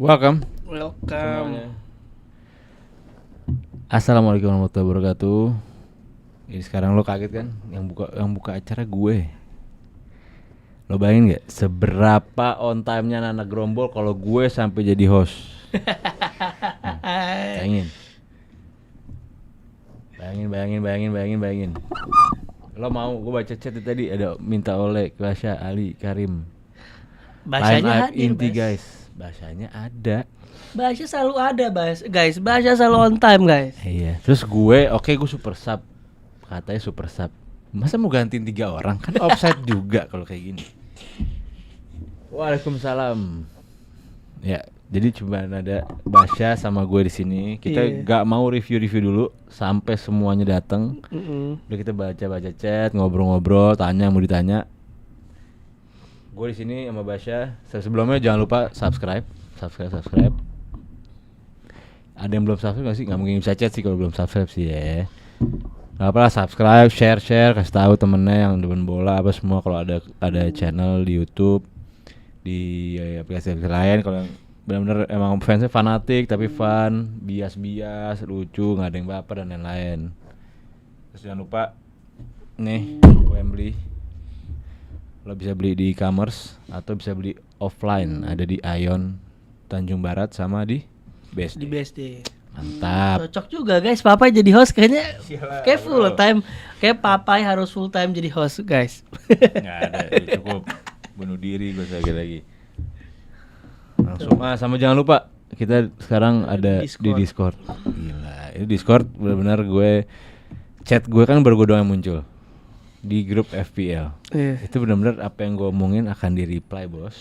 Welcome Welcome. semuanya. Assalamualaikum warahmatullahi wabarakatuh. Ini sekarang lo kaget kan? Yang buka acara gue. Lo bayangin nggak seberapa on time-nya anak gerombol kalau gue sampai jadi host? Bayangin. Lo mau gue baca chat tadi ada minta oleh Klasya, Ali, Karim. Bahasanya hadir, inti Bas. guys, bahasanya ada. Bahasa selalu ada, guys. Bahasa selalu on time, guys. Iya. Terus gue, gue super sub. Katanya super sub. Masa mau gantiin 3 orang? Kan offside juga kalau kayak gini. Waalaikumsalam. Ya, jadi cuma ada Basya sama gue di sini. Kita gak mau review dulu sampai semuanya datang. Udah kita baca chat, ngobrol-ngobrol, tanya yang mau ditanya. Gue di sini sama Basya. Sebelumnya jangan lupa subscribe. Ada yang belum subscribe nggak sih? Nggak mungkin bisa chat sih kalau belum subscribe sih ya. Gak apa lah, subscribe, share, kasih tahu temennya yang demen bola apa semua. Kalau ada channel di YouTube, di aplikasi lain. Kalau yang benar-benar emang fansnya fanatik tapi fun, bias, lucu, nggak ada yang baper dan lain-lain. Terus jangan lupa nih Wembley. Lo bisa beli di e-commerce atau bisa beli offline. Ada di Ion Tanjung Barat sama di BSD. Di BSD. Mantap. Cocok juga, guys. Papai jadi host kayaknya. Sialah, Kayak full bro. time. Kayak Papai harus full time jadi host, guys. Nggak ada, cukup bunuh diri gue lagi. Langsung sama jangan lupa kita sekarang ada di Discord. Gila, ini Discord benar-benar gue chat gue kan baru gue doang yang muncul di grup FPL. Itu benar-benar apa yang gue omongin akan di reply, bos.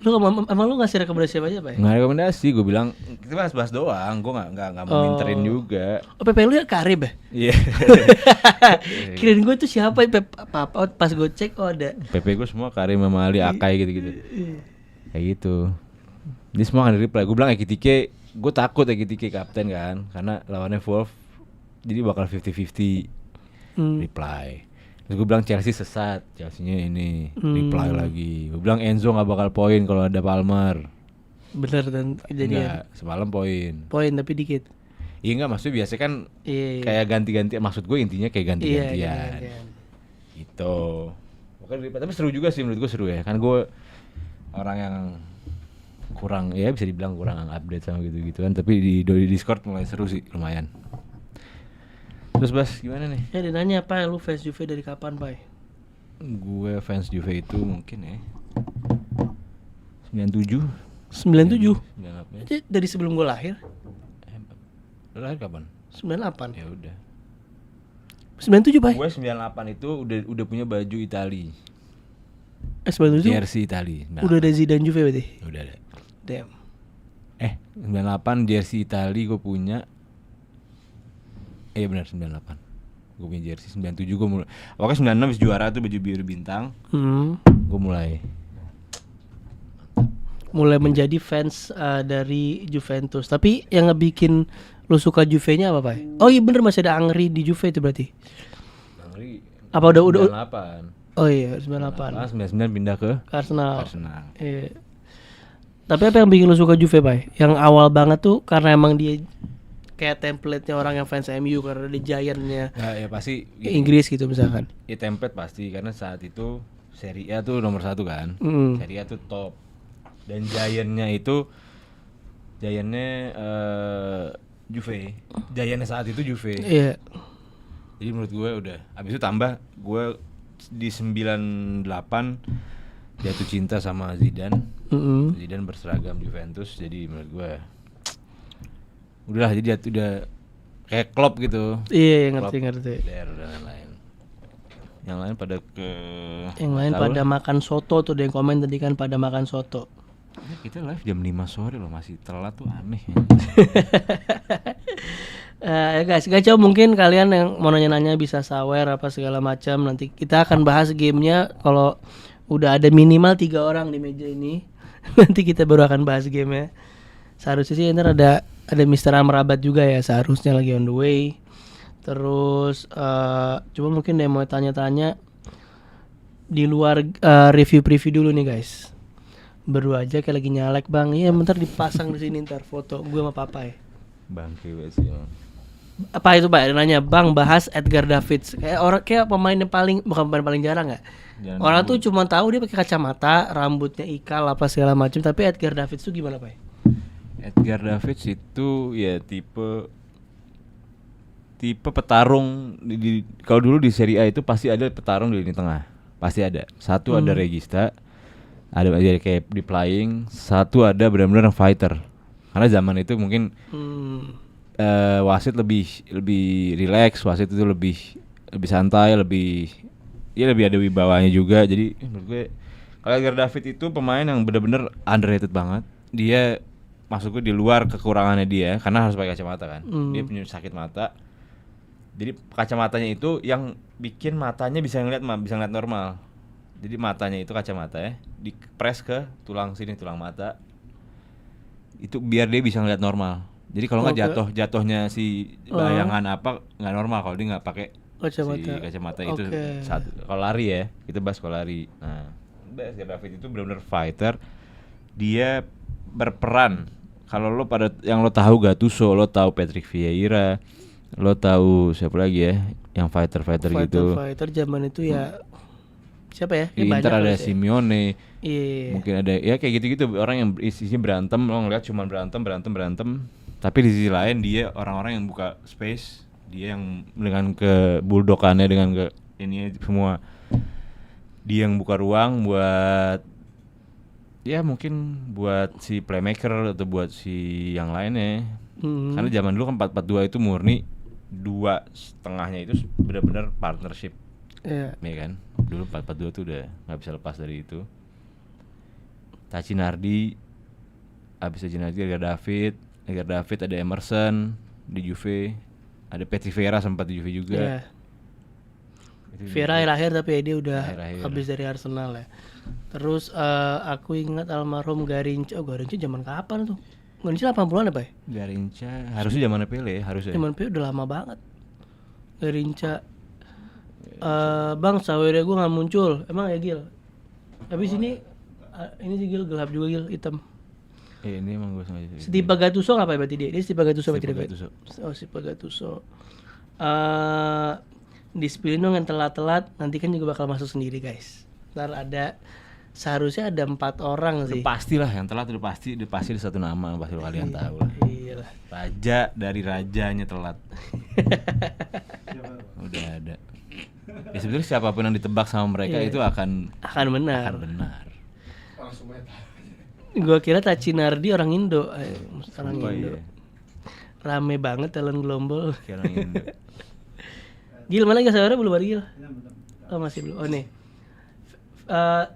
Lu emang lu ngasih rekomendasi apa aja, Pak? Nggak rekomendasi, gue bilang kita bahas doang, gue nggak mau minterin juga. Oh, PP lu ya Karib ya? Iya. Kirain gue tuh siapa ya, Papa. Pas gue cek, oh ada. PP gue semua Karim sama Ali, Akai gitu. Kayak gitu. Dia semua akan di-reply. Gue bilang Ekitike, gue takut Ekitike kapten kan, karena lawannya Wolf, jadi bakal 50-50 reply. Terus gue bilang Chelsea sesat, Chelsea-nya ini reply lagi. Gue bilang Enzo gak bakal poin kalau ada Palmer. Bener dan kejadian. Enggak, semalam poin. Poin tapi dikit. Iya enggak, maksudnya biasanya kan Iya. kayak ganti-ganti. Maksud gue intinya kayak ganti-gantian. Iya. Gitu. Tapi seru juga sih, menurut gue seru ya. Kan gue orang yang kurang, ya bisa dibilang kurang update sama gitu-gitu kan. Tapi di Discord mulai seru sih, lumayan. Terus Bas, gimana nih? Ya dia nanya, Pak, lu fans Juve dari kapan, Pak? Gue fans Juve itu mungkin ya 97 97. 98. Jadi dari sebelum gue lahir. Lu lahir kapan? 98. Ya udah. 97, Pak. Gue 98 itu udah punya baju Itali. 97. Jersey Itali. Udah ada Zidane Juve berarti. Udah ada. Damn. 98 jersey Itali gue punya. Iya benar 98. Gue punya jersey 97 gue mulai. Pokoknya 96 habis juara tuh baju biru bintang. Gue mulai menjadi fans dari Juventus. Tapi yang ngebikin lu suka Juve-nya apa, Pak? Oh iya bener, masih ada Angri di Juve itu berarti. Angri. Apa udah 98. Oh iya, 98. 99 pindah ke Arsenal. Iya. Tapi apa yang bikin lu suka Juve, Pak? Yang awal banget tuh karena emang dia kayak template-nya orang yang fans MU karena dia giant-nya Ya pasti Inggris gitu misalkan. Ya template pasti karena saat itu Serie A tuh nomor 1 kan. Serie A tuh top. Dan giant-nya itu Juve. Giant-nya saat itu Juve. Iya. Jadi menurut gue udah. Abis itu tambah gue di 98 jatuh cinta sama Zidane. Zidane berseragam Juventus, jadi menurut gue udahlah, jadi udah kayak Klopp gitu. Iya, Klopp, ngerti. dan lain-lain. Yang lain pada pada makan soto tuh, ada yang komen tadi kan pada makan soto. Ya, kita live jam 5 sore loh, masih telat tuh aneh ya. Guys, coba mungkin kalian yang mau nanya-nanya bisa sawer apa segala macam. Nanti kita akan bahas gamenya kalau udah ada minimal 3 orang di meja ini. Nanti kita baru akan bahas gamenya. Seharusnya sih ntar ada Mr. Amrabat juga ya, seharusnya lagi on the way. Terus coba mungkin deh mau tanya-tanya di luar review preview dulu nih guys. Berdua aja kayak lagi nyalek bang. Iya bentar dipasang di sini ntar foto gue sama papa ya. Bangke banget sih emang. Apa itu Pak? Dia nanya bang bahas Edgar Davids. Kayak pemain yang bukan pemain paling jarang ya. Jangan Orang dulu. tuh cuma tahu dia pakai kacamata, rambutnya ikal apa segala macam. Tapi Edgar Davids tuh gimana Pak? Edgar Davids itu ya tipe petarung kalau dulu di Serie A itu pasti ada petarung di lini tengah. Pasti ada. Satu ada regista, ada kayak di playing, satu ada benar-benar fighter. Karena zaman itu mungkin wasit lebih relax, wasit itu lebih santai, lebih ada wibawanya juga. Jadi menurut gue kalau Edgar David itu pemain yang benar-benar underrated banget. Dia masuk gue di luar kekurangannya dia karena harus pakai kacamata kan. Dia punya sakit mata. Jadi kacamatanya itu yang bikin matanya bisa ngeliat normal. Jadi matanya itu kacamata ya dipres ke tulang mata. Itu biar dia bisa ngeliat normal. Jadi kalau nggak jatuhnya si bayangan apa nggak normal kalau dia nggak pakai kacamata itu. Satu kalau lari ya kita bahas kalau lari. Nah, David itu benar-benar fighter. Dia berperan. Kalau lo yang lo tahu Gattuso, lo tahu Patrick Vieira, lo tahu siapa lagi ya yang fighter gitu. Fighter zaman itu ya siapa ya? Di Inter ada Simeone. Iya. Mungkin ada ya kayak gitu-gitu orang yang isinya berantem, lo ngeliat cuma berantem. Tapi di sisi lain dia orang-orang yang buka space, dia yang dengan ke bulldogannya dengan ke ini semua. Dia yang buka ruang buat ya mungkin buat si playmaker atau buat si yang lainnya. Karena zaman dulu kan 4-4-2 itu murni dua setengahnya itu benar-benar partnership. Iya kan? Dulu 4-4-2 tuh udah nggak bisa lepas dari itu. Tacinardi, abis Tacinardi Edgar David ada Emerson di Juve, ada Patrick Vieira sempat di Juve juga. Iya. Vieira akhir tapi ya dia udah habis dari Arsenal ya. Terus aku ingat almarhum Garincha. Garincha zaman kapan tuh? Garincha 80-an apa ya? Garincha harusnya zaman Pele harusnya. Zaman Pele udah lama banget. Garincha. Bang, Sawere gue nggak muncul. Emang ya Gil? Habis ini si Gil gelap juga Gil, hitam. Ini emang gue sengaja. Stipe Gattuso apa berarti dia? Dia Stipe Gattuso berarti dia. Oh, Stipe Gattuso. Di Spilino yang telat-telat nanti kan juga bakal masuk sendiri guys. Ntar seharusnya ada 4 orang sih. Pastilah yang telat udah pasti ada satu nama pasti kalian tahu lah. Iyalah. Raja dari rajanya telat. Udah ada. Ya sebenarnya siapapun yang ditebak sama mereka itu akan benar. Langsung Gua kira Tacinardi orang Indo. Orang Indo. Iya. Rame banget talent gelombol. Orang Indo. Gil mana gak saudara belum ada Gil? Oh masih belum. Oh nih.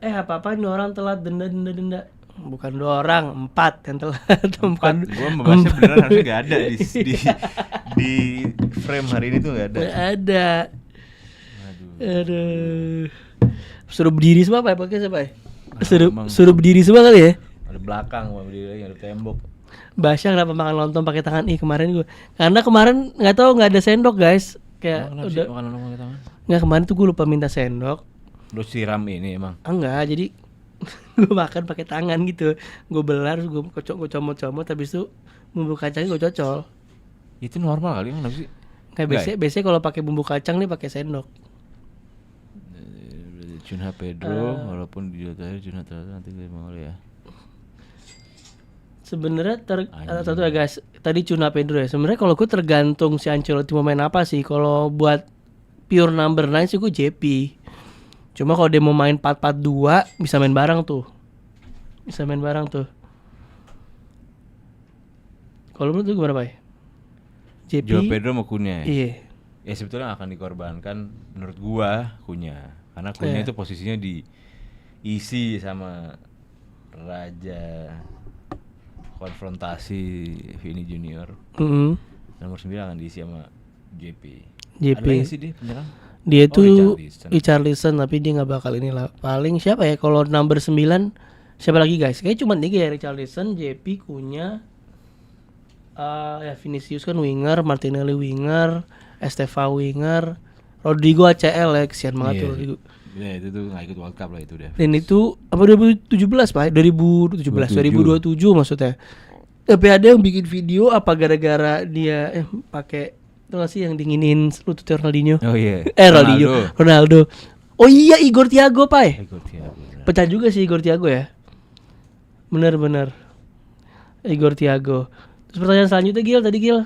Apa-apaan 2 orang telat denda. Bukan 2 orang, 4 yang telat. 4. Gua membahasnya beneran harusnya gak ada di frame hari ini tuh gak ada. Gak ada. Aduh. Suruh berdiri semua apa ya podcast apa ya? Suruh berdiri semua kali ya? Ada belakang, berdiri ada tembok. Basya kenapa makan lontong pakai tangan? Karena kemarin nggak tahu nggak ada sendok guys. Kayak udah makan lontong pakai tangan. Nggak, kemarin tuh gue lupa minta sendok. Lu siram ini emang? Enggak, jadi gue makan pakai tangan gitu. Gue belar, gue comot-comot, habis itu bumbu kacangnya gue cocol. Itu normal kali kenapa sih? Kayak biasanya kalau pakai bumbu kacang nih pakai sendok. Cunha Pedro walaupun di terakhir Cunha nanti mau ya. Sebenarnya satu ya guys, tadi Cunha Pedro ya. Sebenarnya kalau gue tergantung si Ancelotti mau main apa sih. Kalau buat pure number 9 sih gue JP. Cuma kalau dia mau main 4-4-2 bisa main bareng tuh. Kalau menurut lu gimana Pak? JP Joao Pedro mau Cunha. Iya. Ya sebetulnya akan dikorbankan menurut gua Cunha. Karena Cunha itu posisinya diisi sama raja konfrontasi Vini Junior. Nomor 9 akan diisi sama JP. Ada lagi sih dia penyerang? Dia tuh Richarlison tapi dia nggak bakal ini lah. Paling siapa ya kalau number 9 siapa lagi guys? Kayaknya cuma 3 ya, Richarlison, JP, Cunha. Ya Vinicius kan winger, Martinelli winger, Esteva winger, Rodrigo ACL ya, kesian banget tuh Rodrigo. Ya itu tuh nggak ikut World Cup lah itu deh. Dan itu apa 2017 Pak? 2017, 2027 maksudnya. Tapi ada yang bikin video apa gara-gara dia pakai itu nggak sih yang dinginin lutut Ronaldinho? Oh iya. Ronaldo. Oh iya Igor Thiago Pak. Igor Thiago. Pecah juga sih Igor Thiago ya. Benar-benar. Igor Thiago. Terus pertanyaan selanjutnya Gil, tadi Gil.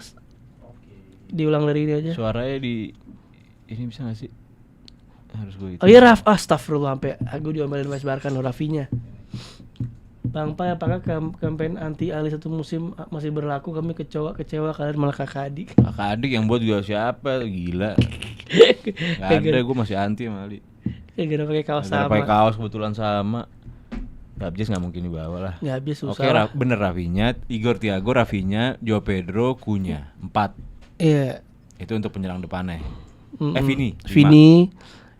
Diulang dari ini aja. Suaranya di ini bisa nggak sih? Harus gue itu. Oh iya astagfirullah sampai aku diomelin Mas Barkan Rafinya. Bang Pai, apakah kampanye anti Ali satu musim masih berlaku? Kami kecewa kalian malah kakak adik. Kakak adik yang buat juga siapa? Gila. Gak ada, gue masih anti sama Ali. Gara-gara pakai kaos sama. Pakai kaos kebetulan sama. Gabjes nggak mungkin dibawa lah. Gabjes susah. Oke, bener Rafinha, Igor Thiago, Rafinha, Joao Pedro, Cunha 4. Iya. Itu untuk penyerang depannya. Vini.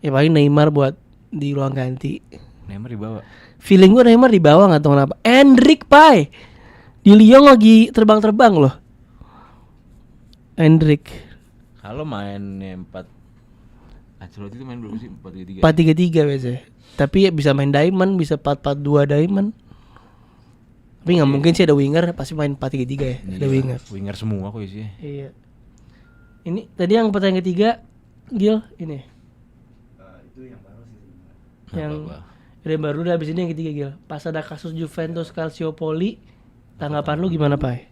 Ya paling Neymar buat di ruang ganti. Neymar dibawa. Feeling gue Neymar dibawa nggak tahu kenapa. Endrick Pai di Lyon lagi terbang-terbang loh. Endrick. Kalau main 4 Ancelotti itu main berapa sih? 4-3-3. 4-3-3 biasanya. Tapi ya bisa main diamond, bisa 4-4-2 diamond. Tapi nggak mungkin sih ada winger, pasti main 4-3-3 ya. Iya, ada winger. Winger semua kok isinya. Iya. Ini tadi yang pertanyaan ketiga, Gil, ini. Itu yang baru sih sebenarnya. Yang udah baru udah habis ini yang ketiga Gil. Pas ada kasus Juventus Calciopoli, tanggapan lu gimana Pai?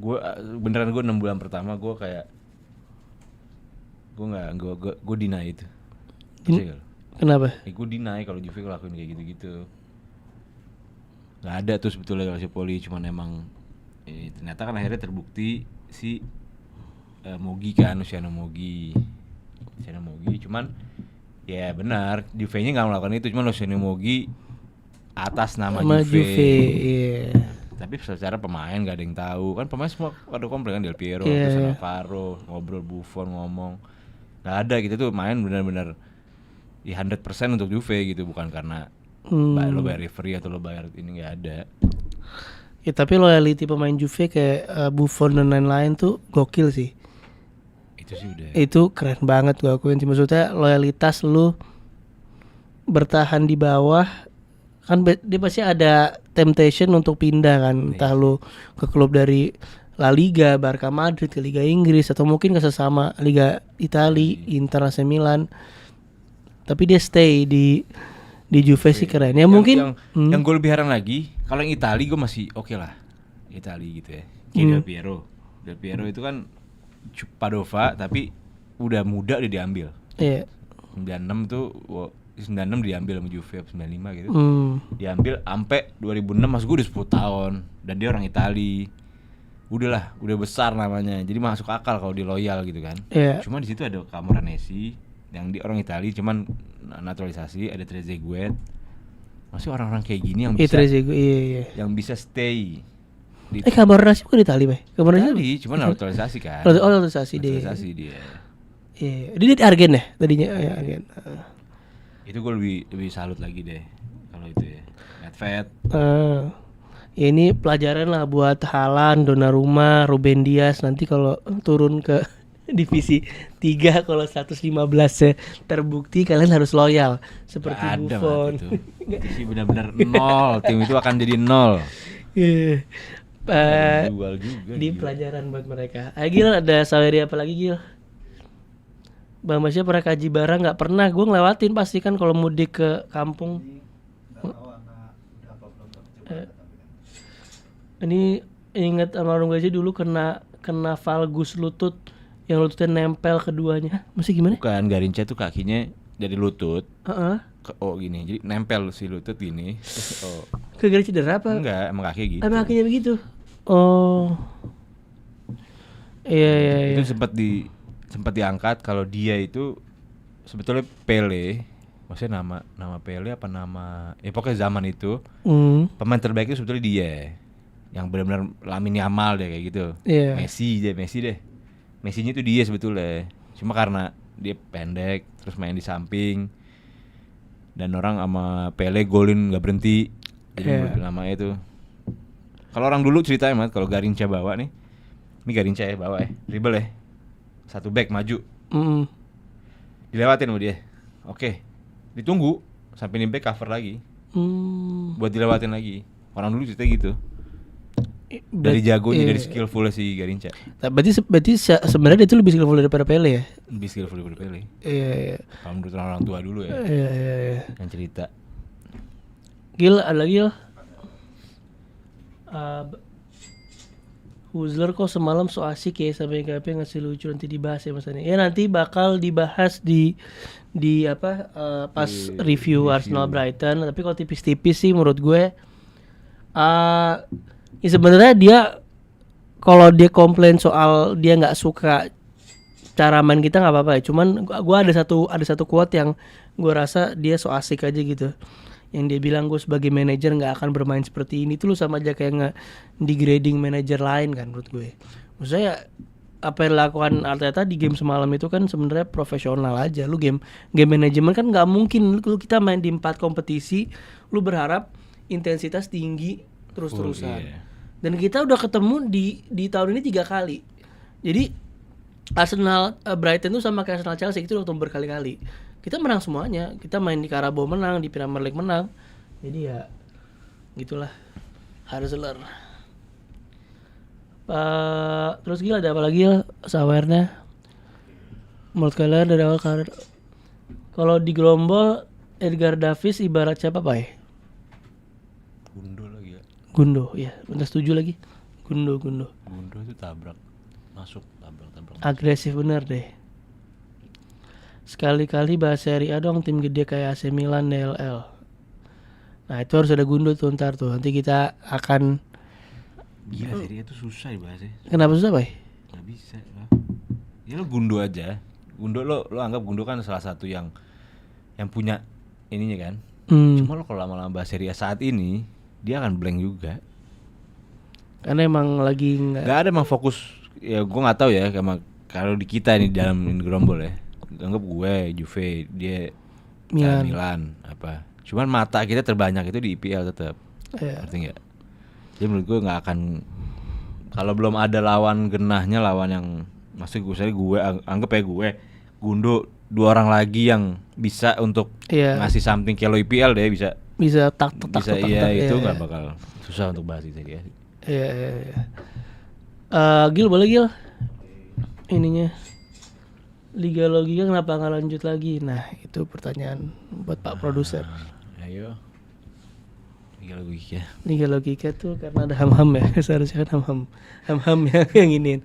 Gue beneran 6 bulan pertama gue kayak gue deny itu. Kenapa? Gue deny kalau Juve ngelakuin kayak gitu-gitu. Gak ada tuh sebetulnya Calciopoli, cuman emang ternyata kan akhirnya terbukti si Mogi kan, Luciano Mogi, cuman ya benar Juve-nya nggak melakukan itu, cuman Luciano Mogi atas nama Juve. Iya. Tapi secara pemain gak ada yang tahu kan, pemain semua pada komplain kan, Del Piero, Cannavaro, ngobrol Buffon ngomong, gak ada gitu tuh, main benar-benar ya 100% untuk Juve gitu, bukan karena lo bayar referee atau lo bayar ini, gak ada. Ya tapi loyalty pemain Juve kayak Buffon dan lain-lain tuh gokil sih. Itu sih udah. Itu keren banget gua akuin sih, maksudnya loyalitas lu bertahan di bawah kan dia pasti ada temptation untuk pindah kan, entah lu ke klub dari La Liga, Barca Madrid, ke Liga Inggris atau mungkin ke sesama Liga Italia, Inter, AC Milan. Tapi dia stay di Juve sih keren. Ya mungkin yang gue lebih heran lagi, kalau yang Italia gue masih oke lah. Italia gitu ya. Kayak Del Piero itu kan Padova tapi udah muda dia diambil. Iya. 96 tuh 96 diambil sama Juve 95 gitu. Diambil sampai 2006, mas gue udah 10 tahun dan dia orang Itali. Udah besar namanya. Jadi masuk akal kalau dia loyal gitu kan. Yeah. Cuma di situ ada Camoranesi yang di orang Itali cuman naturalisasi, ada Trezeguet. Masih orang-orang kayak gini yang bisa yang bisa stay. Camoranesi bukan Itali, Bay. Camoranesi cuman naturalisasi kan. Naturalisasi dia. Iya. Dia di Argen ya tadinya, ya Argen. Itu gue lebih salut lagi deh kalau itu ya. Nedved. Ya ini pelajaran lah buat Haaland, Donnarumma, Ruben Dias nanti kalau turun ke divisi 3 kalau 115 ya terbukti kalian harus loyal seperti Buffon. Itu sih benar-benar nol, tim itu akan jadi nol. Jual juga. Di gila. Pelajaran buat mereka. Gil, ada Sawery apa lagi Gil? Bang Masya pernah kaji barang nggak pernah, gue ngelewatin pasti kan kalau mudik ke kampung. Ini inget almarhum Gaji dulu kena valgus lutut, yang lututnya nempel keduanya. Masih gimana? Bukan, Garinca tuh kakinya dari lutut. Gini, jadi nempel si lutut gini. Gara-gara cedera apa? Enggak, emang kakinya gitu. Emang kakinya begitu. Oh. Iya. Itu sempat diangkat kalau dia itu sebetulnya Pele, maksudnya nama Pele apa nama pokoknya zaman itu pemain terbaik itu sebetulnya dia, yang benar-benar Lamine Yamal deh kayak gitu. Messi deh Messinya itu dia sebetulnya, cuma karena dia pendek terus main di samping dan orang sama Pele golin nggak berhenti, jadi namanya itu. Kalau orang dulu ceritanya kalau Garinca bawa nih, ini Garinca ya bawa dribble ya, satu back maju. Dilewatin sama dia. Oke. Ditunggu sampai nih back cover lagi. Buat dilewatin lagi. Orang dulu cerita gitu. Dari jagonya, dari skillful si Garinca. Berarti sebenarnya dia tuh lebih skillful daripada Pele ya? Lebih skillful daripada Pele. Iya. Kalau menurut orang tua dulu ya. Iya. Yang cerita. Gil, ada lagi Gil? Huzler kok semalam so asik ya sampai KP ngasih lucu, nanti dibahas ya Mas Ani. Ya nanti bakal dibahas di pas review Arsenal Brighton. Tapi kalau tipis-tipis sih menurut gue ya sebenarnya dia kalau dia komplain soal dia nggak suka cara main kita nggak apa-apa ya. Cuman gue ada satu quote yang gue rasa dia so asik aja gitu. Yang dia bilang, gue sebagai manajer nggak akan bermain seperti ini tuh lu sama aja kayak degrading manajer lain kan menurut gue. Maksudnya apa yang dilakukan Arteta di game semalam itu kan sebenarnya profesional aja. Lu game manajemen kan nggak mungkin lu kita main di 4 kompetisi lu berharap intensitas tinggi terus-terusan. Dan kita udah ketemu di tahun ini 3 kali. Jadi Arsenal Brighton tuh sama kayak Arsenal Chelsea itu udah ketemu berkali-kali. Kita menang semuanya. Kita main di Carabao menang, di Premier League menang. Jadi ya gitulah. Harzler. Terus gila ada apa lagi ya sawernya? Menurut kalian dari awal karir kalau di Gerombol Edgar Davis ibarat siapa Pak? Gundo lagi ya. Gundo, ya. Benar setuju lagi. Gundo itu tabrak. Masuk tabrak. Agresif bener deh. Sekali-kali bahas Serie A dong, tim gede kayak AC Milan, DLL. Nah itu harus ada Gundo tuh ntar tuh. Nanti kita akan. Gila Serie A tuh susah dibahasnya. Kenapa susah Pak? Gak bisa lah. Ya lo Gundo aja. Gundo lo anggap Gundo kan salah satu yang punya ininya kan. Cuma lo kalau lama-lama bahas Serie A saat ini dia akan blank juga. Karena emang lagi nggak ada emang fokus. Ya gue nggak tahu ya kalau di kita nih dalam Gerombol ya. Anggap gue Juve, dia Milan apa. Cuman mata kita terbanyak itu di IPL tetap. Ngerti nggak? Jadi menurut gue nggak akan kalau belum ada lawan genahnya, lawan yang maksudnya gue anggap ya gue Gundo 2 orang lagi yang bisa untuk ngasih something kalau IPL deh bisa tak itu nggak bakal susah untuk bahas itu dia. Iya. Gil boleh Gil ininya Liga Logika kenapa nggak lanjut lagi? Nah itu pertanyaan buat Pak Produser. Ayo Liga Logika tuh karena ada ham-ham ya. Seharusnya kan ham-ham yang iniin.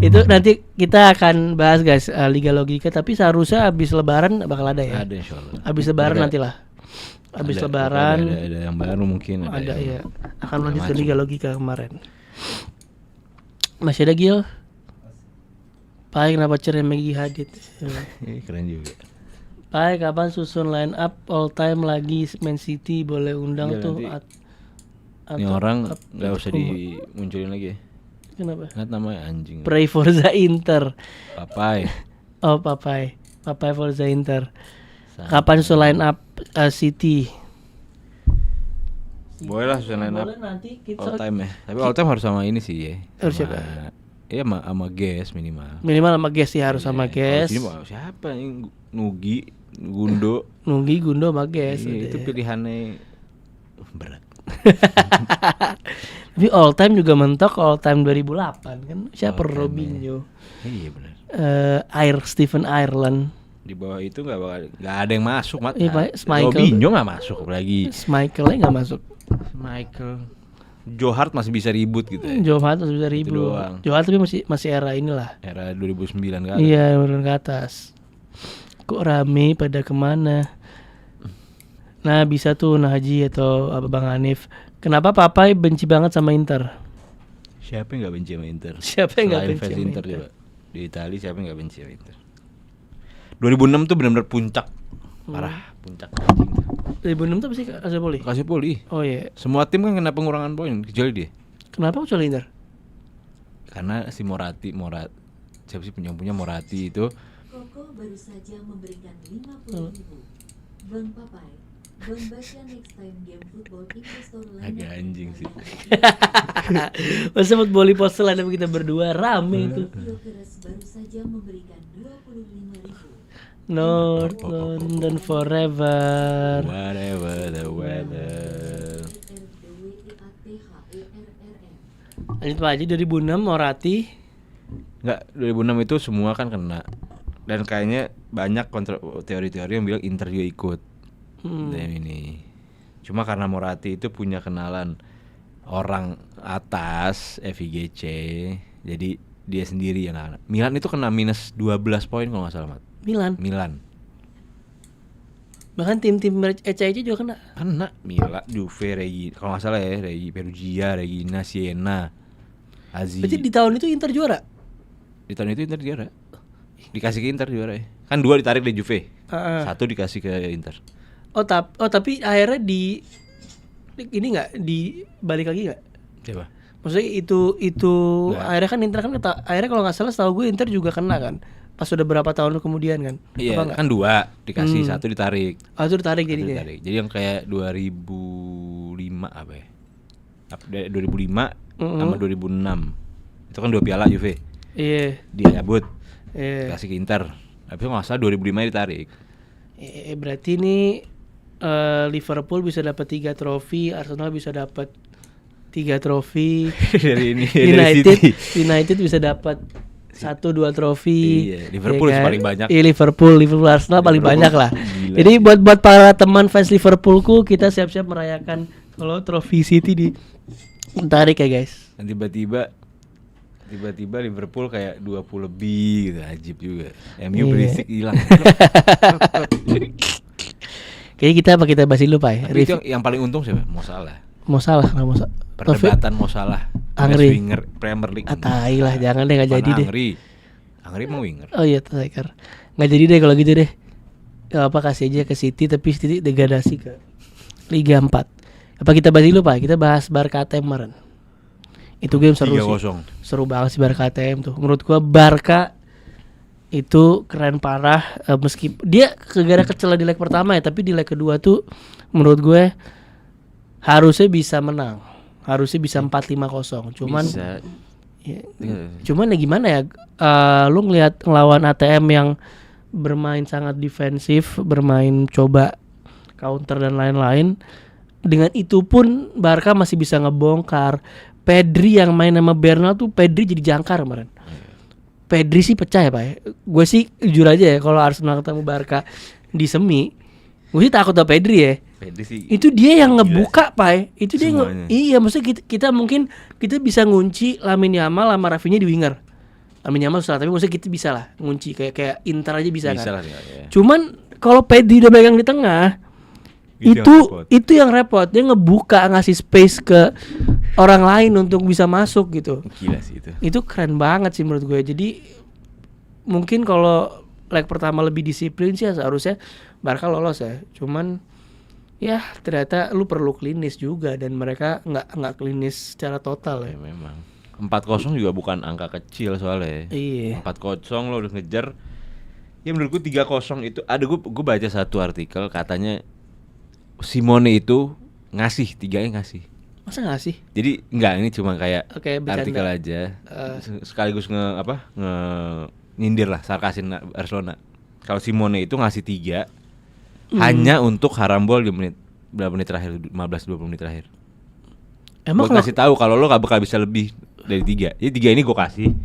Itu nanti kita akan bahas guys Liga Logika. Tapi seharusnya habis Lebaran bakal ada ya. Ada insyaallah. Habis Lebaran nantilah. Habis Lebaran ada yang baru mungkin ada ya. Akan lanjut ke Liga Logika kemarin. Masih ada Gil? Pai kenapa cerai Maggie Hadid? Keren juga. Pai kapan susun line up all time lagi Man City boleh undang tuh ini orang nggak usah dimunculin lagi. Kenapa? Nggak namanya anjing. Pray Forza Inter. Papai. Oh Papai Forza Inter. Kapan susun line up City? Boleh lah susun line up. Nanti kita all time ya. Tapi all time harus sama ini sih ya. Harus siapa? Iya sama Guess minimal. Minimal sama Guess ya harus sama Guess. Siapa nih Nugi, Gundo sama Guess. Itu pilihannya berat. Tapi all time juga mentok all time 2008 kan. Siapa Robinho? Iya benar. Stephen Ireland. Di bawah itu nggak ada yang masuk. Robinho nggak masuk lagi. Schmeichelnya nggak masuk. Joe Hart masih bisa ribut gitu ya. Joe Hart masih bisa ribut. Joe Hart tapi masih era inilah. Era 2009 kan. Iya, turun ke atas. Kok rame pada kemana? Nah, bisa tuh Haji atau Bang Hanif. Kenapa Papai benci banget sama Inter? Siapa yang nggak benci sama Inter? Siapa yang nggak benci sama Inter coba? Di Italia siapa yang nggak benci sama Inter? 2006 tuh benar-benar puncak. Parah, puncak. 2006 tuh pasti Calciopoli. Oh iya. Semua tim kan kena pengurangan poin kecuali dia. Kenapa kecuali Inter? Karena si Moratti siapa sih punya Moratti itu. Koko baru saja memberikan 50.000. Bang Papai, Bang baca next time game football investor lain. Agak anjing sih. Masa football poster ada kita berdua rame itu. Yokeres baru saja memberikan 25.000. North London forever. Whatever the weather. Lanjut Pak Haji, 2006 Morati. Enggak, 2006 itu semua kan kena. Dan kayaknya banyak teori-teori yang bilang Inter juga ikut. Dan ini. Cuma karena Morati itu punya kenalan orang atas FIGC, jadi dia sendiri yang kena. Milan itu kena minus 12 poin kalau nggak salah, Mat. Milan. Bahkan tim-tim ECIC juga kena. Milan, Juve, Regina, kalau nggak salah ya, Perugia, Regina, Siena, Azi. Berarti di tahun itu Inter juara? Di tahun itu Inter juara. Dikasih ke Inter juara ya. Kan 2 ditarik dari Juve. 1 dikasih ke Inter. Tapi akhirnya ini nggak dibalik lagi nggak? Coba. Maksudnya itu akhirnya kan Inter kan akhirnya kalau nggak salah setahu gue Inter juga kena kan. Pas udah berapa tahun kemudian kan? Iya, kan 2 dikasih, 1 ditarik. Oh, itu ditarik jadinya. Jadi yang kayak 2005 apa ya? 2005 sama 2006. Itu kan 2 piala Juve. Iya. Dia nyabut. Iya. Kasih ke Inter. Tapi kalau nggak salah 2005 ditarik. Berarti ini Liverpool bisa dapat 3 trofi, Arsenal bisa dapat 3 trofi. Dari ini United bisa dapat 1-2 trofi. Iya, Liverpool paling banyak. Iya, Liverpool Arsenal paling banyak lah. Gila. Jadi buat para teman fans Liverpoolku, kita siap-siap merayakan kalau trofi City ditarik ya guys. Dan tiba-tiba Liverpool kayak 20 lebih gitu, ajib juga. MU berisik hilang. Kayaknya kita bahas dulu Pak ya. Tapi itu yang paling untung siapa? Mo Salah. Perdebatan Mo Salah. Angri winger Premier League. Tai lah, jangan deh, enggak jadi deh. Angri emang winger. Oh iya, striker. Enggak jadi deh kalau gitu deh. Gak apa, kasih aja ke City, tapi City degradasi ke Liga 4. Apa kita bahas dulu Pak? Kita bahas Barca ATM kemarin. Itu game seru sih. Seru banget sih Barca ATM tuh. Menurut gua Barca itu keren parah, meski dia gara-gara kecelah di leg pertama ya, tapi di leg kedua tuh menurut gue harusnya bisa menang. Harusnya bisa 4-5-0. Cuman bisa. Cuman ya gimana ya? Lu ngelawan ATM yang bermain sangat defensif, bermain coba counter dan lain-lain. Dengan itu pun Barca masih bisa ngebongkar. Pedri yang main sama Bernal tuh, Pedri jadi jangkar kemarin. Pedri sih pecah ya Pak ya. Gue sih jujur aja ya, kalau Arsenal ketemu Barca di semi, gue sih takut sama Pedri ya. Pedri sih, itu dia yang ngebuka Pak ya. Itu dia iya, maksudnya kita mungkin kita bisa ngunci Lamine Yamal sama Rafinha di winger. Lamine Yamal susah, tapi maksudnya kita bisa lah ngunci kayak Inter aja bisa kan. Lah, ya. Cuman kalau Pedri udah pegang di tengah, itu yang repot. Dia ngebuka, ngasih space ke orang lain untuk bisa masuk gitu. Gila sih itu. Itu keren banget sih menurut gue. Jadi mungkin kalau leg pertama lebih disiplin sih seharusnya Barca lolos ya. Cuman ya ternyata lu perlu klinis juga, dan mereka nggak klinis secara total ya. Memang 4-0 juga bukan angka kecil soalnya. Iya. 4-0 lo udah ngejar. Ya menurut gue 3-0 itu ada, gue baca satu artikel katanya Simone itu ngasih 3-nya ngasih. Masa ngasih? Jadi enggak, ini cuma kayak artikel aja. Sekaligus nyindir lah, sarkasin Barcelona. Kalau Simone itu ngasih 3 hanya untuk harambol di berapa menit terakhir, 15-20 menit terakhir. Emang gue kasih tahu kalau lo gak bakal bisa lebih dari 3. Jadi 3 ini gue kasih.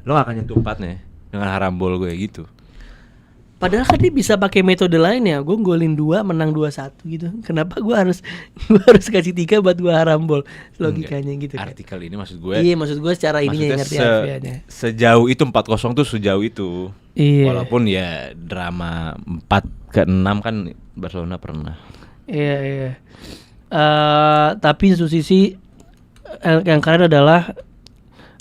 Lo gak akan nyentuh 4-nya dengan harambol gue gitu. Padahal kan dia bisa pakai metode lain ya. Gue golin 2, menang 2-1 gitu. Kenapa gue harus kasih 3 buat gue harambol? Logikanya gitu kan. Artikel ini maksud gue. Iya, maksud gue secara ininya ngerti artinya. Sejauh itu 4-0 tuh sejauh itu. Iya. Walaupun ya drama 4-6 kan Barcelona pernah. Iya. Tapi satu sisi yang keren adalah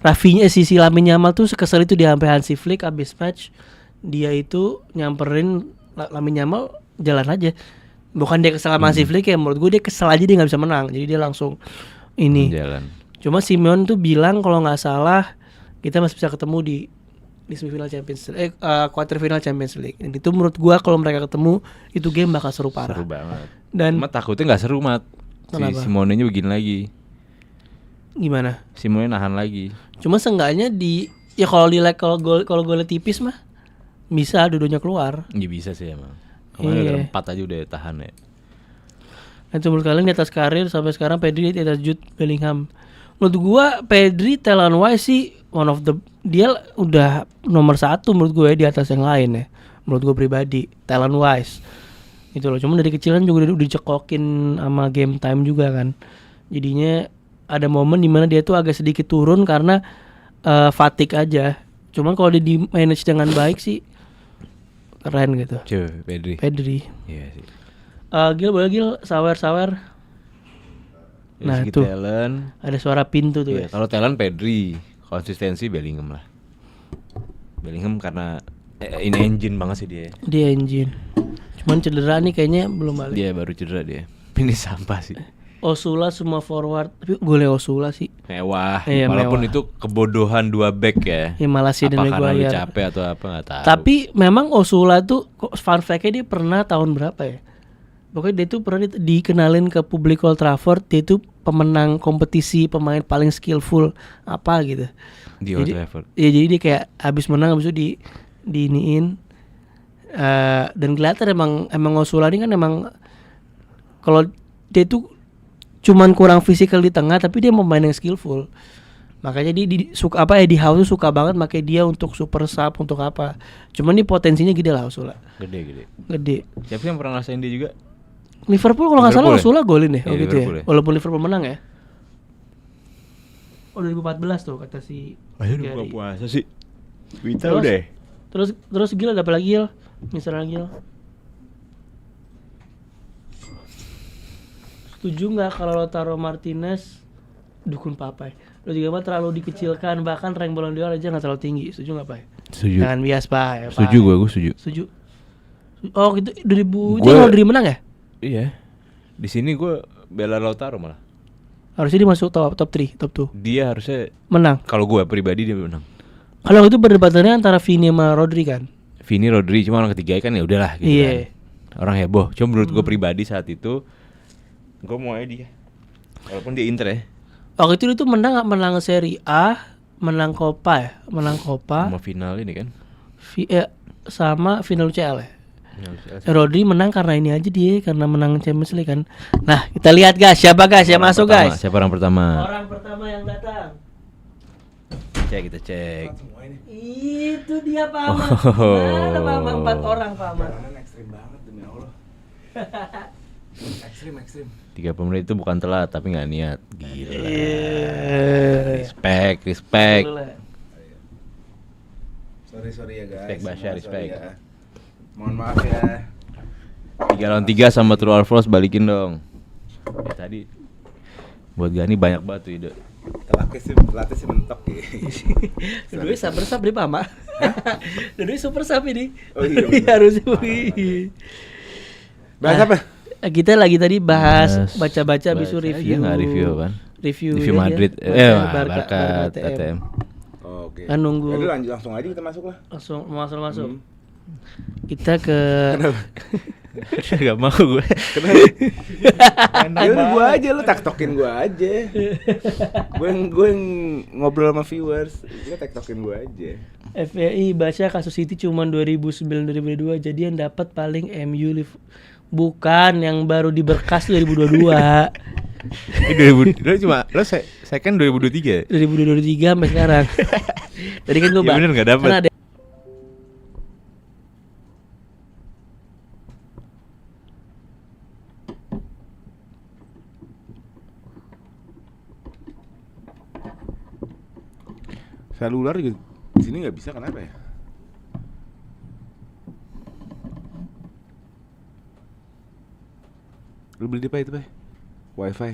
Rafinha, sisi Lamine Yamal tuh kesel itu dia sampai Hansi Flick abis match. Dia itu nyamperin Lamine Yamal jalan aja. Bukan dia kesel sama Hansi Flick ya, menurut gue dia kesel aja dia gak bisa menang. Jadi dia langsung ini jalan. Cuma Simeone tuh bilang kalau gak salah kita masih bisa ketemu di semifinal Champions League, quarterfinal Champions League. Dan itu menurut gue kalau mereka ketemu itu game bakal seru parah. Seru banget. Dan takutnya gak seru Mat. Si Simone-nya begini lagi. Gimana? Simone nahan lagi. Cuma seenggaknya ya kalau di leg kalau gol tipis mah bisa dua-duanya keluar. Iya bisa sih emang. Kemarin Iya. ada 4 aja udah tahan ya. Nah, menurut kalian di atas karir sampai sekarang Pedri di atas Jude Bellingham. Menurut gua Pedri talent wise sih one of the, dia udah nomor 1 menurut gue di atas yang lain ya. Menurut gue pribadi talent wise gitu loh. Cuma dari kecil kan juga udah dicekokin sama game time juga kan. Jadinya ada momen dimana dia tuh agak sedikit turun karena fatigue aja. Cuman kalau dia di manage dengan baik sih keren gitu. Coba Pedri. Iya sih. Gil boleh Gil sawer. Dari Nah, segi tuh. talent, Ada suara pintu tuh iya, guys. kalau talent Pedri, konsistensi Bellingham lah. Bellingham karena in engine banget sih dia. Dia engine. Cuman cedera nih kayaknya belum balik. Dia baru cedera dia. Ini sampah sih. Osula semua forward, tapi gue Osula sih. Mewah. Iya, Walaupun mewah. itu kebodohan 2 back ya. Ya malah sih dan Apa karena lu Maguire. capek atau apa nggak tahu. Tapi memang Osula tuh fun fact-nya dia pernah tahun berapa ya? Pokoknya dia tuh pernah dikenalin ke publik Old Trafford, dia tuh pemenang kompetisi pemain paling skillful apa gitu. di Old Jadi- Trafford. Iya jadi dia kayak habis menang habis itu diiniin. Dan kelihatan emang Osula ini kan emang kalau dia tuh cuman kurang fisikal di tengah tapi dia pemain yang skillful. Makanya dia suka apa Eddie Howe tuh suka banget pakai dia untuk super sub untuk apa. Cuman ini potensinya gede lah Osula. Gede. Gede. Siapa yang pernah ngerasain dia juga? Liverpool kalau nggak salah Liverpool Osula golin ya, Iya, oh gitu Liverpool ya. ya. Walaupun Liverpool menang ya. Oh 2014 tuh kata si Gary. puasa sih. Wita Terus Gil ada apa lagi Gil? Misalnya Gil. Setuju nggak kalau Lautaro Martinez dukun Papai? Lo juga mah terlalu dikecilkan, bahkan rank Ballon d'Or aja nggak terlalu tinggi. Setuju nggak Pai? Setuju. Jangan bias Pai. Setuju gue setuju. Setuju. Oh gitu 2000 Gua- dia Rodri menang ya? Iya. Di sini gue bela Lautaro malah. Harusnya dia masuk top 3, top 2. Dia harusnya Menang. kalau gue pribadi dia menang. Kalau itu perdebatannya antara Vini sama Rodri kan? Vini, Rodri cuma orang ketiga kan ya udahlah gitu Iya. kan. Orang heboh. Cuma menurut gue pribadi saat itu gue mau aja dia. Walaupun dia Inter ya. Waktu itu dia tuh menang Serie A, menang Copa ya, menang Copa. Sama final ini kan. Sama final UCL ya. Rodri menang karena ini aja dia, karena menang Champions League kan. Nah kita lihat guys, siapa guys yang masuk guys? Siapa orang pertama? Orang pertama yang datang. Kita cek. Semua ini Itu dia Pak Ahmad. Oh. Mana Pak Ahmad? 4 orang Pak Ahmad. jalanan ekstrim banget demi Allah. ekstrim. 30 menit itu bukan telat tapi nggak niat. Gila. Iya. Respect. Sorry ya guys. Respect, Basya, Semua sorry respect. ya. Mohon maaf ya. 3 lawan 3 sama True or False balikin dong. Ya tadi buat Gani banyak banget tuh ide. Telatnya sih mentok ya. Dua-duanya super sub dia Pak Ahmad. Dua-duanya super sub ini. Oh iya, benar. Harusnya. Bahas apa? Kita lagi tadi bahas Bahas- baca-baca habis itu bahas aja, review. nggak review kan? Review Review ini Madrid. ya. Barca ATM. Oke. Kan nunggu. Jadi langsung aja kita masuk lah. Langsung masuk. Kita ke Gak mau gue. Ya udah gua aja, lu taktokin gua aja. gue yang ngobrol sama viewers, lu taktokin gua aja. FPI baca kasus City cuma 2009-2022, jadi yang dapat paling MU bukan yang baru diberkas 2022. Ini 2000 lo cuma lo second 2023 ya? 2023 sampai sekarang. Tadi kan gue Ya bener nggak dapet. ada Seluler juga di sini nggak bisa, kenapa ya? Lu beli di apa itu, Pak? Wifi,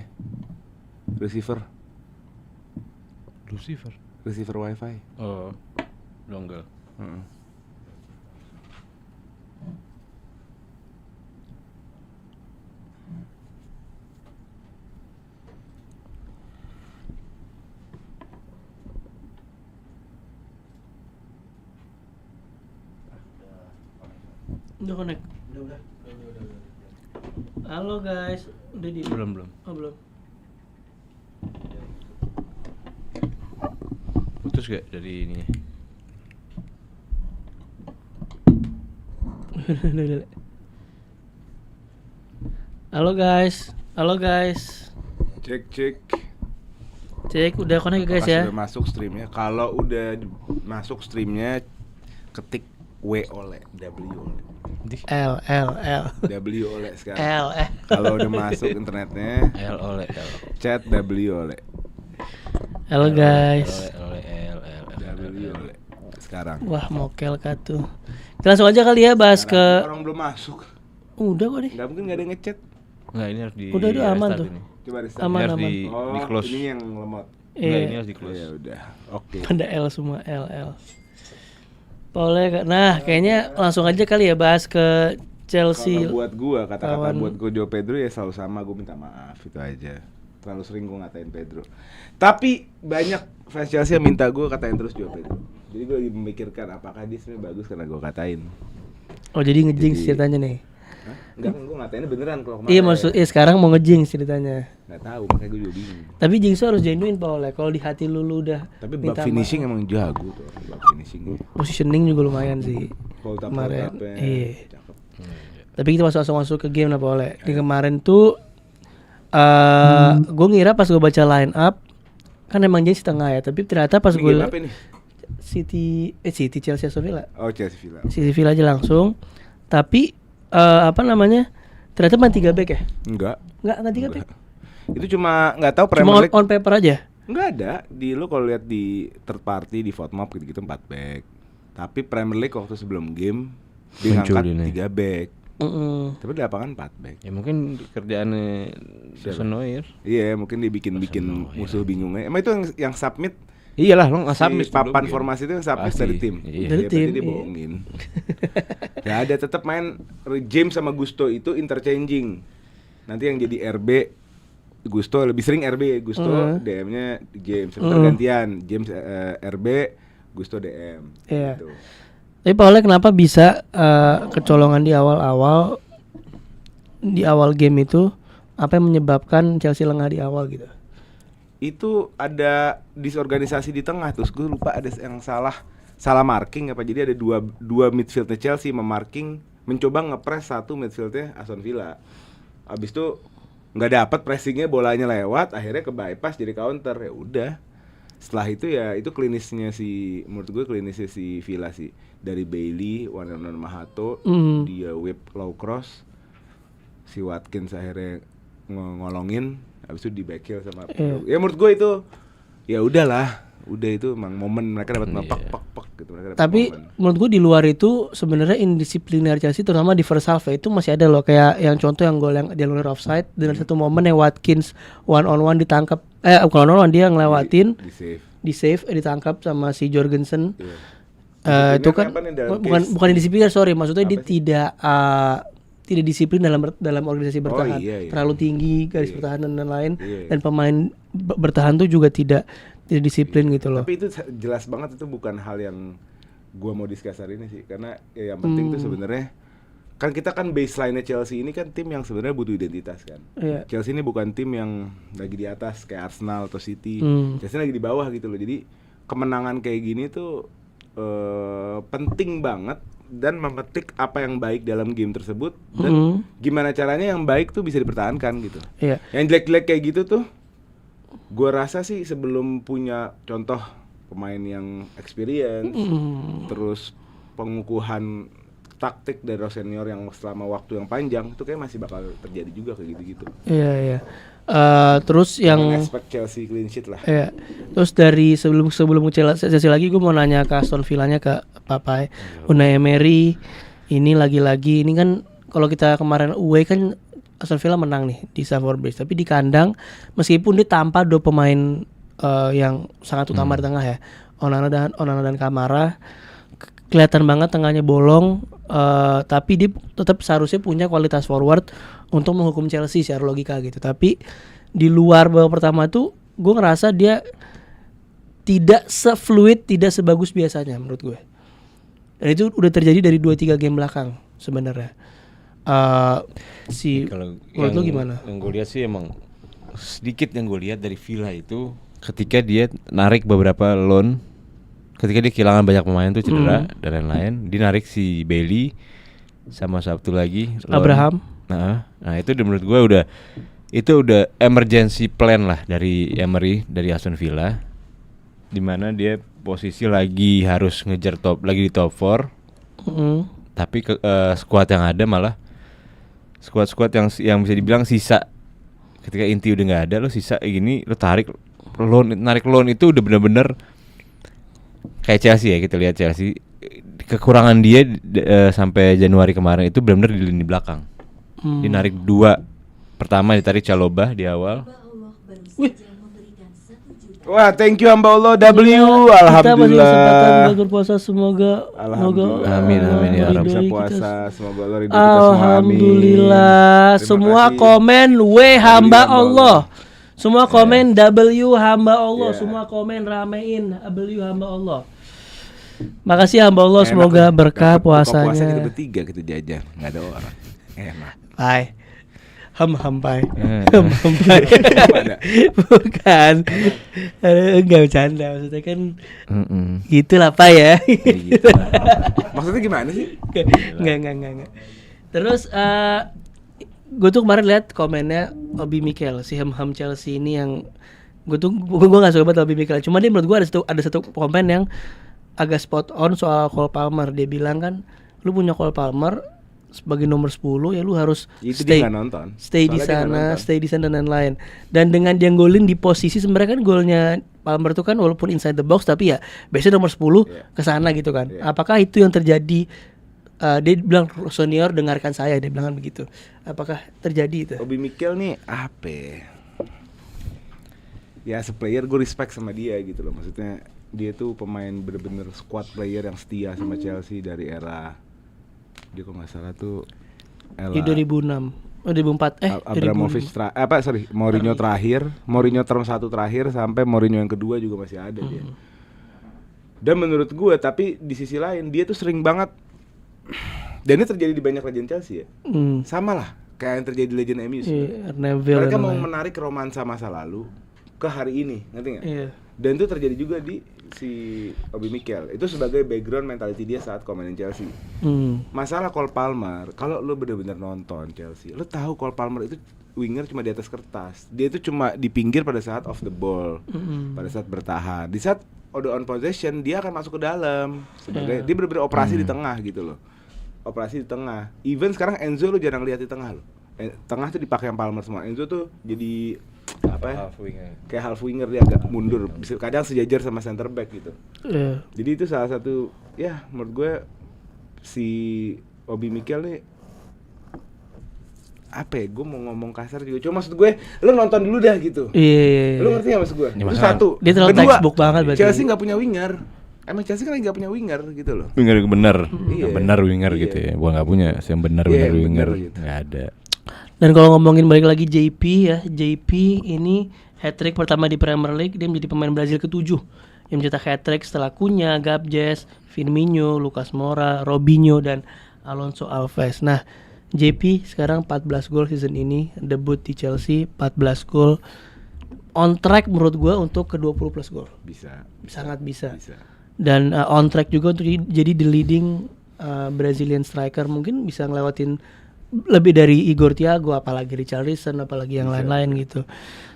receiver wifi. Oh. Dongle. Heeh. udah connect. Udah. Halo guys, udah di Belum. Oh, belum. Putus gak dari ininya? Halo guys. Cek udah connect guys Pas ya. udah masuk streamnya. Kalau udah masuk streamnya ketik W oleh W oleh L W oleh sekarang. L Kalau udah masuk internetnya L oleh chat W oleh Halo guys. W oleh sekarang. Wah mokel katu. Kita langsung aja kali ya bahas ke. Orang belum masuk. Udah kok nih. Nggak mungkin nggak ada yang ngechat. Enggak, ini harus di Udah aman restart tuh. ini. Coba restart. Aman, Ini harus aman. di close. Ini yang lemot. Enggak, ini Iya. harus di close. Ya udah. Oke. Ada L semua L. Boleh. Nah kayaknya langsung aja kali ya bahas ke Chelsea. Kalau buat gua, kata-kata lawan- buat gua Joe Pedro ya selalu sama, gua minta maaf itu aja. Terlalu sering gua ngatain Pedro. Tapi banyak fans Chelsea yang minta gua katain terus Joe Pedro. Jadi gua lagi memikirkan apakah dia sebenarnya bagus karena gua katain. Oh jadi ngejinx Jadi- ceritanya nih. Hah? Enggak, gua ngatainnya beneran kalau kemarin. Iya maksud sekarang mau ngejinx ceritanya. Nggak tahu, makanya gua juga bingung. Tapi jinx harus genuine Paul ya. Kalau di hati lu udah Tapi bab minta finishing maaf. emang jago tuh, bab finishing. Positioning juga lumayan sih. Hold up, Kemarin, hold up, iya. cakep. Tapi kita masuk ke game lah boleh. Di kemarin tuh gue ngira pas gue baca line up kan emang jadi setengah ya, tapi ternyata pas Ini gue game apa nih? City Chelsea Aston Villa. Oh, Chelsea Villa. City Villa aja langsung. Tapi apa namanya? Ternyata main 3 back ya? Enggak. Enggak 3 back. Itu cuma nggak tahu Cuma Premier League. on paper aja. Enggak ada. Di lu kalau lihat di third party di FotMob gitu-gitu 4 back. Tapi Premier League waktu sebelum game dia Muncul ngangkat ini. 3 back. Tapi di lapangan 4 back. Ya mungkin kerjaannya Jason Neuer. Iya, mungkin dia bikin musuh bingungnya. Emang itu yang submit Iyalah lo nggak si submit papan sebelum formasi itu yang submit Pasti. dari tim. Iya. Dari Ya, tim, berarti dia iya. bohongin. Ya ada tetap main James sama Gusto itu interchanging. Nanti yang jadi RB Gusto lebih sering RB Gusto, DM-nya James. Gantian James RB, Gusto DM. Iya. Gitu. Tapi Paulnya kenapa bisa kecolongan di awal game itu, apa yang menyebabkan Chelsea lengah di awal gitu? Itu ada disorganisasi di tengah, terus gue lupa ada yang salah marking apa, jadi ada dua midfieldnya Chelsea mencoba ngepres satu midfieldnya Aston Villa. Abis itu nggak dapat pressingnya, bolanya lewat, akhirnya ke bypass jadi counter. Ya udah, setelah itu ya itu menurut gue klinisnya si Villa sih, dari Bailey, Wan-Wan Mahato, dia whip low cross, si Watkins akhirnya ngolongin, habis itu di backhill sama ya menurut gue itu ya udahlah, udah itu emang momen mereka dapat pak gitu, mereka dapat Tapi momen. menurut gue di luar itu sebenarnya indisipliner Chelsea terutama di first half ya, itu masih ada loh, kayak yang contoh yang gol yang dia luar offside dengan satu momen yang Watkins one on one ditangkap, bukan one on one, dia ngelewatin di save. ditangkap sama si Jorgensen. Iya. Itu kan Apa nih dalam bukan case? bukan indisipliner, sorry, maksudnya dia Apa sih? tidak disiplin dalam organisasi bertahan, iya. terlalu tinggi garis pertahanan dan lain, Iya. dan pemain bertahan tuh juga tidak disiplin gitu loh. Tapi itu jelas banget itu bukan hal yang gua mau discuss hari ini sih, karena ya yang penting tuh sebenarnya kan kita kan baseline-nya Chelsea ini kan tim yang sebenarnya butuh identitas kan. Iya. Chelsea ini bukan tim yang lagi di atas kayak Arsenal atau City. Chelsea lagi di bawah gitu loh. Jadi kemenangan kayak gini tuh penting banget, dan memetik apa yang baik dalam game tersebut, dan gimana caranya yang baik tuh bisa dipertahankan gitu. Iya. Yang jelek-jelek kayak gitu tuh gua rasa sih sebelum punya contoh pemain yang experience, terus pengukuhan taktik dari senior yang selama waktu yang panjang, itu kayak masih bakal terjadi juga kayak gitu-gitu. Iya. Terus yang Jangan expect Chelsea clean sheet lah. ya, terus dari sebelum ke Chelsea lagi, gue mau nanya ke Aston Villanya, ke Papai Unai Emery. Ini lagi-lagi ini kan kalau kita kemarin away kan Aston Villa menang nih di Stamford Bridge, tapi di kandang meskipun dia tanpa dua pemain yang sangat utama di tengah ya, Onana dan Kamara, kelihatan banget tengahnya bolong, tapi dia tetap seharusnya punya kualitas forward untuk menghukum Chelsea secara logika gitu. Tapi di luar babak pertama tuh gue ngerasa dia tidak se-fluid, tidak sebagus biasanya menurut gue. Dan itu udah terjadi dari 2-3 game belakang sebenarnya. Kalau menurut lu gimana? Yang gue lihat sih emang sedikit yang gue lihat dari Villa itu ketika dia narik beberapa loan, ketika dia kehilangan banyak pemain tuh cedera dan lain-lain, dia narik si Bailey sama satu lagi Abraham. Nah itu menurut gue udah emergency plan lah dari Emery, dari Aston Villa, dimana dia posisi lagi harus ngejar lagi di top 4. Tapi skuad yang ada malah skuad yang bisa dibilang sisa. Ketika inti udah nggak ada, lo sisa gini, lo narik loan itu udah bener-bener kayak Chelsea ya. Kita lihat Chelsea, kekurangan dia sampai Januari kemarin itu benar-benar di lini belakang. Dia narik 2. Pertama ditarik Chalobah di awal. Hamba Allah baru saja memberikan 1 juta. Wah, thank you hamba Allah W. Kita masih Alhamdulillah. kesempatan berpuasa, semoga Alhamdulillah. Amin, ya Bisa Rabb. puasa, semoga Allah ridho kita semua. Amin. Alhamdulillah. Terima Semua kasih. komen W hamba Allah. Semua Ya. komen W hamba Allah. Ya. Semua komen ramein W hamba Allah. Makasih hamba Allah, Enak semoga ya. berkah Buka puasa kita puasanya. bertiga gitu jajan, nggak ada orang. Enak. Pai. Pai. Eh. Pai. Gimana? Bukan. Enggak bercanda, maksudnya kan Mm-mm. gitulah Pak ya. Kayak gitu. Maksudnya gimana sih? Enggak. Terus gue tuh kemarin lihat komennya Obi Mikel, si Ham Chelsea ini yang gue nggak suka banget Obi Mikel. Cuma dia menurut gue ada satu komen yang agak spot on soal Cole Palmer. Dia bilang kan, lu punya Cole Palmer sebagai nomor 10 ya lu harus Itu stay dia nggak nonton. stay di Soalnya dia nggak sana, nonton. stay di sana dan lain-lain. Dan dengan dia golin di posisi sebenarnya kan golnya Palmer tuh kan walaupun inside the box tapi ya biasanya nomor 10 ke sana gitu kan. Iya. Apakah itu yang terjadi? Dia bilang senior dengarkan saya, dia bilang kan begitu. Apakah terjadi itu? Obi Mikel nih apa? Ya seplayer gue respect sama dia gitu loh. Maksudnya dia tuh pemain bener-bener squad player yang setia sama Chelsea dari era dia kalau nggak salah tuh Di 2006, 2004, Abramovich Mourinho terakhir, Mourinho term 1 terakhir sampai Mourinho yang kedua juga masih ada dia. Dan menurut gue, tapi di sisi lain dia tuh sering banget, dan ini terjadi di banyak legend Chelsea ya. Sama lah kayak yang terjadi di legend MU sebenarnya. Neville Mereka dan mau lain. menarik romansa masa lalu ke hari ini, ngerti nggak? Iya. Dan itu terjadi juga di si Obi Mikel. Itu sebagai background mentality dia saat komenin Chelsea. Masalah Cole Palmer, kalau lu bener-bener nonton Chelsea, lu tahu Cole Palmer itu winger cuma di atas kertas. Dia itu cuma di pinggir pada saat off the ball, pada saat bertahan. Di saat udah on possession, dia akan masuk ke dalam sebagai dia bener-bener operasi di tengah gitu loh. Operasi di tengah. Even sekarang Enzo lu jarang lihat di tengah loh. Tengah tuh dipakai yang Palmer semua. Enzo tuh jadi apa ya? Kayak half winger, dia agak mundur. Bisa kadang sejajar sama center back gitu. Iya. Jadi itu salah satu ya menurut gue si Obi Mikel nih apa ya, gue mau ngomong kasar juga, cuma maksud gue lu nonton dulu dah gitu. Iya. Lu ngerti gak maksud gue? Ya, Itu masalah. satu. Dia terlalu Kedua, textbook banget berarti. Chelsea gak punya winger. Emang Chelsea kan lagi gak punya winger gitu loh. Winger bener, Iya. yang benar winger Iya. gitu ya. Gua nggak punya, yang benar Iya, yang winger bener gitu. nggak ada. Dan kalau ngomongin balik lagi JP ya, JP ini hat-trick pertama di Premier League. Dia menjadi pemain Brazil ke-7 yang mencetak hat-trick setelah Cunha, Gabjes, Firmino, Lucas Moura, Robinho dan Alonso Alves. Nah, JP sekarang 14 gol season ini, debut di Chelsea 14 gol. On track menurut gua untuk ke 20 plus gol. Bisa. Sangat bisa. Bisa. Dan on track juga untuk jadi the leading Brazilian striker, mungkin bisa ngelewatin lebih dari Igor Thiago, apalagi Richarlison, apalagi yang lain-lain gitu.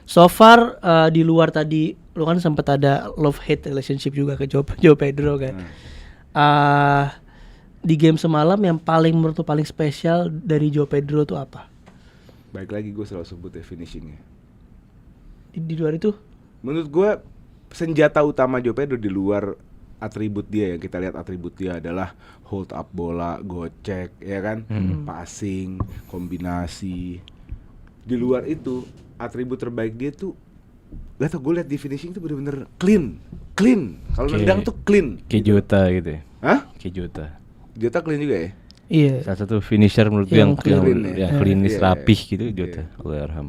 So far di luar tadi lu kan sempat ada love hate relationship juga ke Joe Pedro kan. Di game semalam yang paling menurut lu paling spesial dari Joe Pedro tuh apa? Baik lagi gue selalu sebut ya finishingnya. Di luar itu? Menurut gue senjata utama Joe Pedro di luar atribut dia, yang kita lihat atribut dia adalah hold up bola, gocek, ya kan, passing, kombinasi. Di luar itu atribut terbaik dia tuh, gak tau, gue lihat di finishing tuh bener-bener clean. Kalau Oke. nendang tuh clean. Kayak Jota gitu ya. Hah? Kayak Jota. Jota clean juga ya? Iya. Salah satu finisher menurut gue Yang yang clean ya. klinis Iya, rapih iya. gitu Jota. Iya. Allahyarham.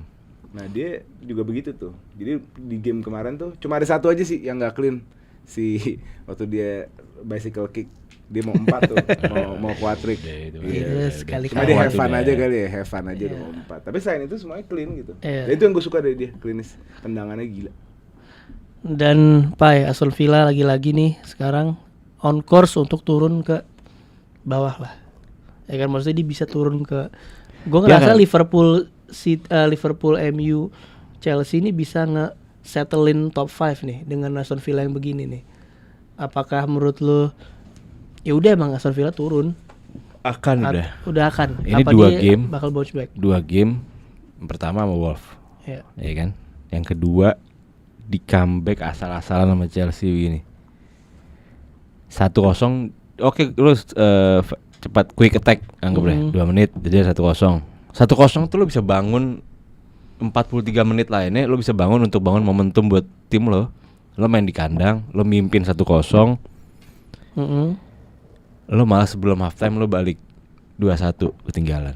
Nah dia juga begitu tuh. Jadi di game kemarin tuh cuma ada satu aja sih yang gak clean. Si waktu dia bicycle kick, dia mau 4 tuh, mau quadrick. Iya, itu. Iya, sekali Cuma dia kalah. have fun Udah. aja kali ya, have fun aja udah mau 4. Tapi selain itu semuanya clean gitu. Iya. Dan itu yang gue suka dari dia, klinis, tendangannya gila. Dan Pai, Aston Villa lagi-lagi nih sekarang on course untuk turun ke bawah lah. Ya kan maksudnya dia bisa turun ke. Gue Dia ngerasa kan- Liverpool, MU, Chelsea ini bisa nge-settlein top 5 nih dengan Aston Villa yang begini nih. Apakah menurut lu ya udah emang Aston Villa turun? Akan Udah akan. Ini Apa 2 dia game. bakal bounce back? 2 game. Yang pertama sama Wolf, Ya. ya kan. Yang kedua di comeback asal-asalan sama Chelsea begini. 1-0. Oke, lu cepat quick attack anggap deh 2 menit jadi 1-0. 1-0 tuh lu bisa bangun 43 menit lainnya lu bisa bangun untuk bangun momentum buat tim lo. Lo main di kandang, lo mimpin 1-0. Lo malah sebelum halftime lo balik 2-1 ketinggalan.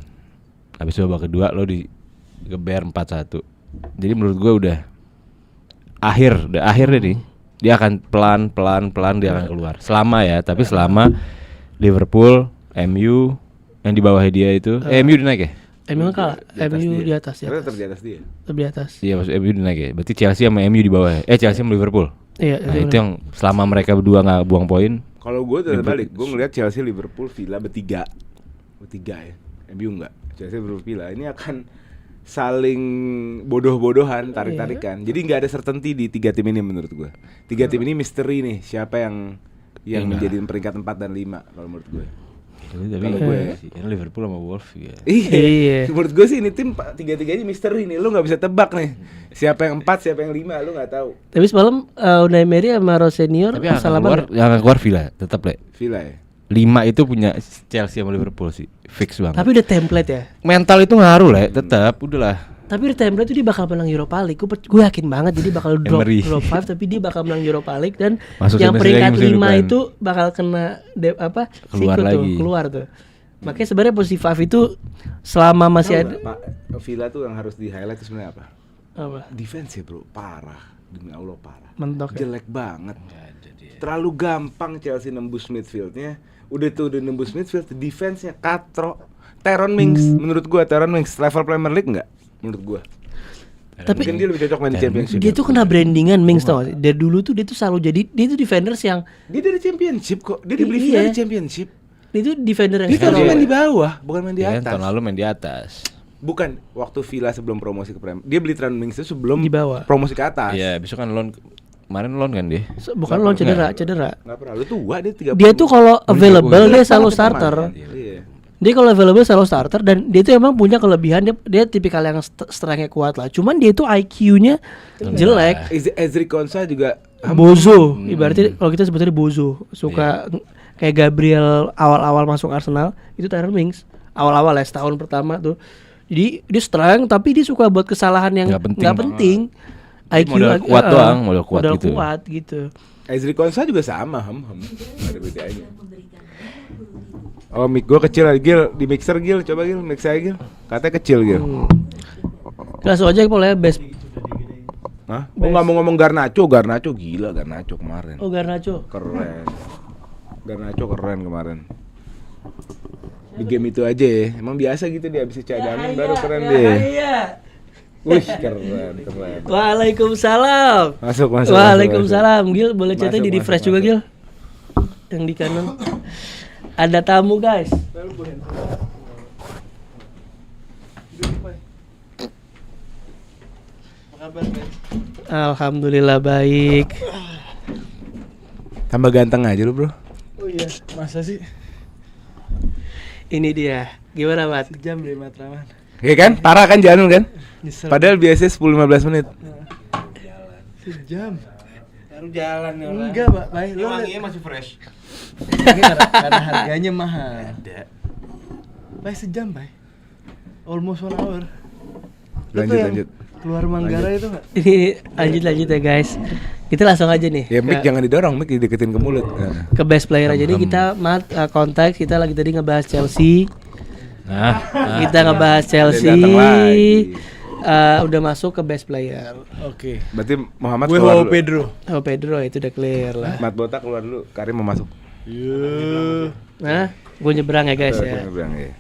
Habis babak kedua lo digeber 4-1. Jadi menurut gue udah akhir deh nih. Dia akan pelan dia akan keluar. Selama Liverpool, MU yang di bawahnya dia itu, MU udah naik ya? MU kalah, Di atas MU dia. di atas ya. Karena tetap di atas dia. Lebih atas. Iya maksud MU udah naik ya. Berarti Chelsea sama MU di bawah. Chelsea sama Liverpool. Iya, Nah itu yang selama mereka berdua nggak buang poin. Kalau gue terbalik, gue ngeliat Chelsea, Liverpool, Villa bertiga ya. MU enggak. Chelsea, Liverpool, Villa ini akan saling bodoh-bodohan, tarik-tarikan. Jadi nggak ada certainty di 3 tim ini menurut gue. 3 tim ini misteri nih, siapa yang menjadi peringkat 4 dan 5 kalau menurut gue. Tapi Kalau gue ini Liverpool sama Wolves ya. Iya. Menurut gue sih ini tim 3-3 misteri nih, lu nggak bisa tebak nih. Siapa yang 4, siapa yang 5, lu nggak tahu. Tapi semalam Unai Emery sama Rose Senior Tapi yang akan salaman keluar, nggak? yang akan keluar Villa tetap le. Villa ya. 5 itu punya Chelsea sama Liverpool sih, fix banget. Tapi udah template ya. Mental itu ngaruh le, tetap udahlah. Tapi udah template tuh dia bakal menang Europa League. Gue yakin banget jadi bakal drop Emery. 5 tapi dia bakal menang Europa League dan Masuk yang Champions peringkat League musim 5 depan. itu bakal kena Keluar sikut lagi. keluar tuh. Makanya sebenarnya posisi 5 itu selama masih Tahu ada nggak, Pak, Villa tuh yang harus di highlight itu sebenarnya apa? apa? Defense ya bro, parah. Demi Allah parah. Mentok ya? Jelek banget. Terlalu gampang Chelsea nembus midfieldnya. Udah nembus midfield, defense-nya katro. Teron Mings, menurut gua Teron Mings level Premier League enggak? Menurut gua. Tapi Mungkin dia lebih cocok main di Championship. dia tuh kena brandingan Mings tau gak sih? Dari dulu tuh dia tuh selalu jadi dia tuh defenders yang Dia dari Championship kok. Dia dibeli Villa Iya. di Championship. dia tuh defender yang Dia kan selalu- main di bawah, bukan main di Dia kan atas. tahun lalu main di atas. Bukan waktu Villa sebelum promosi ke Premier. Dia beli Teron Mings itu sebelum Di bawah. promosi ke atas. Iya, besok kan loan kemarin loan kan dia. bukan lo cedera. Enggak pernah. Lu tua dia 30. Dia tuh kalau available dia selalu Banget starter. kemarin. Iya. Dia kalau available selalu starter dan dia tuh emang punya kelebihan dia tipikal yang strength-nya kuat lah. Cuman dia tuh IQ-nya jelek. Ezri Konsa juga Bozo, ibaratnya kalau kita sebutnya bozo, suka kayak Gabriel awal-awal masuk Arsenal itu Tyrone Mings awal-awal ya setahun pertama tuh. Jadi dia strength tapi dia suka buat kesalahan yang Nggak penting. nggak penting. IQ Modal kuat doang, modal kuat gitu. kuat gitu. Ezri Konsa juga sama, Nggak ada bedanya. memberikan 50.000. Oh, mic gua kecil lagi, Gil. Di mixer, Gil. Coba, Gil. Mix saya, Gil. Katanya kecil, Gil. Langsung aja boleh best. Hah? Oh, nggak mau ngomong Garnacho gila Garnacho kemarin. Oh Garnacho. Keren. Garnacho keren kemarin. Di game itu aja ya. Emang biasa gitu dia habis cadangan baru keren dia. Wih, keren. Waalaikumsalam. Masuk. Waalaikumsalam. Gil boleh Masuk, chatnya di refresh masuk, juga masuk. Gil. Yang di kanan. Ada tamu guys. Alhamdulillah baik. Tambah ganteng aja lu, Bro. Oh iya, masa sih? Ini dia. Gimana, Mat? Jam deh Matraman. Iya kan? Parah kan Janul kan? Nyesel. Padahal biasanya 10-15 menit. Sejam. Baru jalan nih Enggak, Pak. Baik, lo masih fresh. karena harganya mahal. Ada. Baik sejam, Pak. Almost 1 hour. Lo tuh yang Lanjut. Keluar Manggarai itu enggak? Ini lanjut ya guys. Kita langsung aja nih. Ya mic jangan didorong, mic dideketin ke mulut. Ke best player aja nih kita konteks kita lagi tadi ngebahas Chelsea. Nah, Kita ngebahas Chelsea. Dia datang lagi. Udah masuk ke best player. Oke. Berarti Muhammad Gue keluar Wow dulu. Pedro. Oh Pedro itu udah clear lah. Mat Botak keluar dulu, Karim mau masuk. Yuh. Nah, gue nyebrang ya guys ya. Bilang, ya.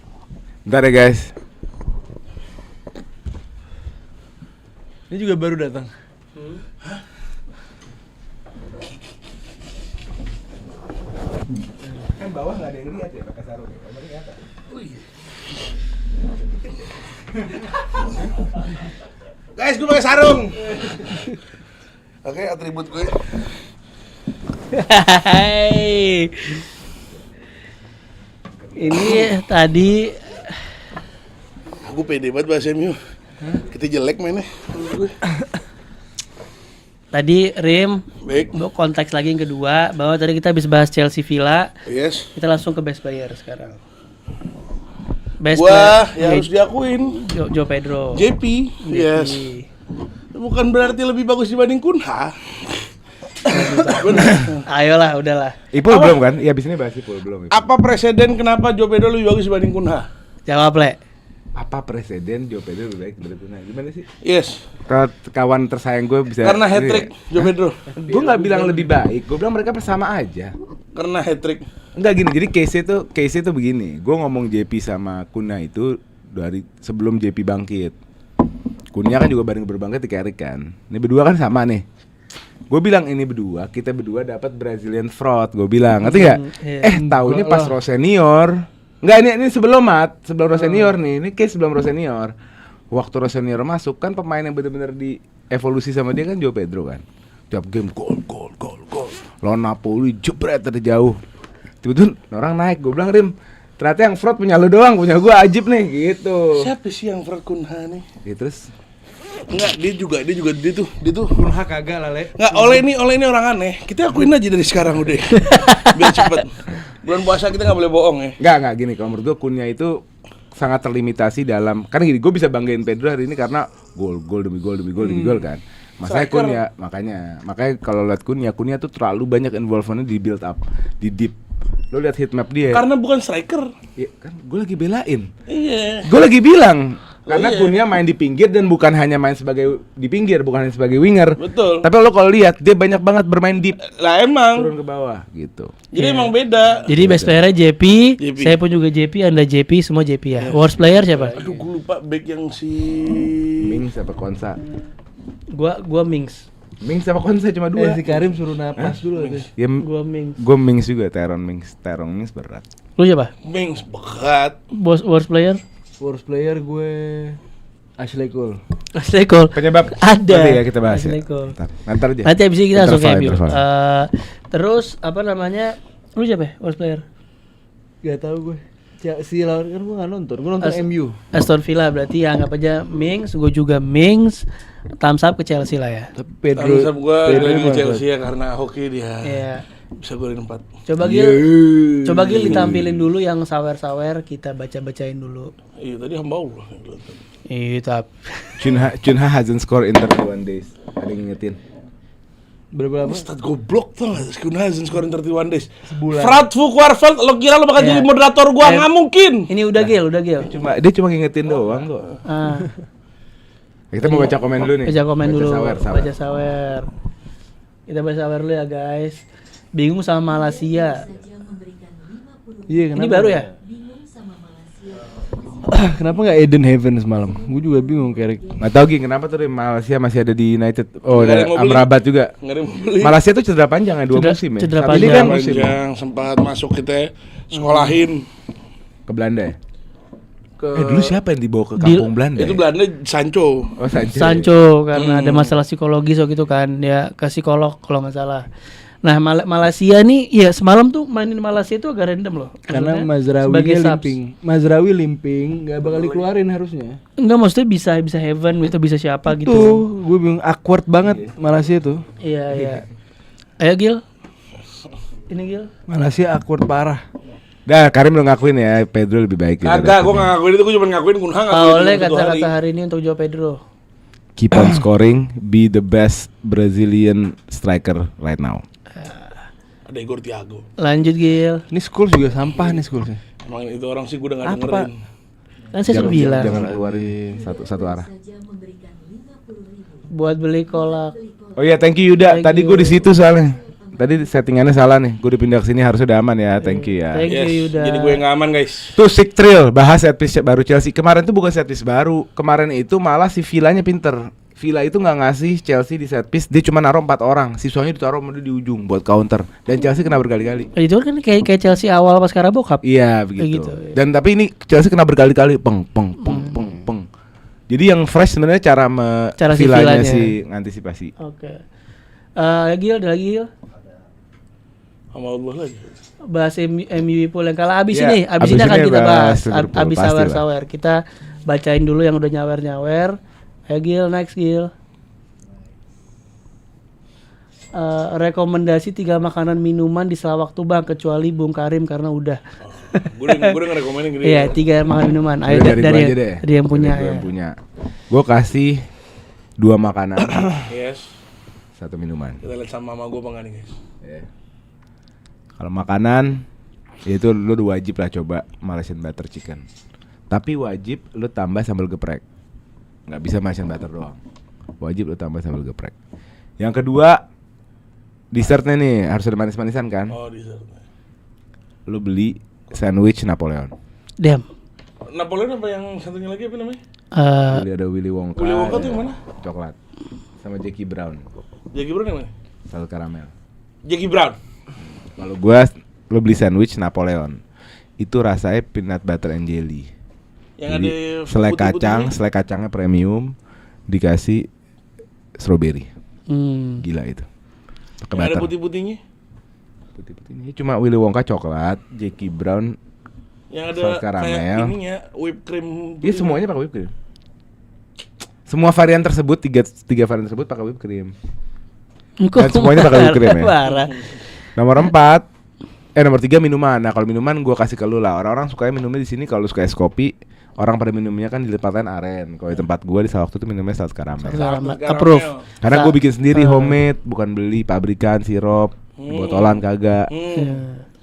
Bentar ya guys. Ini juga baru datang. bawah nggak ada yang lihat ya pakai sarung. Kamu lihat. Guys, gue pakai sarung. Oke, atribut gue. Hai. Ini tadi Aku pede banget bahasa MU. Kita jelek mainnya. Tadi Rim Baik. konteks lagi yang kedua bahwa tadi kita habis bahas Chelsea Villa, Yes. kita langsung ke best player sekarang. Best Gua player ya harus diakuin. Joe Pedro. JP. Yes. Bukan berarti lebih bagus dibanding Kunha. Ayolah, udahlah. Ipul belum kan? Iya, abis ini bahas Ipul belum. Apa presiden kenapa Joe Pedro lebih bagus dibanding Kunha? Jawab, Le. Apa presiden Joe Pedro lebih baik dari Kunha? Gimana sih? Yes. Kalau kawan tersayang gue bisa. Karena hat-trick Joe Pedro. Gue nggak bilang lebih baik, gue bilang mereka sama aja. Karena hat-trick. Enggak gini, jadi case itu begini. Gue ngomong JP sama Kunha itu dari sebelum JP bangkit. Kunha kan juga bareng berbangkit di Carrick kan. Ini berdua kan sama nih. Gue bilang ini berdua, kita berdua dapat Brazilian fraud. Gue bilang, ngerti nggak? Iya. Tahunya pas Ro Senior. Enggak, ini sebelum Ro Senior nih. Ini case sebelum Ro Senior. Waktu Ro Senior masuk kan pemain yang benar-benar di evolusi sama dia kan Joe Pedro kan. Tiap game gol. Lawan Napoli jebret dari jauh. Tiba-tiba orang naik, gue bilang Rim, ternyata yang fraud punya lu doang, punya gue ajib nih gitu. Siapa sih yang fraud Kunha nih? Ya, terus Enggak, dia tuh. Kunha kagak lah, Le. Enggak, oleh ini orang aneh. Kita akuin aja dari sekarang udah. Biar cepet. Bulan puasa kita nggak boleh bohong ya. Enggak gini, kalau menurut gue Kunha itu sangat terlimitasi dalam, kan gini, gue bisa banggain Pedro hari ini karena gol demi gol kan. Masanya Kunha, makanya kalau lihat Kunha tuh terlalu banyak involvementnya di build up, di deep. Lo lihat heat map dia. Karena bukan striker. Ya, kan gue lagi belain. Iya. Gue lagi bilang karena iya. Kunha main di pinggir dan bukan hanya main sebagai di pinggir, bukan hanya sebagai winger. Betul. Tapi lo kalau lihat dia banyak banget bermain deep, Lah emang. turun ke bawah gitu. Jadi emang beda. Jadi best player JP, JP. saya pun juga JP, Anda JP, semua JP ya. Worst player siapa? Aduh, gue lupa back yang si Mings apa Konsa? Gua Mings. Mings sama Konsa cuma dua. Si Karim suruh napas dulu tuh. Ya, Gua Mings. gue Mings juga, Terong Mings berat. Lu siapa? Mings berat. Worst player? Worst player gue Ashley Cole. Ashley Cole. Penyebab Ada. nanti ya kita bahas ya. Ashley Cole. Ntar aja. Nanti abis ini kita langsung ke MU. Interval. Terus apa namanya? Lu siapa ya? Worst player? Gak tahu gue. Si lawan kan gue nggak nonton. Gue nonton MU. Aston Villa berarti ya anggap aja Mings, gue juga Mings. Thumbs up ke Chelsea lah ya. Tapi Pedro. Thumbs up gue Pedro dari emang Chelsea ya karena hoki dia. Iya. Bisa golin 4. Coba Gil ditampilin dulu yang sawer-sawer, kita baca-bacain dulu. Iya, tadi hamba Allah. Iya, tapi Cunha hasn't scored in 31 days. Ada yang ngingetin. Berapa lama? Ustad goblok tuh enggak? Kunha hasn't scored in 31 days. Sebulan. Frat Fukwarfeld, lo kira lo bakal Iya. jadi moderator gua? Nggak mungkin. ini udah Gil. Dia cuma ngingetin doang kok. Ah, Kita mau baca komen dulu nih. baca komen dulu. Sawer. Baca sawer. Kita baca sawer dulu ya guys. Bingung sama Malaysia. saja memberikan 50.000. Iya, Ini baru ya? Bingung sama Malaysia. Kenapa nggak Eden Heaven semalam? Gue juga bingung kayak. Nggak tahu Ging, kenapa tuh di Malaysia masih ada di United. Oh, Nggak ada ada yang mau beli. Amrabat juga. Nggak ada yang mau beli. Malaysia tuh cedera panjang ya, 2 Cedera- musim ya. cedera Saat ini panjang. kan musim Panjang sempat masuk kita sekolahin. ke Belanda ya. Ke Dulu siapa yang dibawa ke kampung Belanda? Itu ya? Belanda Sancho. Oh, Sancho karena ada masalah psikologis waktu itu kan, dia ke psikolog kalau nggak salah. Nah, Malaysia nih, ya semalam tuh mainin Malaysia itu agak random loh. karena Maksudnya, Mazraoui sebagai subs. limping. Mazraoui limping, nggak bakal dikeluarin harusnya. Enggak, maksudnya bisa Heaven itu bisa siapa gitu. Tuh, gue bingung awkward banget Malaysia tuh. Iya. Ayo Gil. Ini Gil. Malaysia awkward parah. Dah, Karim lo ngakuin ya, Pedro lebih baik. Kagak, gua nggak ngakuin itu, gua cuma ngakuin Kunha nggak Oleh kata-kata hari ini untuk Joe Pedro. Keep on scoring, be the best Brazilian striker right now. Ada Igor Thiago. Lanjut Gil. Ini school juga sampah nih school sih. Emang itu orang sih gua udah nggak Apa, dengerin. Kan saya sudah bilang Jangan keluarin satu arah. Saja memberikan 50.000. buat beli kolak. Oh iya, thank you Yuda. Thank Tadi you. gue di situ soalnya. Tadi settingannya salah nih. Gue dipindah ke sini harusnya udah aman ya. Thank you ya. Thank you Yuda. Jadi gue yang nggak aman guys. Tuh Sick Thrill bahas set piece baru Chelsea. Kemarin tuh bukan set piece baru. Kemarin itu malah si Villanya pinter. Villa itu nggak ngasih Chelsea di set piece, dia cuma naruh 4 orang, siswanya ditaruh di ujung buat counter. Dan Chelsea kena berkali-kali. Itu kan kayak Chelsea awal pas Carabao Cup. Iya Kayak begitu. gitu, iya. Dan tapi ini Chelsea kena berkali-kali, peng. Jadi yang fresh sebenarnya cara si Villanya Villanya. sih ngantisipasi. Oke. Gil, ada lagi Gil? Sama Allah lagi. Bahas MU Liverpool yang kalah abis Ya, ini. Abis abis ini akan ini kita bahas. Liverpool, Abis pasti lah. sawer-sawer. Kita bacain dulu yang udah nyawer-nyawer. Ayo Gil, next Gil. Rekomendasi 3 makanan minuman di sela waktu bang, kecuali Bung Karim karena udah. Gue udah ngerekomenin gini. Iya, 3 makanan minuman. Ayo Dari gua yang, aja deh. dari yang punya. Dari gua Ya. yang punya. Gue kasih 2 makanan, Yes. 1 minuman. Kita lihat sama mama gue apa nggak nih guys. Kalau makanan, itu lu udah wajib lah coba Malaysian butter chicken. Tapi wajib lu tambah sambal geprek. Nggak bisa Malaysian butter doang. Wajib lu tambah sambal geprek. Yang kedua, dessertnya nih harus ada manis-manisan kan. Oh dessert. Lu beli sandwich Napoleon. Damn. Napoleon apa yang satunya lagi apa namanya? Beli ada Willy Wonka. Willy Wonka tuh ada yang mana? Coklat. Sama Jackie Brown. Jackie Brown yang mana? Salad karamel. Jackie Brown. Kalau gua lu beli sandwich Napoleon. Itu rasanya peanut butter and jelly. Yang Jadi, ada selai putih-putihnya. selai kacangnya premium dikasih strawberry. Gila itu. Pakai Yang ada butter. putih-putihnya. Putih-putihnya cuma Willy Wonka coklat, Jackie Brown. Yang ada Saus karamel. kayak ininya whipped cream. Iya semuanya pakai whipped cream. Semua varian tersebut tiga varian tersebut pakai whipped cream. Dan semuanya pakai whipped cream ya. Parah. Nomor 3 minuman. Nah, kalau minuman gua kasih ke lu lah. Orang-orang sukanya minumnya di sini kalau suka es kopi, orang pada minumnya kan di tempat aren. Kalau di tempat gua di waktu itu minumnya saus karamel. Approve. Karena gua bikin sendiri homemade, bukan beli pabrikan sirup, botolan kagak.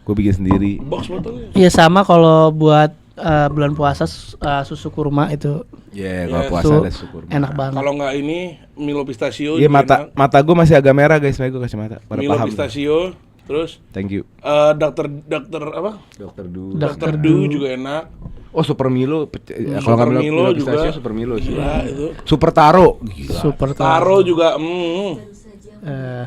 Gua bikin sendiri. Box botolnya. Iya sama kalau buat bulan puasa susu kurma itu Iya, kalau Yes. puasa tuh ada syukur. enak banget. Kalau nggak ini Milo pistachio. Iya, juga enak. mata gua masih agak merah guys, makanya gua kasih mata. Pada Milo paham. pistachio. Terus Thank you. dokter apa? Dokter Du. Dokter Du juga enak. Oh, Super Milo. Kalau Super nggak Milo Milo juga. pistachio, Super Milo sih. Gila itu. Super Taro. Gila. Super Taro juga. Baru saja Eh.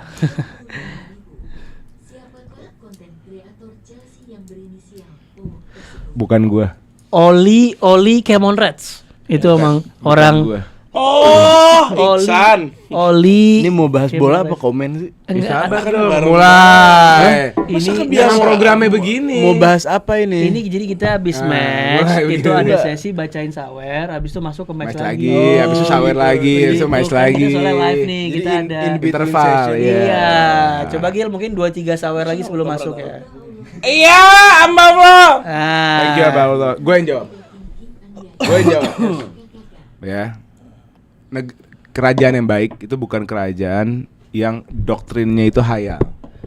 siapakah konten kreator Chelsea yang berinisial O tersebut? Bukan gua. Oli Kemon Reds. Itu emang Bukan orang gua. Oh, Oli. Iksan. Oli. Ini mau bahas Kemon bola Reds. apa komen sih? Enggak, Sabar kan dong. baru- Mulai. Ini Biasa programnya begini. Mau bahas apa ini? ini jadi kita habis Ah, match mulai itu begini. ada sesi bacain sawer, habis itu masuk ke match Match lagi. lagi, habis itu sawer lagi, habis itu match lagi. Kita soalnya live nih, Jadi kita ada in between interval, session. iya. Iya, coba Gil mungkin 2-3 sawer lagi sebelum masuk ya. Iya, Ambang lo. Ah. Thank you Abang Lo. Gue yang jawab. Ya. Kerajaan yang baik itu bukan kerajaan yang doktrinnya itu hayal,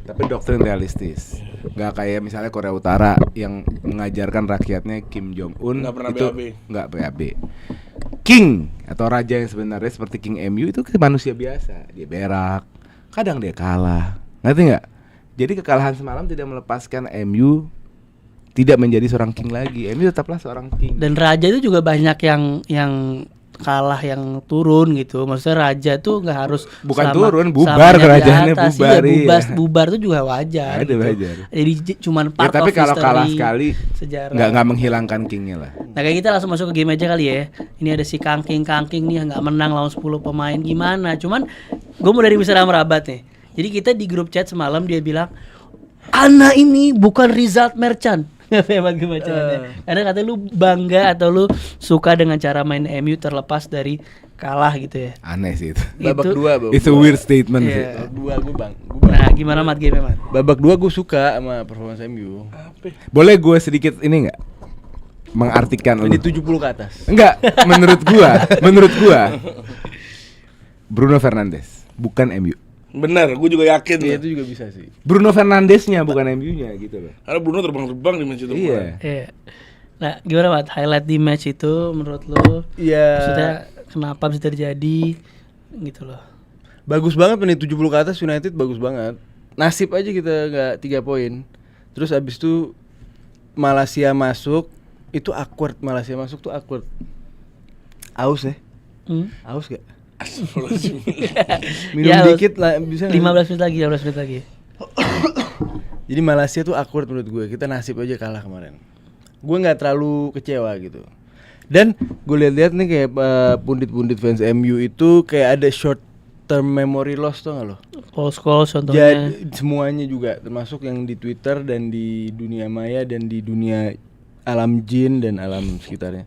tapi doktrin realistis. Nggak kayak misalnya Korea Utara yang mengajarkan rakyatnya Kim Jong Un Nggak pernah itu BAB. nggak BAB. King atau raja yang sebenarnya seperti King MU itu manusia biasa. Dia berak, kadang dia kalah. Ngerti nggak? Jadi kekalahan semalam tidak melepaskan MU tidak menjadi seorang king lagi. MU tetaplah seorang king. Dan raja itu juga banyak yang kalah, yang turun gitu. Maksudnya raja tuh nggak harus Bukan selama- turun, bubar selamanya di kerajaannya, atas. bubar, Iya, iya. bubar tuh juga wajar. Ada gitu. wajar. Jadi cuman Ya, part tapi of kalau kalah history, sekali sejarah. nggak menghilangkan kingnya lah. Nah kayak kita langsung masuk ke game aja kali ya. Ini ada si Kangking nih yang nggak menang lawan 10 pemain gimana. Cuman gue mau dari Mr. Amrabat nih. Jadi kita di grup chat semalam dia bilang, Ana ini bukan result merchant. Hebat gue bacaannya. Karena katanya lu bangga atau lu suka dengan cara main MU terlepas dari kalah gitu ya. Aneh sih itu. Babak Itu- 2, babak It's a weird statement sih. Iya. Babak 2 gue bang. Nah gimana mat game mat? Babak 2 gue suka sama performance MU. Boleh gue sedikit ini nggak mengartikan lu? Ini 70 ke atas. Enggak, menurut gua Bruno Fernandes bukan MU. Bener, gue juga yakin. Iya tuh. itu juga bisa sih. Bruno Fernandesnya bukan MU-nya gitu loh. Karena Bruno terbang-terbang di match itu. Iya. Iya. Nah gimana mat? Highlight di match itu menurut lu? Iya. Maksudnya kenapa bisa terjadi gitu loh? Bagus banget nih 70 ke atas United bagus banget. Nasib aja kita nggak 3 poin. Terus abis itu Malaysia masuk itu awkward. Malaysia masuk tuh awkward. Aus ya? Aus gak? Minum Ya, dikit lah bisa nggak? 15 menit lagi. Jadi Malaysia tuh awkward menurut gue. Kita nasib aja kalah kemarin. Gue nggak terlalu kecewa gitu. Dan gue lihat-lihat nih kayak pundit-pundit fans MU itu kayak ada short term memory loss tuh nggak lo? Calls contohnya. Jadi semuanya juga termasuk yang di Twitter dan di dunia maya dan di dunia alam jin dan alam sekitarnya.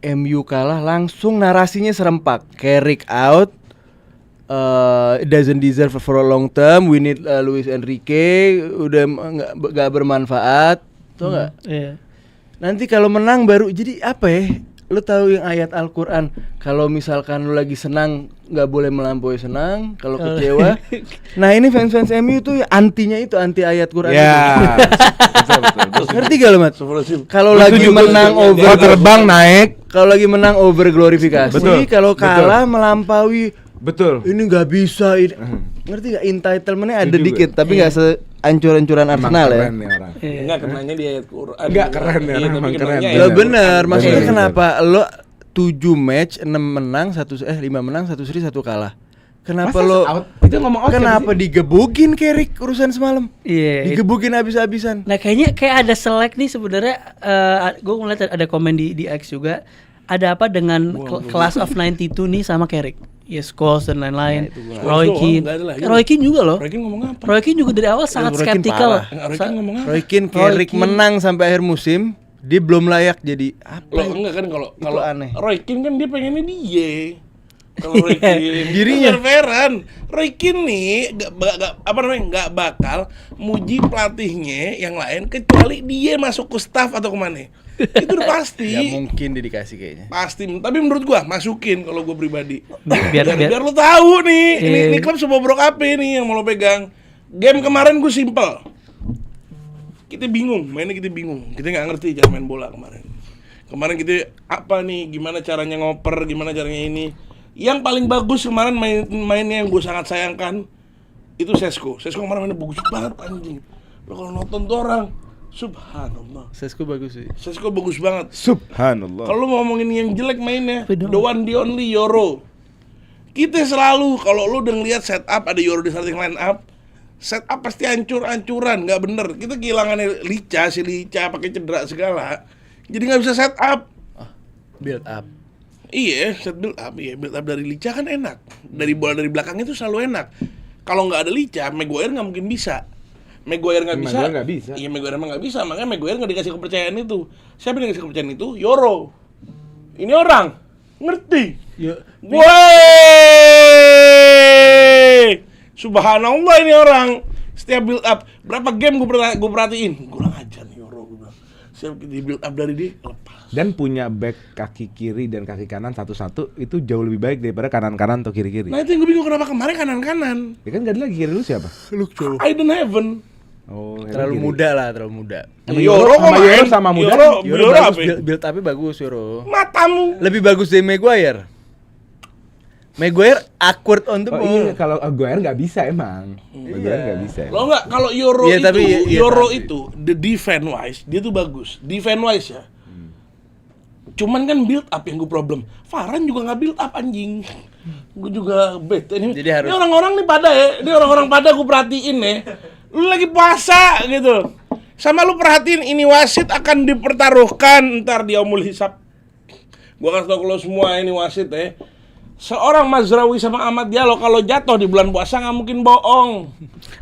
MU kalah langsung narasinya serempak. Carrick out, doesn't deserve for a long term. We need Luis Enrique, udah nggak bermanfaat, tuh nggak? Iya. Nanti kalau menang baru jadi apa ya? Lu tahu yang ayat Al-Qur'an, kalau misalkan lu lagi senang nggak boleh melampaui senang, kalau kecewa. Nah, ini fans-fans MU tuh antinya itu anti ayat Qur'an. Ya. betul. Ngerti gak lu, Mat? Kalau Betul lagi juga, menang betul. over Kalau terbang naik. Kalau lagi menang over glorifikasi. Betul, Kalau kalah melampaui Betul. ini nggak bisa ini. Ngerti gak? Entitlementnya ada Setuju dikit, gue. tapi nggak seancur-ancuran Emang Arsenal ya. keren nih orang. Enggak kenanya di ayat Quran. Enggak, keren ya, Iya, emang tapi keren. kenanya Lo ayat bener, Quran. maksudnya Bener. kenapa lo 7 match 6 menang 5 menang 1 seri 1 kalah. Kenapa Masa lo out? Itu ngomong out kenapa siapa sih? digebukin Carrick urusan semalam? Iya. Digebukin habis-habisan. Nah kayaknya kayak ada selek nih sebenarnya. Gue ngeliat ada komen di X juga. Ada apa dengan Class of 92 nih sama Carrick? Yes, Scholes dan lain-lain. Roy Scholes Keane. doang, nggak ada lagi. Roy Keane juga loh. Roy Keane ngomong apa? Roy Keane juga dari awal sangat Roy Keane skeptikal. parah. Roy Keane ngomong apa? Roy Keane Carrick Keane. menang sampai akhir musim, dia belum layak jadi apa? Lo enggak kan kalau aneh. Roy Keane kan dia pengennya dia. Kalau Roy Keane Dirinya. fair-fairan. Roy Keane nih nggak bakal muji pelatihnya yang lain kecuali dia masuk ke staff atau kemana. Itu udah pasti. Gak mungkin dia dikasih kayaknya. Pasti, tapi menurut gua masukin kalau gua pribadi. Biar Biar lo tahu nih, Iya. ini klub sebobrok apa nih yang mau lo pegang. Game kemarin gua simple. Kita bingung, mainnya kita bingung. Kita nggak ngerti cara main bola kemarin. Kemarin kita apa nih, gimana caranya ngoper, gimana caranya ini. Yang paling bagus kemarin mainnya yang gue sangat sayangkan itu Sesko. Sesko kemarin mainnya bagus banget anjing. Lo kalau nonton tuh orang, subhanallah. Sesko bagus sih. Sesko bagus banget. Subhanallah. Kalau lu ngomongin yang jelek mainnya, Apa dong? the one the only Euro. Kita selalu kalau lu udah ngeliat setup ada Euro di starting line up, setup pasti hancur-hancuran, nggak bener. Kita kehilangan Lica pakai cedera segala, jadi nggak bisa setup. Build up. Iya, build up dari Lica kan enak. Dari bola dari belakang itu selalu enak. Kalau nggak ada Lica, Maguire nggak mungkin bisa. Maguire nggak bisa. Maguire nggak bisa. Iya, Maguire emang nggak bisa. Makanya Maguire nggak dikasih kepercayaan itu. Siapa yang dikasih kepercayaan itu? Euro. Ini orang ngerti. Ya, Woi, subhanallah ini orang. Setiap build up, berapa game gue perhatiin, kurang ajar nih Euro. Gue bilang, setiap di build up dari dia lepas. Dan punya back kaki kiri dan kaki kanan satu-satu itu jauh lebih baik daripada kanan-kanan atau kiri-kiri. Nah itu yang gue bingung kenapa kemarin kanan-kanan. Ya kan gak ada lagi kiri lu siapa? Aiden Heaven. Oh, terlalu kiri. muda lah, terlalu muda. Sama Euro sama muda. Euro Euro bagus, apa? build up-nya bagus Euro. Matamu. Lebih bagus dari Maguire. Maguire awkward on the Oh ball. iya, kalau Aguero nggak bisa emang. Aguero nggak bisa. Lo enggak kalau Euro Iya, itu tapi iya, Euro tapi. itu the defense wise dia tuh bagus. Defense wise ya. Cuman kan build up yang gue problem. Varane juga nggak build up anjing. Gue juga bete ini. Jadi harus- Ini orang-orang nih pada ya. Ini orang-orang pada gue perhatiin ya. Lu lagi puasa gitu. Sama lu perhatiin ini wasit akan dipertaruhkan ntar di yaumul hisab. Gua kasih tau kalau semua ini wasit ya. Seorang Mazraoui sama Ahmad Diallo kalau jatuh di bulan puasa nggak mungkin bohong.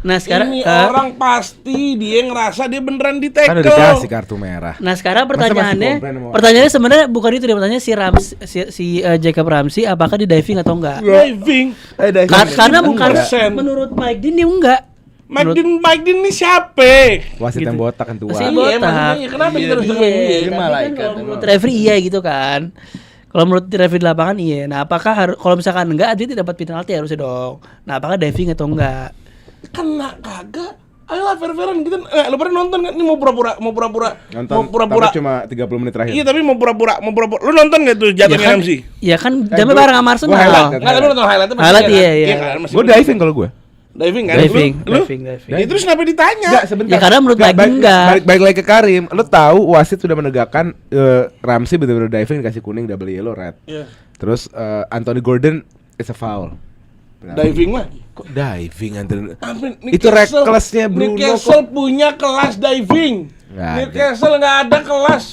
Nah sekarang Ini orang pasti dia ngerasa dia beneran di Kan udah tackle. dikasih kartu merah. Nah sekarang Masa masih pertanyaannya, komplain sama- pertanyaannya sebenarnya bukan itu, dia pertanyaannya si Jacob Ramsey apakah di diving atau enggak? Diving. Karena bukan Enggak. menurut Mike Dean dia enggak. Mike Dean ini siapa? Wasit yang botak kan tua. Masih Iya, botak. maksudnya kenapa kita harus Iya, dengerin dia? dia Tapi kan malaikat kalau emang. menurut referee iya gitu kan. Kalau menurut referee di lapangan iya. Nah apakah kalau misalkan enggak dia tidak dapat penalti harusnya dong. Nah apakah diving atau enggak? Kena kagak. Ayolah fair-fairan kita. Lu pada nonton kan? Ini mau pura-pura. Nonton, Mau pura-pura. tapi cuma 30 menit terakhir. Iya tapi mau pura-pura. Lu nonton gak tuh jatuhnya kan, Ramsey? ya kan Eh, jamnya gua- bareng sama gua Arsenal. highlight, Enggak, tapi lu nonton highlightnya pasti Highlight, kan? iya. kan? Masih Gue diving kalau gue. diving kan? Diving, Lu? diving. Ya, terus kenapa ditanya? Enggak, sebentar. Ya, karena menurut Mike enggak. Balik lagi ke Karim. Lu tahu wasit sudah menegakkan Ramsey benar-benar diving dikasih kuning, double yellow, red. Iya. Terus Anthony Gordon it's a foul. Diving lagi. Kok diving anjir? Itu reckless-nya Bruno Newcastle punya kelas diving. Nggak ada. Newcastle nggak ada kelas.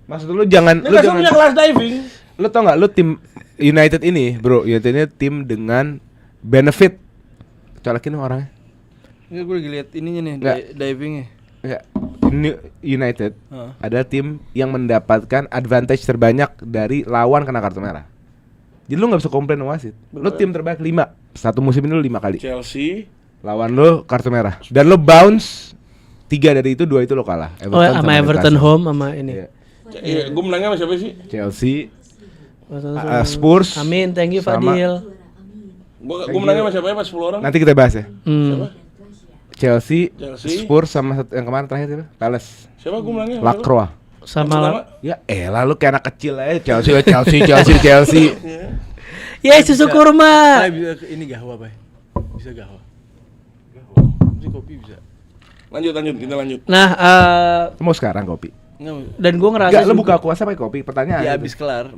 Maksud lu jangan Newcastle punya kelas diving. Lu tau nggak lu tim United ini, bro, United ini tim dengan benefit. Colokin orangnya. Enggak, gue lagi lihat ininya nih, Nggak. divingnya. Ya, United adalah tim yang mendapatkan advantage terbanyak dari lawan kena kartu merah. Jadi lu nggak bisa komplain wasit. Lu tim terbaik 5. Satu musim ini lu 5 kali. Chelsea. Lawan lu kartu merah. Dan lu bounce 3 dari itu, 2 itu lu kalah. Sama Everton Newcastle. home sama ini. Iya. Iya, gue menangnya sama siapa sih? Chelsea, Spurs. Amin, thank you sama- Fadil. Gue menangnya sama siapa ya pas 10 orang? Nanti kita bahas ya. Siapa? Chelsea, Chelsea. Spurs sama yang kemarin terakhir siapa? Palace. Siapa gue menangnya? sama siapa? Lacroix. Sama Ya elah lu kayak anak kecil aja. Chelsea. ya susu kurma. Saya bisa ini gahwa, Pak. Bisa gahwa. Bisa kopi bisa. Lanjut, kita lanjut. Nah, Mau sekarang kopi? Enggak. dan gue ngerasa Enggak, lu juga- buka puasa pakai kopi? Pertanyaan. Ya itu. habis kelar.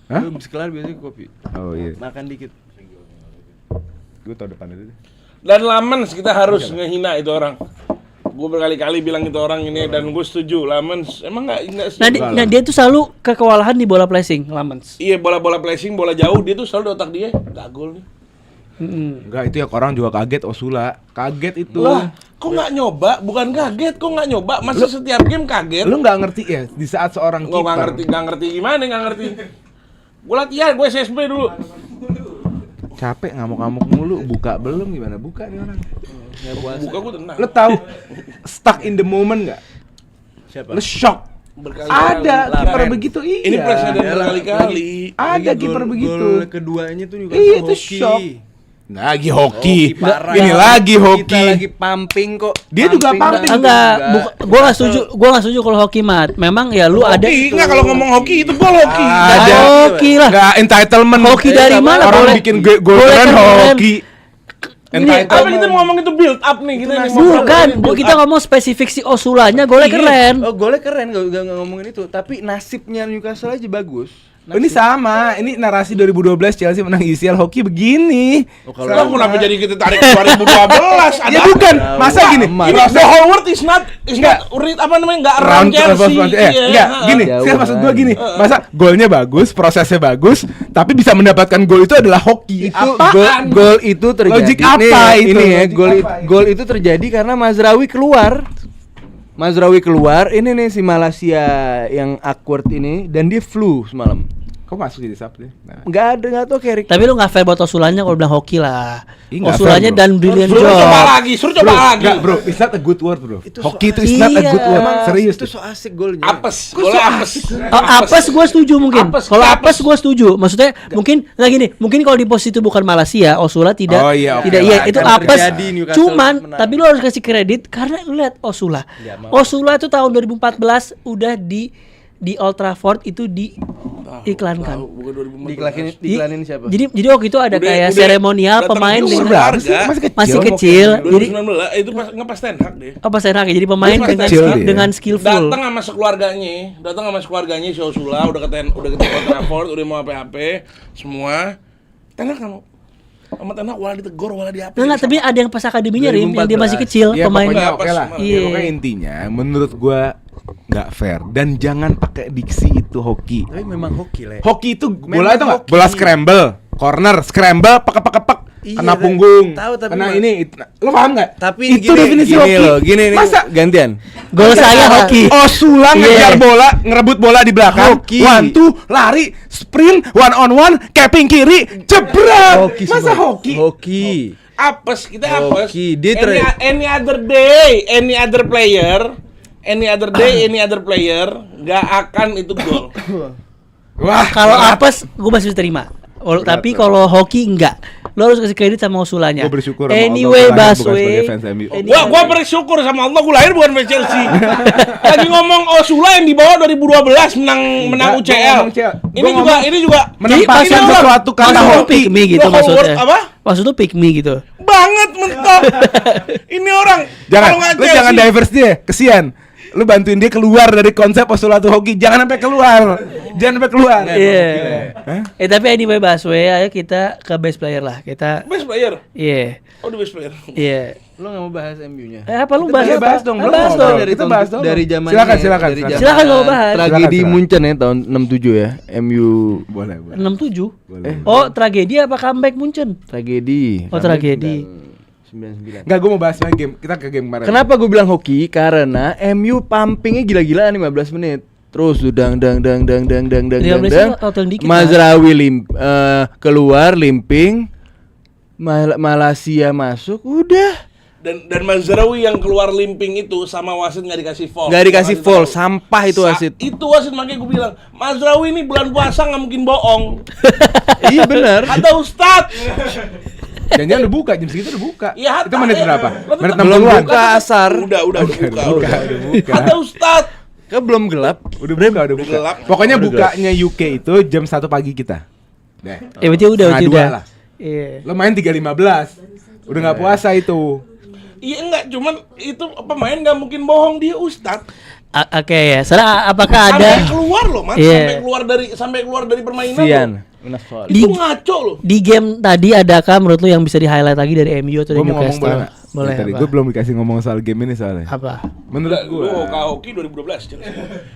Hah? Lu habis kelar biasanya kopi. Oh iya. Makan dikit. Gue tau depan itu. Dan Lamens kita harus ngehina itu orang. Gue berkali-kali bilang itu orang ini dan gue setuju. Lamens emang nggak Nah, dia tuh selalu kewalahan di bola placing, Lamens. Iya, bola-bola placing, bola jauh dia tuh selalu di otak dia nggak gol nih. Enggak, itu ya orang juga kaget Osula. Kaget itu. Lah, kok nggak nyoba? Bukan kaget, kok nggak nyoba? Masa setiap game kaget? Lu nggak ngerti ya di saat seorang Gue nggak kiper ngerti gimana nggak ngerti. Gue latihan, gue SSB dulu. capek ngamuk-ngamuk mulu, buka belum gimana? Buka nih orang. Buka gue tenang. Lu tahu stuck in the moment nggak? Siapa? Lu shock. Berkali-kali. Ada kiper Lamen. begitu, iya. Ini presiden Iyalah, berkali-kali. Ada Lagi kiper gol- begitu. Gol keduanya tuh juga Iya, itu shock. Lagi hoki. parah. Ini lagi Kita hoki. lagi pumping kok. Dia juga pumping. Enggak, gua nggak setuju. Gua nggak setuju kalau hoki mat. Memang ya lu ada. Hoki, enggak kalau ngomong hoki itu gol hoki. Ada. Hoki lah. Nggak entitlement. Hoki dari mana? Orang Boleh- bikin gol boleh keren keren. hoki. Apa kita mau ngomong itu build up nih kita nih. Bukan, kita ngomong spesifik si Osulanya golnya keren. Oh, golnya keren, gak ngomongin itu. Tapi nasibnya Newcastle aja bagus. Oh, ini sama, ini narasi 2012 Chelsea menang UCL hoki begini. Oh, Kalau kenapa jadi kita tarik ke 2012? Ya bukan, masa gini. Ini the whole world is not apa namanya enggak around Chelsea. Enggak, gini. Jauh Sekarang maksud gua kan. gini. Masa golnya bagus, prosesnya bagus, tapi bisa mendapatkan gol itu adalah hoki. Itu Apaan? gol itu terjadi. Logik apa nih, itu? Ini ya, Logik gol apa gol itu terjadi karena Mazraoui keluar. Ini nih si Malaysia yang awkward ini dan dia flu semalam. Kok masuk jadi sub deh? Nah. Enggak tahu kayak Tapi lu nggak fair buat Osulanya kalau bilang hoki lah. Ih, nggak Osulanya fair, bro. dan brilliant Suruh job. coba lagi, suruh coba lagi. Enggak, bro, it's not a good word, bro. Hoki itu is Iya. not a good word. Emang Serius. itu tuh. so asik golnya. Apes, golnya apes. Oh, apes gue setuju mungkin. Apes, Kalau apes. apes gue setuju. Maksudnya mungkin lagi nih, mungkin kalau di posisi itu bukan Malaysia, Osula tidak Oh, iya, oke tidak lah, iya itu kan apes. terjadi Newcastle Cuman menang. tapi lu harus kasih kredit karena lu lihat Osula. Ya, mau. Osula itu tahun 2014 udah di Old Trafford itu diiklankan. Bukan 2014. Diiklanin siapa? Jadi waktu itu ada kayak udah seremonial datang pemain juga dengan berapa sih? masih kecil. Jadi 2019 itu pas ngepas Ten Hag deh. apa saya jadi pemain Masih dengan kecil dia. dengan skillful. Datang sama sekeluarganya si Osula udah ke Old Trafford, udah mau apa-apa semua. Ten Hag kan sama Ten Hag wala ditegur, wala diapa. Enggak, tapi ada yang pas akademinya Rim, yang dia masih 2014. kecil Ya pemain. pokoknya Nggak, oke pas lah. semua. Ya, Iya. pokoknya intinya menurut gua nggak fair dan jangan pakai diksi itu hoki. Tapi memang hoki lah. Hoki itu Memang bola itu nggak? hoki. Bola scramble, corner, scramble, pek, Iya, kena tapi- punggung, tahu, tapi kena mah- ini, lo paham nggak? Tapi itu definisi hoki. Gini nih, Masa gantian. Gol saya hoki. Osula ngejar Iya. bola, ngerebut bola di belakang, Hoki. 1-2, lari, sprint, 1-on-1, capping kiri, jebret. Hoki Masa semua. hoki? Hoki. Apes, kita apes. Hoki, dia Any other day, any other player nggak akan itu gol. Wah, Kalau apes gue masih bisa terima. Tapi kalau hoki enggak. Lo harus kasih kredit sama Osulanya. Gua bersyukur sama Allah, Anyway, gua lahir bukan Baswe. sebagai fans MU. Gua bersyukur sama Allah, gua lahir bukan fans Chelsea. Lagi ngomong Osula yang dibawa 2012 menang Enggak, gua UCL. ngomong CL. Ini juga menempatkan ini orang- sesuatu kata maksud lu hoki. pick me gitu The whole maksudnya. world apa? Maksud tuh pick me gitu. Banget mentok. Ini orang Jangan, kalau nggak lu jangan Chelsea, divers dia, kesian. lu bantuin dia keluar dari konsep postulatul hoki. Jangan sampai keluar. Iya. Tapi anyway Baswe, ayo kita ke best player lah. Kita Best player. iya. Oh, the best player. Iya. Lu enggak mau bahas MU-nya? Apa lu bahas? Iya, bahas dong, belum Bahas ngobrol. dong. Kita bahas dong. Dari zaman Silakan. Silakan kalau bahas. Tragedi Silakan. Munchen ya tahun 67 ya. MU Boleh. 67. Boleh. Oh, tragedi apa comeback Munchen? tragedi. Oh, tragedi. 99. Enggak, gue mau bahas main game. Kita ke game kemarin. Kenapa gue bilang hoki? Karena MU pumpingnya gila-gilaan 15 menit. Terus dang 15 atau yang dikit, Mazraoui keluar limping. Malaysia masuk udah. Dan Mazraoui yang keluar limping itu sama wasit nggak dikasih foul. Nggak dikasih foul, sampah itu wasit. Itu wasit, makanya gue bilang Mazraoui ini bulan puasa nggak mungkin bohong. Iya benar. Kata Ustadz. Jangan udah buka, jam segitu udah buka. Ya, Itu menit berapa? Menit Belum 60-an. buka asar. Udah buka. Udah buka. Kata Ustadz. Kan belum gelap. Udah buka. gelap. Pokoknya bukanya UK itu jam 1 pagi kita. Deh. Berarti udah Setengah dua lah. Iya. Lo main 3.15. Udah nggak puasa itu. Iya enggak, cuman itu pemain nggak mungkin bohong, dia Ustadz. Oke ya. Sekarang apakah ada Sampai keluar loh, Mas. Iya. Sampai keluar dari permainan. Sian. Loh. Di- Itu ngaco loh. di game tadi adakah menurut lu yang bisa di-highlight lagi dari MU atau dari Gue mau ngomong Newcastle? boleh nggak? Boleh. Tadi apa? gue belum dikasih ngomong soal game ini soalnya. Apa? Menurut gue Lu hoki 2012 jelas.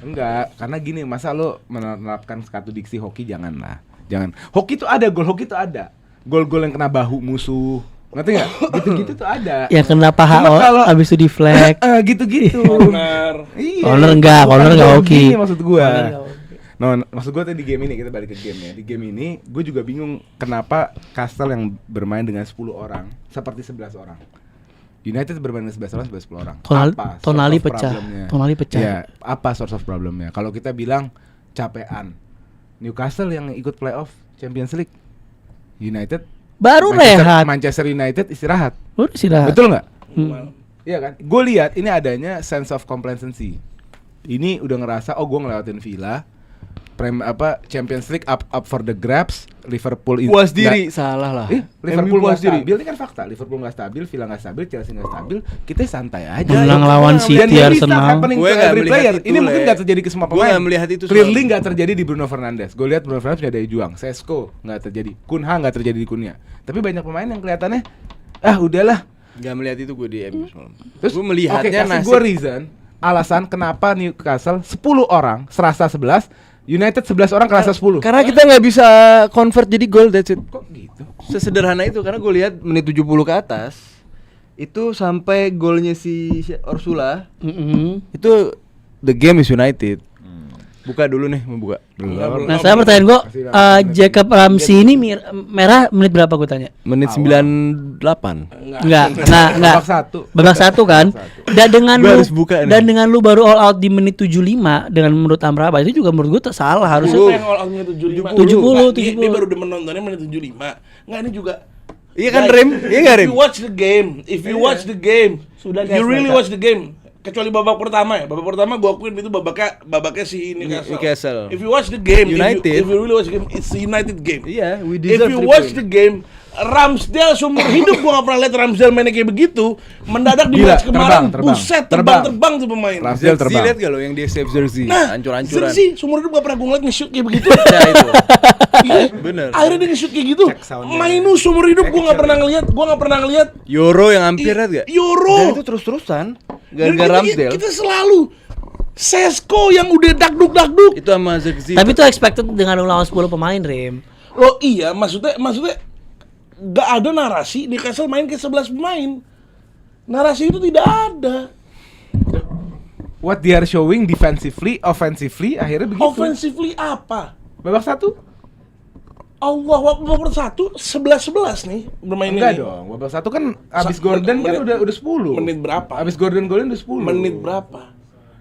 enggak, karena gini, masa lo menerapkan satu diksi hoki, janganlah. Jangan. Hoki itu ada, gol hoki itu ada. Gol-gol yang kena bahu musuh. Ngerti enggak? Gitu-gitu tuh ada. Yang kena paha Cuma kalau- abis itu di flag. Gitu-gitu. Benar. Iya. Corner enggak hoki. Gini maksud gua. Corner enggak hoki. No, maksud gua tadi di game ini, kita balik ke game ya. Di game ini gue juga bingung kenapa Castle yang bermain dengan 10 orang seperti 11 orang. United bermain dengan 11 orang, 10 orang. Apa Tonali source of pecah. problemnya? Tonali pecah. Ya, apa source of problemnya? Kalau kita bilang capean, Newcastle yang ikut playoff Champions League, United Baru rehat. Manchester United istirahat. Baru istirahat. Betul nggak? Hmm. Iya kan? Gue lihat ini adanya sense of complacency. Ini udah ngerasa, oh gue ngelewatin Villa, Champions League up for the grabs. Liverpool Puas diri, salah lah. Liverpool puas nggak diri. stabil, ini kan fakta. Liverpool nggak stabil, Villa nggak stabil, Chelsea nggak stabil. Kita santai aja. Menang lawan City, Dan ini Arsenal. start happening Gue to nggak every melihat player. itu, Ini mungkin Le. nggak terjadi ke semua Gue pemain. nggak melihat itu Clearly soalnya. nggak terjadi di Bruno Fernandes. Gue lihat Bruno Fernandes punya daya juang. Sesko nggak terjadi. Kunha nggak terjadi di Kunnya. Tapi banyak pemain yang kelihatannya udahlah. Gak melihat itu gue di MU semalam. Terus Gue melihatnya kasih nasib. gue reason, alasan kenapa Newcastle 10 orang serasa 11, United 11 orang kerasa 10. Karena kita nggak bisa convert jadi gol, that's it. Kok gitu? Sesederhana itu, karena gue lihat menit 70 ke atas itu sampai golnya si Ursula itu the game is United. Buka dulu nih, mau buka. Nah, saya pertanyaan gua, Jacob Ramsey ini merah menit berapa gua tanya? Menit 98. Enggak. Babak satu. Babak satu kan? Dan dengan Gua lu harus buka nih. dan dengan lu baru all out di menit 75 dengan menurut Amraba itu juga menurut gua salah harusnya. Siapa yang all out menit 75? 70. Dia baru demen nontonnya menit 75. Enggak, ini juga. Iya kan, Guys, Rim? Iya nggak, Rim? If you watch the game, Sudah, guys, you really mereka. watch the game. Kecuali babak pertama ya. Babak pertama gua akuin itu babaknya si Newcastle. If you watch the game, United. if you really watch the game, it's a United game. Iya, we If deserve you 3 watch point. the game, Ramsdale seumur hidup gua gak pernah lihat Ramsdale mainnya kayak begitu. Mendadak di Gila, match kemarin, terbang. buset, Terbang. terbang tuh pemain. Ramsdale terbang. lihat gak lo yang dia save jersey, Nah, hancur-hancuran. sih, seumur hidup gak pernah gua ngeliat nge-shoot kayak begitu. Nah, itu. Iya. Bener. Akhirnya dia nge-shoot kayak gitu. Mainu seumur hidup gua gak pernah ngeliat. Euro yang hampir lihat gak? Euro. Dan itu terus-terusan Dan gara-gara kita- Ramsdale. Kita selalu Sesko yang udah dakduk. Itu sama Zirkzee. Tapi itu expected dengan lawan 10 pemain, Rim. Loh iya, maksudnya gak ada narasi Newcastle main ke 11 pemain. Narasi itu tidak ada. What they are showing defensively, offensively, akhirnya begitu. Offensively apa? Babak satu? Allah, babak satu 11-11 nih bermain Enggak ini. dong. Babak satu kan abis Gordon kan udah 10. Menit berapa? Abis Gordon golin udah 10. Menit berapa?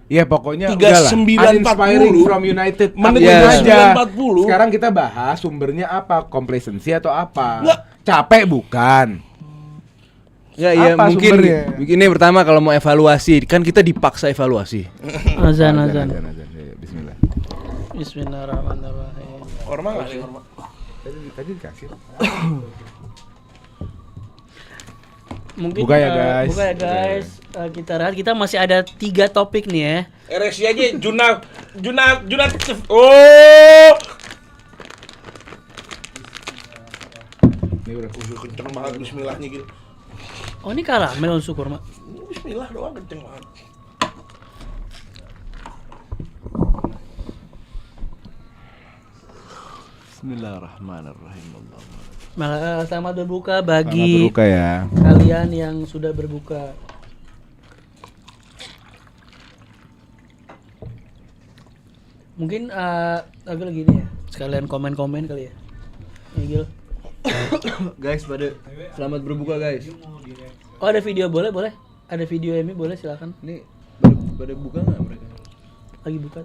Ya pokoknya 39.40. udahlah. Uninspiring from United. Menit Update 39.40. aja. Sekarang kita bahas sumbernya apa? Complacency atau apa? Nggak. Capek bukan? Ya iya Apa mungkin sumbernya? ini pertama kalau mau evaluasi kan kita dipaksa evaluasi. Azan. Ya, bismillah. Bismillahirrahmanirrahim. Orma nggak nih Orma? Tadi dikasih. Mungkin Buka ya, guys. Buka ya guys. Kita lihat kita masih ada 3 topik nih ya. RSI aja Junat. Oh. Ini udah Kenceng banget bismillahnya gitu. Oh ini karamel unsur kurma. Bismillah doang kenceng banget. Bismillahirrahmanirrahim. Selamat berbuka selamat bagi berbuka ya. kalian yang sudah berbuka. Mungkin agak lagi nih ya. Sekalian komen-komen kali ya. Ya, Gil. Guys, pada selamat berbuka guys. Oh ada video, boleh. Ada video Emi, boleh silakan. Ini pada buka nggak mereka? Lagi buka.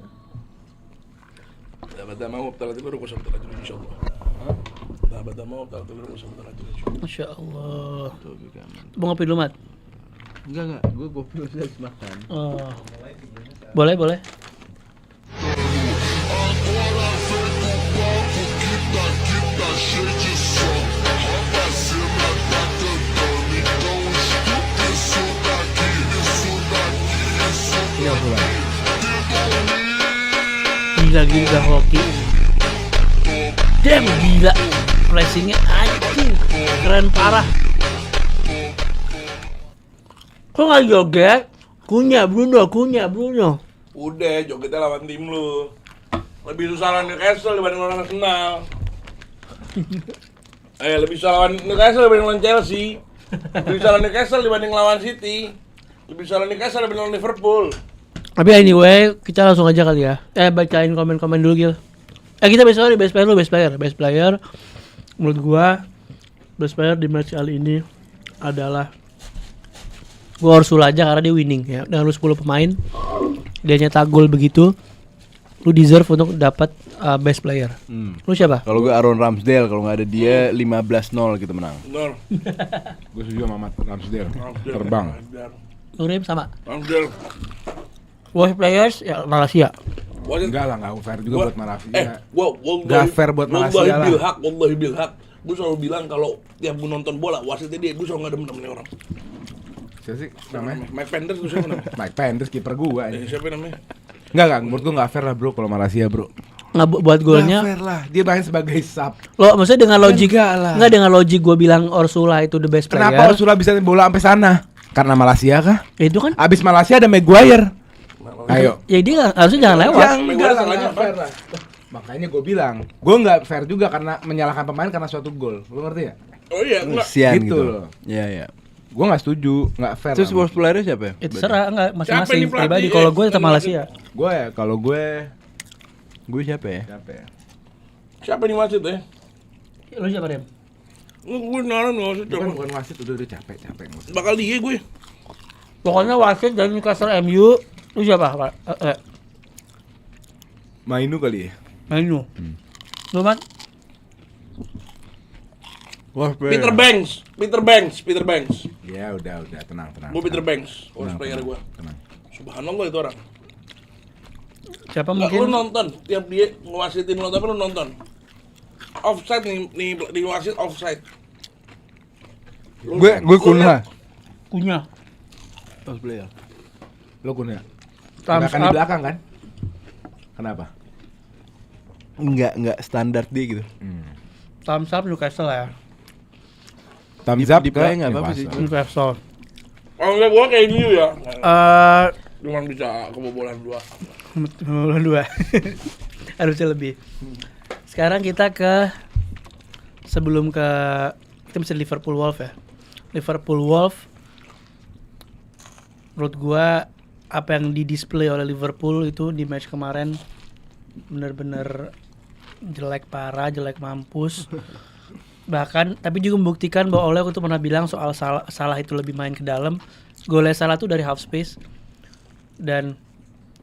Tabata mau talat baru ko sabta rajul insyaallah. Tabata mau talat baru ko sabta rajul insyaallah. Masya Allah. Mau ngopi dulu, Mat? Enggak, gue kopi udah habis makan. Oh. Boleh. Gila hoki. Damn gila. Pressingnya anjing. Keren parah. Kok nggak joget? Kunya Bruno. Udah jogetnya lawan tim lu. Lebih susah lawan Newcastle dibanding lawan Arsenal. Lebih susah lawan Newcastle dibanding lawan Chelsea. Lebih susah lawan Newcastle dibanding lawan City. Lebih susah lawan Newcastle dibanding lawan Liverpool. Tapi anyway, kita langsung aja kali ya. Bacain komen-komen dulu, Gil. Kita best player. Menurut gua best player di match kali ini adalah gua Orsul aja karena dia winning ya. Dengan lu 10 pemain, dia nyetak gol begitu, lu deserve untuk dapat best player. Lu siapa? Kalau gue Aaron Ramsdale, kalau nggak ada dia 15-0 kita menang. Benar. Gue setuju sama Mat Ramsdale. Terbang. Lu Rim sama. Ramsdale. Worst players ya Malaysia. Enggak lah, enggak fair juga buat Malaysia. Wallahi, Nggak fair buat Malaysia lah. Wallahi bilhak. Gue selalu bilang kalau tiap gue nonton bola, wasitnya dia, gue selalu nggak demen orang. Siapa sih namanya? Mike Penders tuh siapa namanya? Mike Penders kiper gua aja. Siapa namanya? Enggak, menurut gua enggak fair lah, Bro, kalau Malaysia, Bro. Nggak buat golnya. Nggak fair lah. Dia main sebagai sub. Lo maksudnya dengan logik Enggak lah. dengan logik gue bilang Orsula itu the best player. Kenapa Ursula bisa bola sampai sana? Karena Malaysia kah? Ya, itu kan Abis Malaysia ada Maguire. Ayo. ya dia harusnya jangan lewat. Enggak lah, fair lah. Makanya gue bilang, gue nggak fair juga karena menyalahkan pemain karena suatu gol. Lu ngerti ya? Oh iya, enggak. Sian Gitu gitu. loh. Iya. Gue nggak setuju, nggak fair. Terus worst player siapa ya? Itu serah enggak Siapa masing-masing ini pelatih? pribadi. Kalau gue tetap Malaysia. Gue ya, kalau gue Gue siapa ya? siapa ya? Siapa nih wasit ya? Lu siapa, Rem? Gue naran nggak wasit Bukan coba. bukan wasit, udah capek. Bakal dia gue. Pokoknya wasit dari Newcastle MU. Lu siapa, Pak? Mainu kali ya. Mainu. Lu, Mat? Worst player. Peter Banks. Ya udah tenang. Gue Peter Banks, worst Tenang, player tenang, gue. tenang. Subhanallah itu orang. Siapa Nggak, mungkin? lu nonton tiap dia ngewasitin lo, tapi lu nonton. Offside nih di wasit offside. Gue Kunha. Kunya. Worst player. Lo Kunha. Thumbs Akan di up. belakang kan? Kenapa? Enggak standar dia gitu. Thumbs up Newcastle ya. Thumbs up di ke play nggak apa-apa sih. Newcastle. Newcastle. Kalau nggak gue kayak gini ya. Eh, Cuma bisa kebobolan 2. Bulan 2. Harusnya lebih. Sekarang kita sebelum kita bisa Liverpool Wolf ya. Liverpool Wolf menurut gua apa yang didisplay oleh Liverpool itu di match kemarin benar-benar jelek parah, jelek mampus. Bahkan tapi juga membuktikan bahwa Ole aku tuh pernah bilang soal salah itu lebih main ke dalam. Golnya Salah tuh dari half space. Dan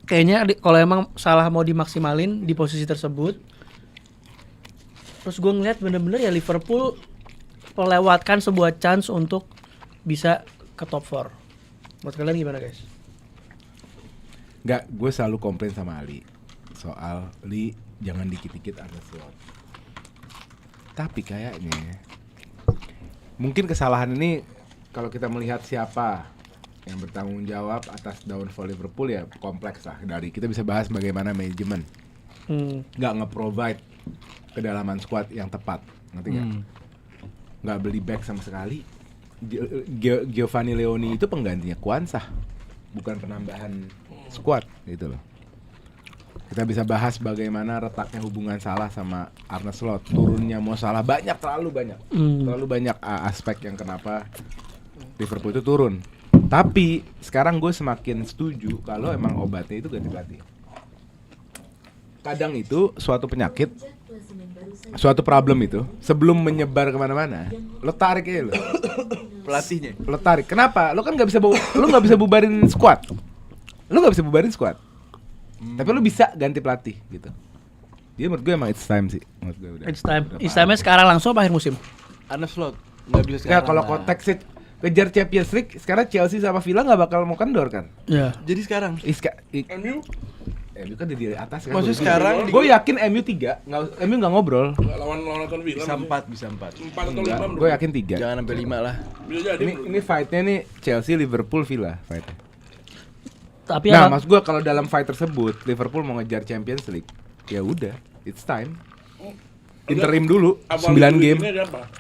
kayaknya kalau emang Salah mau dimaksimalin di posisi tersebut, terus gue ngeliat bener-bener ya Liverpool melewatkan sebuah chance untuk bisa ke top 4. Menurut kalian gimana guys? Enggak, gue selalu komplain sama Ali soal Li jangan dikit-dikit ada slot. Tapi kayaknya mungkin kesalahan ini kalau kita melihat siapa yang bertanggung jawab atas downfall Liverpool ya kompleks lah. Dari kita bisa bahas bagaimana manajemen nggak nge-provide kedalaman squad yang tepat, ngerti nggak? Nggak beli back sama sekali. Giovanni Leoni itu penggantinya Kwanzaa, bukan penambahan squad gitu loh. Kita bisa bahas bagaimana retaknya hubungan Salah sama Arne Slot, turunnya Mo Salah terlalu banyak aspek yang kenapa Liverpool itu turun. Tapi sekarang gue semakin setuju kalau emang obatnya itu ganti pelatih. Kadang itu suatu penyakit, suatu problem itu sebelum menyebar kemana-mana, lo tarik aja lo pelatihnya, lo tarik. Kenapa? Lo kan nggak bisa bubarin squad, tapi lo bisa ganti pelatih gitu. Jadi menurut gue emang it's time sih, menurut gue udah. It's time sekarang langsung apa akhir musim? Arne Slot nggak bisa Ya sekarang. kalau konteks sih kejar Champions League, sekarang Chelsea sama Villa nggak bakal mau kendor kan? Ya. Jadi sekarang MU kan di atas kan. Maksudnya sekarang gue yakin MU 3, MU nggak ngobrol. lawan Aston Villa bisa 4. 4 atau 5 Gue yakin 3. Jangan sampai 5 lah. bisa jadi. Ini fight-nya nih Chelsea, Liverpool, Villa fight-nya. Tapi Nah, maksud gue kalau dalam fight tersebut Liverpool mau ngejar Champions League, ya udah, it's time. Interim dulu, 9 game.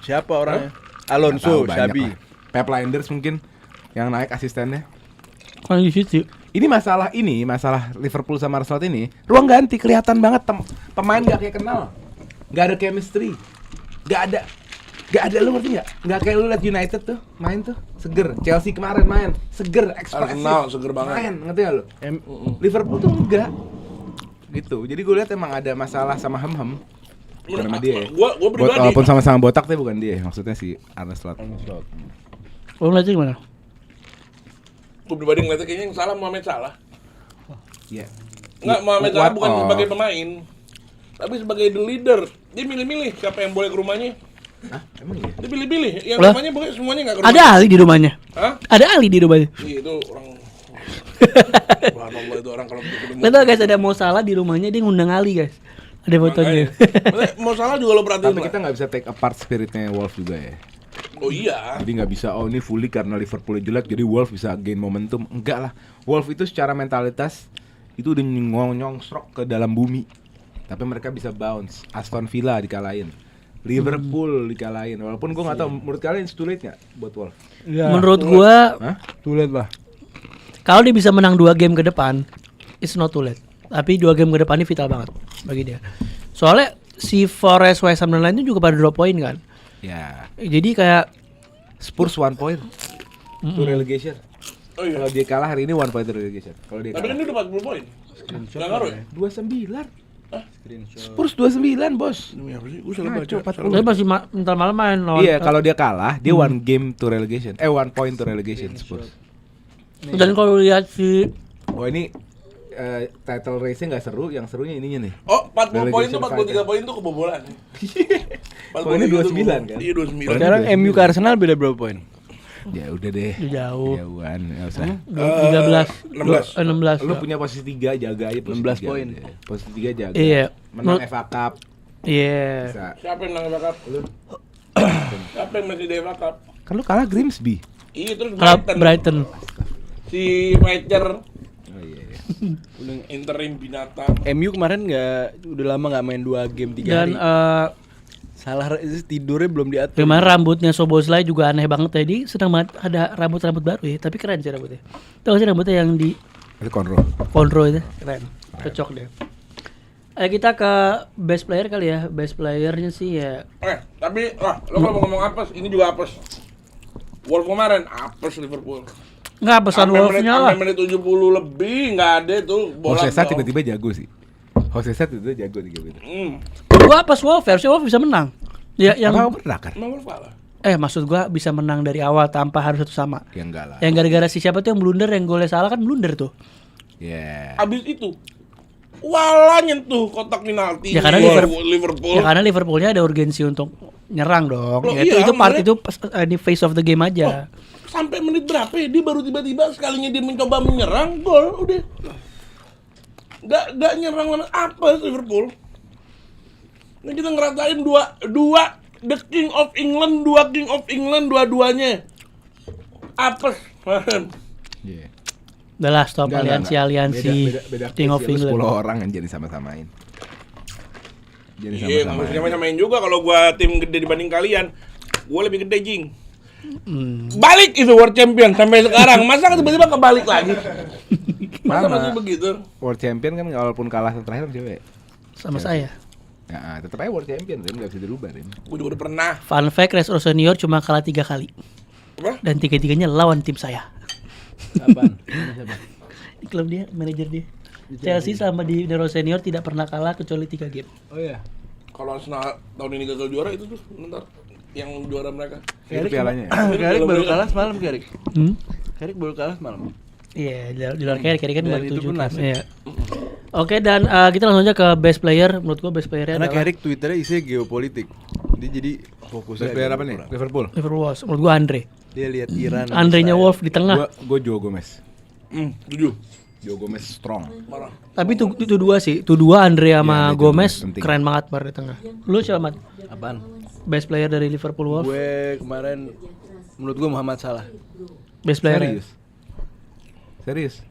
Siapa orangnya? Nggak Alonso, tahu, banyak Xabi. lah. Pep Linders mungkin yang naik asistennya. kan di situ. Ini masalah Liverpool sama Arsenal ini ruang ganti kelihatan banget pemain gak kayak kenal, gak ada chemistry, gak ada lu ngerti nggak kayak lu liat United tuh main tuh seger, Chelsea kemarin main seger, ekspresif, Arsenal seger banget. main, ngerti gak lu? Liverpool tuh enggak gitu, jadi gue lihat emang ada masalah sama bukan sama dia ya. Gua pribadi Walaupun sama-sama botak tapi bukan dia, maksudnya si Arne Slot. Lo ngeliatnya gimana? Gue pribadi ngeliatnya kayaknya yang salah Mohamed Salah. Iya. Enggak, Mohamed Salah What bukan of? sebagai pemain, tapi sebagai the leader. Dia milih-milih siapa yang boleh ke rumahnya. Hah? Emang iya? Dia pilih-pilih, yang Lah? rumahnya boleh semuanya nggak ke rumah. Ada Ali di rumahnya. Hah? Ada Ali di rumahnya. Iya itu orang. Subhanallah itu orang kalau begitu. Lo tau guys, ada Mo Salah di rumahnya, dia ngundang Ali guys. Ada fotonya. Mau salah juga lo perhatiin. Tapi Pak. kita nggak bisa take apart spiritnya Wolves juga ya. Oh iya. Jadi nggak bisa, oh ini fully karena Liverpool jelek jadi Wolves bisa gain momentum. Enggak lah, Wolves itu secara mentalitas itu udah nyongsrok ke dalam bumi. Tapi mereka bisa bounce. Aston Villa dikalahin, Liverpool dikalahin. Walaupun gue nggak tahu, menurut kalian it's too late nggak buat Wolves? Menurut gua Hah? Tuh lihat lah. kalau dia bisa menang 2 game ke depan, it's not too late. Tapi 2 game ke depan ini vital banget bagi dia. Soalnya si Forest, West Ham dan lain itu juga pada drop poin kan. Ya, Jadi kayak Spurs 1 point to relegation. Oh iya. Kalau dia kalah hari ini 1 point to relegation. Kalau dia Tapi kan kalah dia udah 40 poin. Nggak ngaruh ya? 29. Spurs 29 bos. Demi apa sih? Gue salah Ngaco, baca. 40. tapi masih ntar malam main lawan. Iya, kalau dia kalah, dia 1 game to relegation. 1 point to relegation Spurs. Dan kalau lihat si Oh ini title race-nya nggak seru, yang serunya ininya nih. Oh, 40 poin tuh, Relegation 43 poin tuh kebobolan. Poinnya 29 kan? Iya 29. Sekarang MU ke Arsenal beda berapa poin? Ya udah deh. jauh Jauhan, nggak usah. 16 Lu punya posisi 3, jaga aja posisi 16 3 poin. udah. Posisi 3 jaga. Iya. Menang FA Cup Iya. bisa. Siapa yang menang FA Cup? Lu. Siapa yang masih di FA Cup? Kan lu kalah Grimsby. Iya terus Kalau Brighton. Brighton. Si Fletcher Oh iya. interim binatang. MU kemarin udah lama nggak main 2 game 3 Dan hari. Salah tidurnya belum diatur. kemarin rambutnya Soboslai juga aneh banget tadi. Sedang banget ada rambut-rambut baru ya, tapi keren sih rambutnya. Tahu sih rambutnya yang di Itu Conroy. Conroy itu keren. Cocok deh. Ayo kita ke best player kali ya. Best playernya sih ya. Tapi lo kalau mau ngomong apes, ini juga apes. Wolf kemarin apes Liverpool. Nggak pesan Wolves-nya lah. Sampai menit 70 lebih nggak ada tuh bola. Jose Sa tiba-tiba jago sih. Jose Sa tiba-tiba jago 3 menit. Gua pas Wolves, harusnya Wolves bisa menang. Ya yang Apa pernah kan? Emang Wolf kalah. maksud gua bisa menang dari awal tanpa harus satu sama. Ya enggak lah. Yang gara-gara si siapa tuh yang blunder, yang golnya salah kan blunder tuh. Ya. Abis itu Wala nyentuh kotak penalti. Ya karena Liverpool. Ya karena Liverpoolnya ada urgensi untuk nyerang dong. Loh, Ya, iya, itu part makanya- itu di face of the game aja. Sampai menit berapa ya? Dia baru tiba-tiba sekalinya dia mencoba menyerang, gol udah. Gak nyerang lama apa Liverpool. Nah kita ngerasain dua The King of England, dua King of England dua-duanya. Apes. Iya. Udah lah stop Enggak. aliansi Beda King of case ya, lu 10 England. orang yang jadi sama-samain. Jadi Iya, nggak mesti sama-samain juga kalau gua tim gede dibanding kalian. Gua lebih gede, Jing. Balik itu World Champion sampai sekarang. Masa tiba-tiba kebalik lagi? Masa Sama. masih begitu? World Champion kan walaupun kalah yang terakhir cewek. Sama saya. Ya, tetap aja World Champion, Rim, enggak bisa dirubah, Rim. Gua juga udah pernah. Fun fact, Retro Senior cuma kalah 3 kali. Apa? Dan 3-3-nya lawan tim saya. Apaan? Siapa? Di klub dia, manajer dia. Chelsea sama di Retro Senior tidak pernah kalah kecuali 3 game. Oh iya. Kalau Arsenal tahun ini gagal juara itu tuh ntar yang juara mereka. Itu pialanya ya. Carrick baru kalah semalam, Carrick. Carrick baru kalah semalam. Iya, di luar Carrick kan Dan baru itu 7 pun game. nasib. Iya. Oke, dan kita langsung aja ke best player. Menurut gua best playernya Karena adalah Carrick Twitternya isinya geopolitik. Dia jadi fokusnya Best player apa nih? Liverpool. Liverpool Wolves. Menurut gua Andre. Dia lihat Iran. Andre-nya Israel. Wolf di tengah. Gua Joe Gomez. 7. Joe Gomez strong. Parah. Tapi itu dua sih. Itu dua Andre sama Iya, itu Gomez penting. keren banget bar di tengah. Lu siapa, Mat? Apaan? Best player dari Liverpool Wolves? Gue kemarin menurut gue Muhammad Salah. Best player. Serius.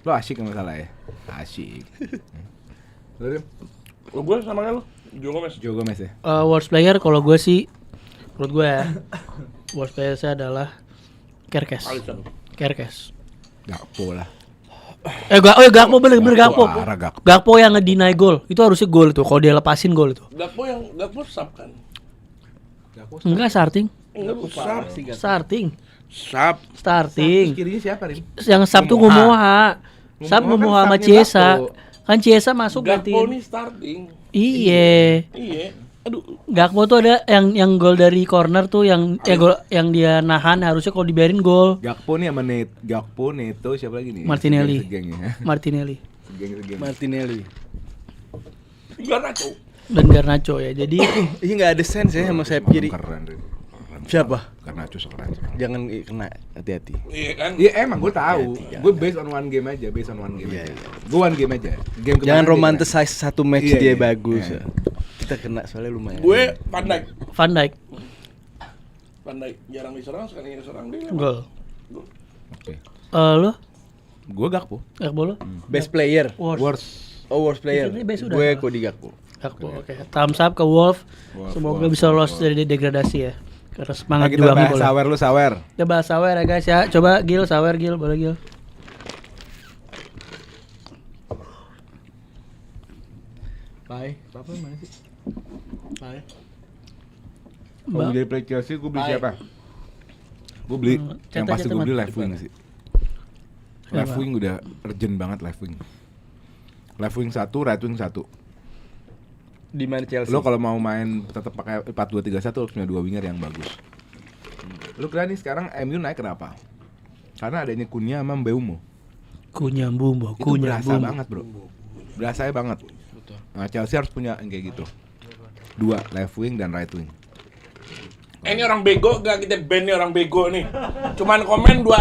Lo asyik nggak salah ya? Asyik. Lo Rim? Kalau gua sama kayak lu, Joe Gomez. Joe Gomez ya? Worst player kalau gue sih menurut gue ya. Worst player saya adalah Kerkes. Alisson. Kerkes. Gakpo lah. Gakpo bener Gakpo. Parah, Gakpo. Gakpo yang ngedeny gol. Itu harusnya gol itu. Kalau dia lepasin gol itu. Gakpo sub kan? Enggak starting. Gakpo sub. Starting. Sub. Starting. Kirinya siapa, Rim? Yang Sabtu Ngumoha. Sab Ngumoha sama Sabnya Ciesa. Gakpo. Kan Ciesa masuk Gakpo gantiin. nih starting. Iya. Iya. Aduh. Gakpo tuh ada yang gol dari corner tuh yang gol yang dia nahan harusnya kalau dibiarin gol. Gakpo nih sama Gakpo, Neto, siapa lagi nih? Martinelli. Segeng ya. Martinelli Segeng. Martinelli. Garnacho. dan Garnacho ya. Jadi Iya nggak ada sense ya sama sayap kiri. Keren, Rim. Siapa? Karena Cus keren. Jangan kena, hati-hati. Iya kan? Iya emang gue tahu. Gue based on one game aja, Gue one game aja. Game Jangan kemarin romanticize satu match Iya, dia iya, bagus. iya. Ya. Kita kena soalnya lumayan. Gue Van Dijk. Van Dijk Jarang diserang, sekali diserang dia. gol. dia. Oke. Lu Gue Gakpo. Gakpo lu? Best player. Worst. Oh, worst player. Ini best udah. Gue Cody Gakpo. Gakpo. Oke. Thumbs up ke Wolf. Semoga bisa lolos dari degradasi ya. Karena semangat Kita juang bahas boleh. sawer lu sawer. Kita bahas sawer ya guys ya. Coba Gil, sawer Gil, boleh Gil. Pai, apa mana sih? Pai. Kalau dari play Chelsea gue beli siapa? Gue beli yang pasti gue beli left wing sih. Left wing udah urgent banget left wing. Left wing 1, right wing 1. Di mana Chelsea? Lo kalau mau main tetap pakai 4-2-3-1 harus punya 2 winger yang bagus. Lo kira nih sekarang MU naik kenapa? Karena adanya Kunya sama Mbeumo. Kunya Bumbo, Itu Kunya berasa Bumbo. banget, Bro. Berasa banget. Nah, Chelsea harus punya yang kayak gitu. 2 left wing dan right wing. Ini orang bego gak kita ban nih orang bego nih. Cuman komen 2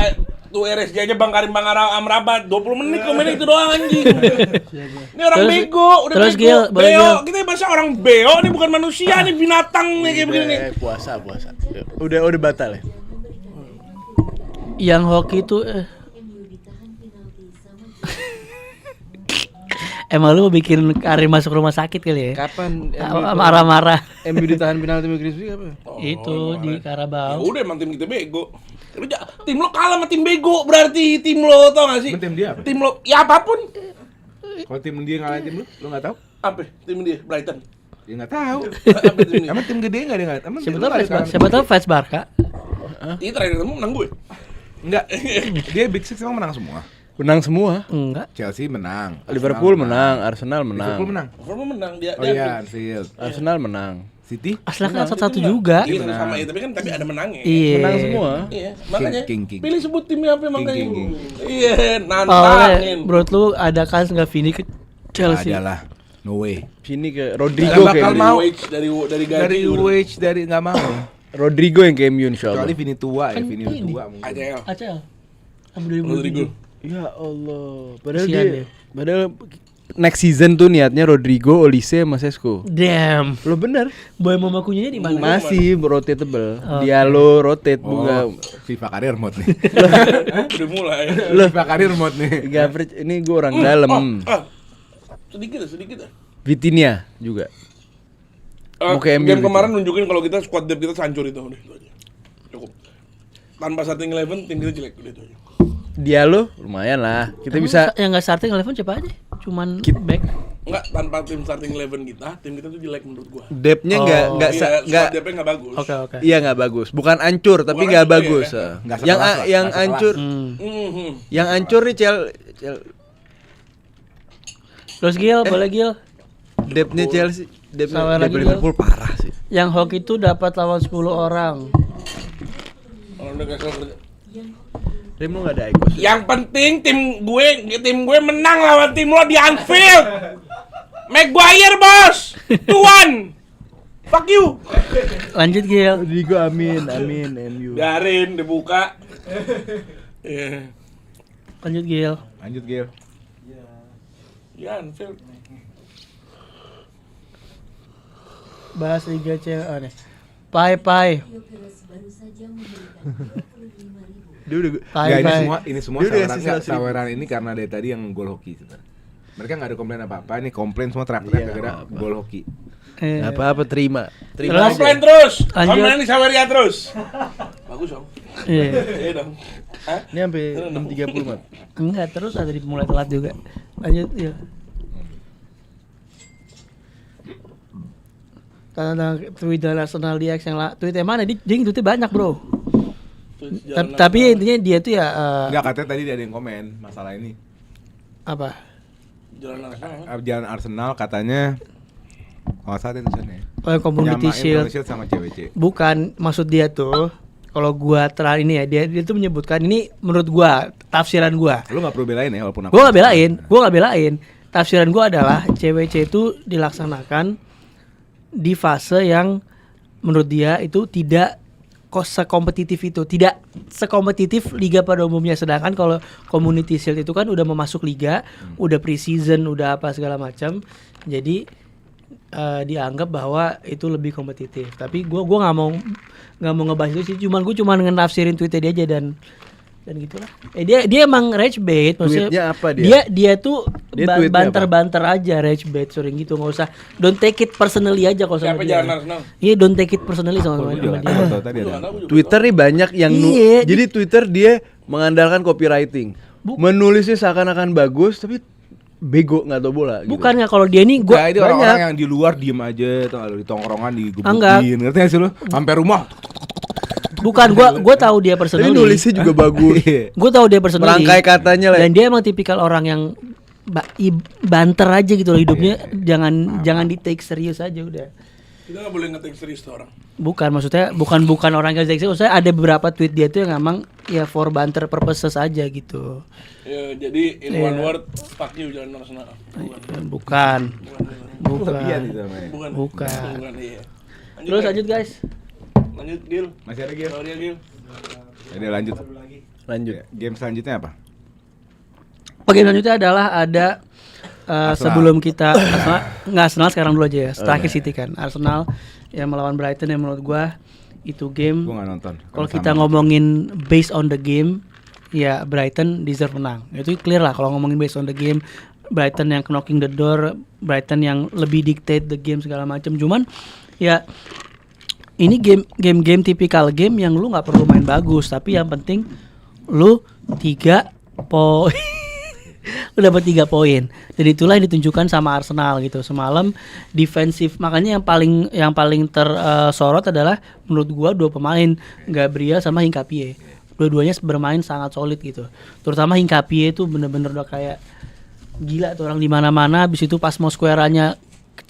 RSJ aja Bang Karim Bang Amrabat 20 menit komen itu doang anjing. Ini orang Terus- bego, udah terus, bego. Gil, boleh, Beo, Gil. kita bahasa orang beo nih bukan manusia nih binatang nih kayak begini nih. Puasa. Udah batal ya. Yang hoki itu MU ditahan penalti sama emang lu mau bikin Karim masuk rumah sakit kali ya? Kapan Marah-marah. MU ditahan penalti sama Griezmann apa? Itu di Ya Karabau. udah emang tim kita bego. Tim lo kalah sama tim bego berarti tim lo tau gak sih? Emang tim dia apa? Tim lo ya apapun. Kalau tim dia ngalahin tim lu nggak tahu? Apa? Tim dia Brighton. Ya nggak tahu. Apa tim dia? Emang tim gede nggak dia nggak? Emang Siapa lu tahu nggak fans sekarang? siapa tahu fans Barca. Ini terakhir ketemu menang gue. Enggak. Dia Big Six emang menang semua. Menang semua. Enggak. Chelsea menang. Liverpool menang, Arsenal menang. Liverpool menang. Liverpool menang dia. Oh iya, Anfield. Arsenal menang. City Asli kan satu-satu juga. Iya sama ya, tapi ada menangnya. Iya. Menang semua. Iya, makanya King. pilih sebut timnya apa makanya. King. Iya, Oleh, nantangin. menurut lu ada kans nggak Vini ke Chelsea? adalah no way. Sini ke Nggak Rodrigo bakal kayak mau. Dari gaji Dari udah. wage dari nggak mau. Rodrigo yang ke MU insyaallah. Kecuali Vini tua ya, Kan Vini ini. tua mungkin. ACL. ACL. Rodrigo. Ya Allah. Padahal Kasihan dia, dia. padahal next season tuh niatnya Rodrigo, Olise, sama Sesko. Damn. Lo bener? Boy Momakunya di mana? Masih rotatable. Oke. Diallo rotate bunga. FIFA Career Mode nih. Udah mulai. FIFA Career Mode nih. Gavrich ini gue orang dalam. Sedikit. Vitinha juga. Mau ke MU Game gitu. kemarin nunjukin kalau kita squad depth kita hancur itu udah itu aja. Cukup. Tanpa starting 11 tim kita jelek udah itu aja. Diallo lumayan lah. Kita Emang bisa yang nggak starting 11 siapa aja? Cuman back. Enggak, tanpa tim starting 11 kita, tim kita tuh jelek menurut gua. depth-nya Oh. nggak Iya, nggak squad depth-nya nggak bagus. Oke. iya nggak bagus. Bukan hancur tapi Bukan nggak hancur, bagus. iya, Nggak Yang sekelas lah, yang nggak hancur Mhm. yang hancur nih Terus Gil, boleh Gil. depth-nya Chelsea, Sama lagi, Liverpool parah sih. Yang Hawk itu dapat lawan 10 orang. Kalau udah kesel kerja. Rim lu nggak ada Icos. Yang penting tim gue menang lawan tim lo di Anfield. Maguire bos, tuan. Fuck you. Lanjut Gil. Rodrigo amin MU. Biarin dibuka. Iya. Lanjut Gil. Lanjut Gil. Ya Anfield. Bahas Liga C nih. Pai. Gyökeres baru saja memberikan 25.000. Dia udah Ya ini semua Dia udah saweran, ngasih 100.000. saweran ini karena dari tadi yang gol hoki sebenarnya. Mereka nggak ada komplain apa-apa, nih komplain semua teriak-teriak gara-gara gol hoki. Eh, apa terima. Terus? aja. Komplain terus. Lanjut. Komplain di Saweria terus. Bagus dong. iya. Iya dong. Hah? Ini sampai 6.30 Mat. Enggak, terus ada mulai telat juga. Lanjut ya. Tentang Twitter Arsenal DX yang tweetnya mana? Dia tweetnya banyak bro. Tapi intinya dia tuh ya Enggak, katanya tadi ada yang komen masalah ini. apa? Jalan Arsenal. Jalan Arsenal katanya kalau saat itu sana. Oh, Community Shield. Sama CWC. Bukan, maksud dia tuh kalau gua terakhir ini ya dia tuh menyebutkan ini menurut gua tafsiran gua. Lu nggak perlu belain ya walaupun Gua nggak belain. Tafsiran gua adalah CWC itu dilaksanakan di fase yang menurut dia itu tidak sekompetitif itu, tidak sekompetitif liga pada umumnya. Sedangkan kalau Community Shield itu kan udah mau masuk liga, udah pre-season, udah apa segala macam. Jadi dianggap bahwa itu lebih kompetitif. Tapi gua nggak mau ngebahas itu sih. Gue cuma ngenafsirin tweetnya dia aja dan gitulah. Dia emang rage bait, maksudnya. Tweetnya apa dia? Dia tuh Dia tweetnya banter-banter aja, rage bait sering gitu, nggak usah. Don't take it personally aja kalau sama Siapa dia. Jalan Arsenal? Iya, don't take it personally sama Gua juga dia. nggak tahu tadi ada. Twitter nih banyak yang Iya, jadi Twitter dia mengandalkan copywriting. Menulisnya seakan-akan bagus tapi bego nggak tahu bola gitu. Bukan nggak kalau dia ini Gua gua ini orang-orang yang di luar diem aja tuh kalau di tongkrongan Enggak. digebukin. Ngerti gak sih lu? Sampai rumah. bukan gua tahu dia Tapi personally. nulisnya juga bagus. Iya. Gue tahu dia personally. Merangkai katanya lah. Dan dia emang tipikal orang yang banter aja gitu loh hidupnya. Jangan di take serius aja udah. Kita nggak boleh nge-take serius tuh orang. Bukan, maksudnya bukan orang yang take serius. Maksudnya ada beberapa tweet dia tuh yang emang ya for banter purposes aja gitu. Ya, jadi in one word, fuck you Jalan Arsenal. Bukan. Kelebihan itu namanya. Bukan, iya. Terus lanjut guys. Lanjut Gil. Masih ada game. Sorry ya Gil. Jadi lanjut. Lanjut. Game selanjutnya apa? Bagian selanjutnya adalah ada Arsenal. sebelum kita Arsenal sekarang dulu aja ya. Terakhir City kan. Arsenal yang melawan Brighton yang menurut gua itu game. Gua nggak nonton. Kalau kita ngomongin based on the game, ya Brighton deserve menang. Itu clear lah kalau ngomongin based on the game. Brighton yang knocking the door, Brighton yang lebih dictate the game segala macam. Cuman ya ini game tipikal game yang lu nggak perlu main bagus, tapi yang penting lu 3 poin. Lu dapat 3 poin. Dan itulah yang ditunjukkan sama Arsenal gitu semalam defensif. Makanya yang paling tersorot adalah menurut gua 2 pemain, Gabriel sama Hincapié. Dua-duanya bermain sangat solid gitu. Terutama Hincapié itu bener-bener udah kayak gila tuh orang di mana-mana. Habis itu pas Mosquera-nya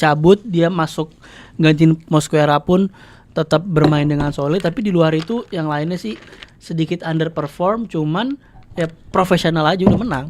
cabut, dia masuk gantiin Mosquera pun tetap bermain dengan solid. Tapi di luar itu yang lainnya sih sedikit underperform, cuman ya profesional aja udah menang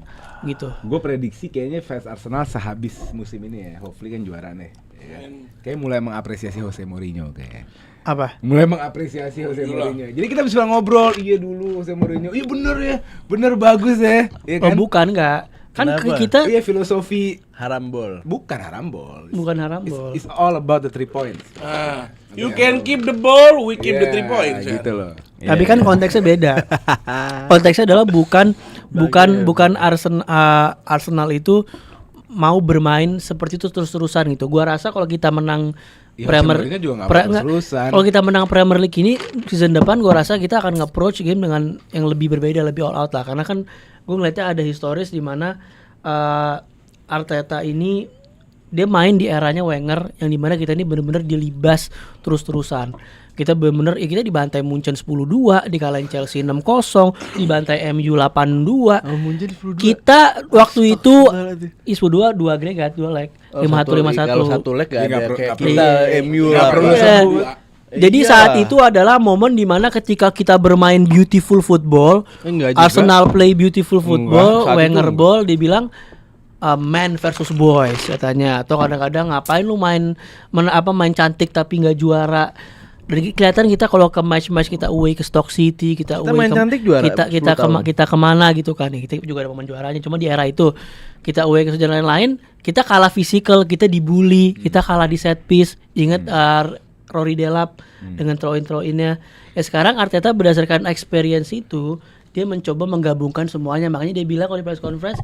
gitu. Gue prediksi kayaknya fans Arsenal sehabis musim ini ya, hopefully kan juara nih. Ya. Kayak mulai mengapresiasi Jose Mourinho kayak. Apa? Mulai mengapresiasi Jose Mourinho. Jadi kita bisa ngobrol, iya dulu Jose Mourinho. Iya bener ya, bener bagus ya. Iya kan? Oh bukan, enggak. Kan Kenapa? kita Iya, filosofi Harambol. bukan harambol. bukan harambol. It's all about the 3 points. You can keep the ball, we keep the 3 points. ya. Gitu loh. Tapi kan konteksnya beda. Konteksnya adalah bukan Arsenal itu mau bermain seperti itu terus-terusan gitu. Gua rasa kalau kita menang Ya, Premier sebenarnya juga nggak Pre- terus-terusan. kalau kita menang Premier League ini season depan gua rasa kita akan nge-approach game dengan yang lebih berbeda, lebih all out lah. Karena kan gua ngeliatnya ada historis di mana Arteta ini dia main di eranya Wenger yang dimana kita ini benar-benar dilibas terus-terusan. Kita benar-benar kita dibantai Munchen 10-2, dikalahin Chelsea 6-0, dibantai MU 8-2. Munchen 10-2. Kita waktu itu ISPU 2 agregat 2 leg. 5-1 Kalau 5-1. satu leg gak Iya, ada nggak perlu- kayak nggak kita perlu- MU nggak lah. perlu Iya. sebut. Jadi Iya. saat itu adalah momen dimana ketika kita bermain beautiful football, Enggak juga. Arsenal play beautiful football, saat Wenger itu ball, dibilang man versus boys katanya. Atau kadang-kadang ngapain lu main cantik tapi nggak juara. Dan kelihatan kita kalau ke match-match kita away ke Stoke City, kita away main cantik juara 10 tahun. kita kemana gitu kan. Kita juga ada pemain juaranya. Cuma di era itu kita away ke sejarah lain, kita kalah fisikal, kita dibully, kita kalah di set piece. Ingat Rory Delap dengan throw-in-nya. Ya sekarang Arteta berdasarkan experience itu dia mencoba menggabungkan semuanya. Makanya dia bilang kalau di press conference,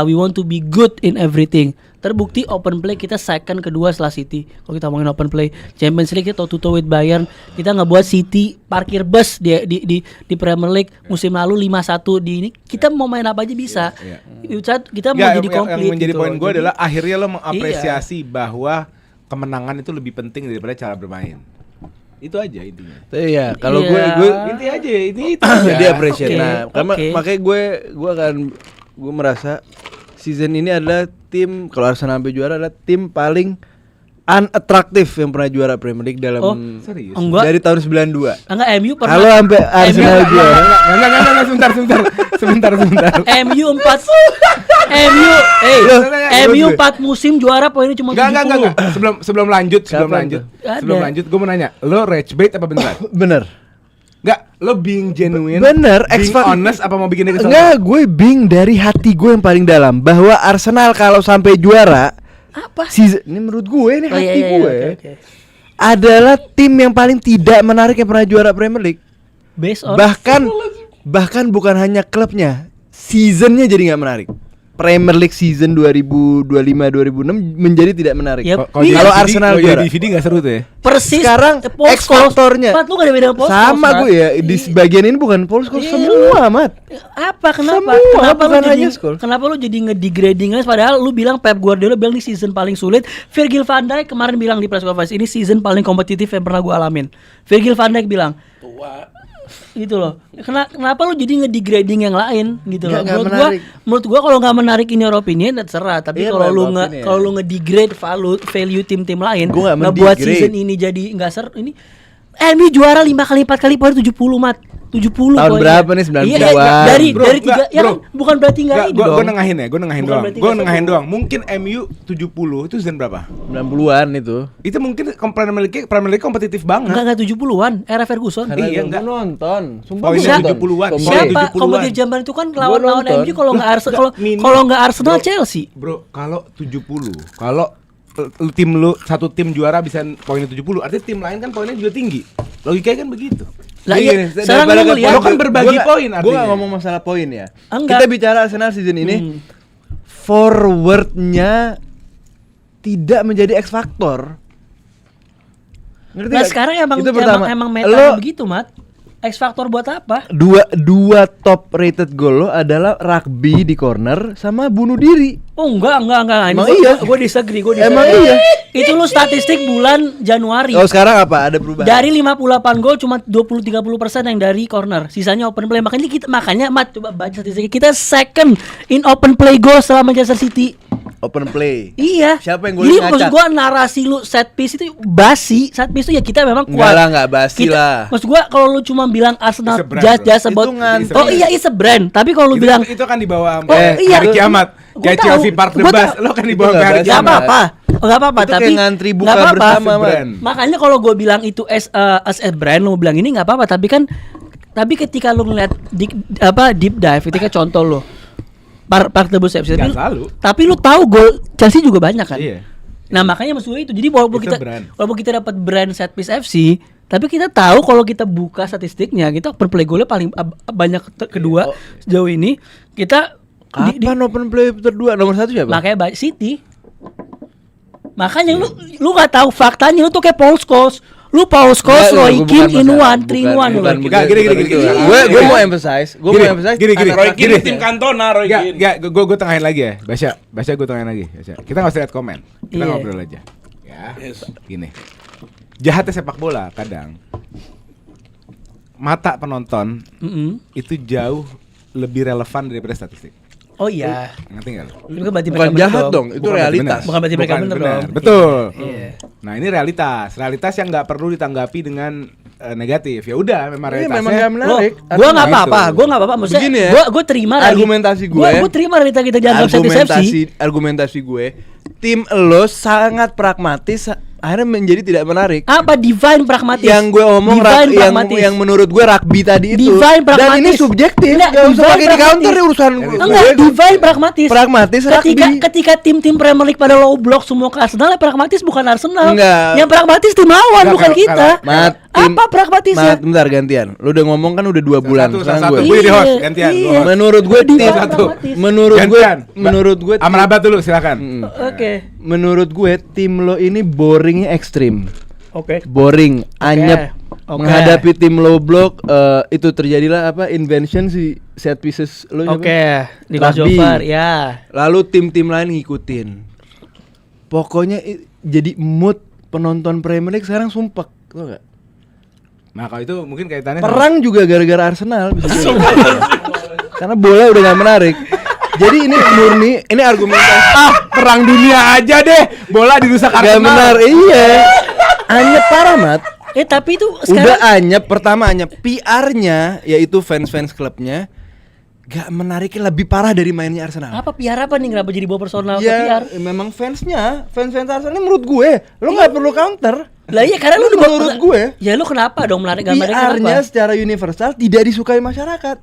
we want to be good in everything. Terbukti open play kita second kedua setelah City. Kalau kita ngomongin open play Champions League kita toe-to-toe with Bayern, kita ngebuat City parkir bus di Premier League musim lalu 5-1 di ini. Kita mau main apa aja bisa. Kita mau jadi komplit. Yang menjadi gitu. poin gue Jadi, adalah akhirnya lo mengapresiasi bahwa kemenangan itu lebih penting daripada cara bermain. Itu aja intinya. Iya, kalau Iya. gue Inti aja, itu aja. dia appreciate. Oke, Nah, karena oke. makanya gue merasa season ini adalah tim, kalau Arsenal sampai juara, adalah tim paling unattractive yang pernah juara Premier League dalam Serius? enggak dari tahun 92. enggak MU pernah Kalau sampai Arsenal juara, Enggak, sebentar. MU 4 MU 4 musim juara poinnya cuma 70. Enggak. Sebelum lanjut, Kapan tuh? gue mau nanya, lo rage bait apa beneran? bener. Enggak, lo being genuine. Bener, being honest apa mau bikin dia kesel? Enggak, gue bing dari hati gue yang paling dalam bahwa Arsenal kalau sampai juara Apa? ini menurut gue ini Oh, iya, hati iya, gue oke. adalah tim yang paling tidak menarik yang pernah juara Premier League. Based on Bahkan bukan hanya klubnya, seasonnya jadi nggak menarik. Premier League season 2025-2026 menjadi tidak menarik. Yep. Kalau Arsenal juara, DVD enggak seru tuh ya? persis sekarang Paul X factornya Scholes. Mat, lu gak ada beda Paul Scholes, sama Mat. gue ya di sebagian ini bukan Paul Scholes Iya. semua amat. Apa kenapa? Semua, Kenapa lu bukan jadi hanya Scholes. kenapa lu jadi ngedegrading aja padahal lu bilang Pep Guardiola bilang ini season paling sulit. Virgil van Dijk kemarin bilang di press conference ini season paling kompetitif yang pernah gua alamin. Virgil van Dijk bilang Tua. gitu loh. Kenapa lu jadi ngedegrading yang lain gitu loh. Nggak menarik. Menurut gua kalau nggak menarik in your opinion terserah, tapi Iya, kalau my lu opinion. kalau lu ngedegrade value tim-tim lain, Gua nggak ngebuat mendegrade. season ini jadi enggak seru ini MU juara 5 kali 4 kali poin 70 Mat. 70 Tahun poinnya. berapa nih? 90-an? Iya, dari Bro, dari enggak, 3 ya bro. kan bukan berarti enggak ini Gue dong. nengahin Bukan doang. berarti Gue nggak nengahin seru. doang. Mungkin MU 70 itu season berapa? 90-an itu. Itu mungkin Premier League kompetitif banget. Enggak 70-an, era Ferguson. Iya, Iya, enggak. gue nonton. Sumpah Poinnya gua nonton. 70-an. Sumpah. Poinnya Siapa 70-an. kompetitif zaman itu kan lawan nonton. MU kalau enggak Arsenal Mini- kalau enggak Arsenal Bro, Chelsea. Bro, kalau 70, kalau tim lu satu tim juara bisa poinnya 70, artinya tim lain kan poinnya juga tinggi. Logikanya kan begitu. Lah Jadi iya, gini, sekarang daripada lu lihat lo kan berbagi poin Gue artinya. gak ngomong masalah poin ya. Enggak. Kita bicara Arsenal season ini forwardnya tidak menjadi X factor. Ngerti Nah gak? sekarang Itu pertama. emang Lo meta begitu, Mat. X faktor buat apa? dua top rated goal lo adalah rugby di corner sama bunuh diri. Oh enggak. Emang iya? Gue disagree. Emang iya? Itu lu statistik bulan Januari. Oh sekarang apa? Ada perubahan? Dari 58 gol cuma 20-30% yang dari corner. Sisanya open play. Makanya Mat coba baca statistiknya. Kita second in open play goal setelah Manchester City. Open play. Iya. Siapa yang Jadi golin maksud ngacak? gua narasi lu set piece itu basi. Set piece itu ya kita memang Enggak kuat. lah, enggak basi lah. Maksud gua kalau lu cuma bilang Arsenal It's a brand, just bro. about Itu ngantuk. oh iya it's a brand. Tapi kalau lu bilang itu kan di bawah Oh, iya. hari kiamat. Gua Kayak tahu. Chelsea Park the Gua Bus, tahu. lo kan di Itu bawah nggak hari basi. Gak kiamat. apa-apa. Gak apa-apa Itu tapi kayak ngantri buka nggak apa-apa. bersama, Mat. Brand. Makanya kalau gue bilang itu as a brand lo bilang ini nggak apa-apa tapi ketika lo ngeliat deep dive ketika contoh lo Park tebus FC. Nggak selalu. Tapi lu tahu gol Chelsea juga banyak kan? Iya. Nah, makanya maksud gue itu. Jadi walaupun Itu brand. kita dapat brand set piece FC, tapi kita tahu kalau kita buka statistiknya, kita per play golnya paling banyak kedua sejauh ini. Kita Kapan open play terdua nomor 1 siapa? makanya City. Makanya lu nggak tahu faktanya, lu tuh kayak Paul Scholes. Lu Paul Scholes, Roy Keane, in one, 3-in-1 lu. Nggak, gini. Gue mau emphasize. Gini. Roy Keane tim Cantona, Roy Keane. Gue tengahin lagi ya, Basya gue tengahin lagi. Basya. Kita nggak usah lihat komen, kita Iya. ngobrol aja. Ya, Yes. gini. Jahatnya sepak bola kadang mata penonton itu jauh lebih relevan daripada statistik. Oh iya. Ngerti nggak? Itu kan berarti Bukan mereka jahat bener dong, itu Bukan realitas. Bukan berarti mereka bener dong. Betul. Iya. Nah ini realitas yang nggak perlu ditanggapi dengan negatif. Ya udah, memang Iya, realitasnya. memang nggak menarik. Gua nggak Itu. apa-apa. Maksudnya Begini ya, gua terima argumentasi gue. Gua terima realita kita dianggap satisfaksi. Argumentasi gue, tim lo sangat pragmatis, akhirnya menjadi tidak menarik. Apa divine pragmatis? Yang gue omong Divine pragmatis. yang menurut gue rugby tadi itu. Divine Dan pragmatis. ini subjektif. Enggak, Gak usah divine pakai di counter pragmatis. urusan Enggak, divine pragmatis. Pragmatis rugby. Ketika tim Premier League pada low block semua ke Arsenal, yang pragmatis bukan Arsenal. Enggak. Yang pragmatis tim lawan, Enggak, bukan kalau- kita. Mat, Apa pragmatisnya? Mat, bentar gantian. Lu udah ngomong kan udah 2 bulan. Sekarang satu. gue. Gue di host, Iya, gantian. iya. Gua host. Menurut gue Divine tim pragmatis. menurut gue Amrabat dulu silakan. Oke. menurut gue tim lo ini boringnya ekstrim. Oke. Boring, anyep. Oke. Menghadapi tim low block itu terjadilah apa invention si set pieces lo siapa? Oke, Nicolas Rugby. Jover, ya. Lalu tim-tim lain ngikutin. Pokoknya jadi mood penonton Premier League sekarang sumpek, tau gak? Nah kalau itu mungkin kaitannya sama- Perang juga gara-gara Arsenal bisa jadi. Karena bola udah gak menarik. Jadi ini murni, ini argumentasi perang dunia aja deh. Bola dirusak gak Arsenal. benar. Iya. Anyep parah, Mat. Tapi itu Udah sekarang anyep, pertama anyep. PR-nya yaitu fans-fans klubnya gak menariknya lebih parah dari mainnya Arsenal. apa PR apa nih, kenapa jadi bawa personal ke Ya, PR? memang fans-fans Arsenal ini menurut gue, lo nggak perlu counter. Lah iya, karena lu Menurut dibawa- gue, Ya lu kenapa dong menarik gambarnya PR-nya kenapa? secara universal tidak disukai masyarakat.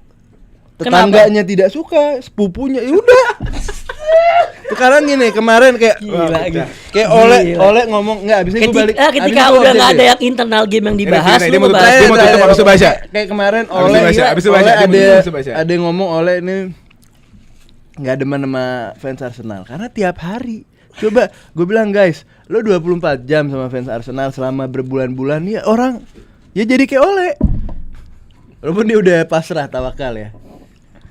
Kenapa? Tetangganya tidak suka, sepupunya ya udah. Sekarang gini, kemarin kayak kayak oleh ngomong nggak bisa gue balik. Ketika abis itu udah gua nggak update ada deh. yang internal game yang dibahas, Ini lu mau tutup, ngebahas. dia mau tutup, habis itu baca. Kayak kemarin Habis itu oleh baca, habis itu baca, Oleh dia mau tutup, habis itu baca. ada yang ngomong oleh ini nggak demen sama fans Arsenal karena tiap hari. Coba gue bilang guys, lo 24 jam sama fans Arsenal selama berbulan-bulan ya orang ya jadi kayak oleh. Walaupun dia udah pasrah tawakal ya.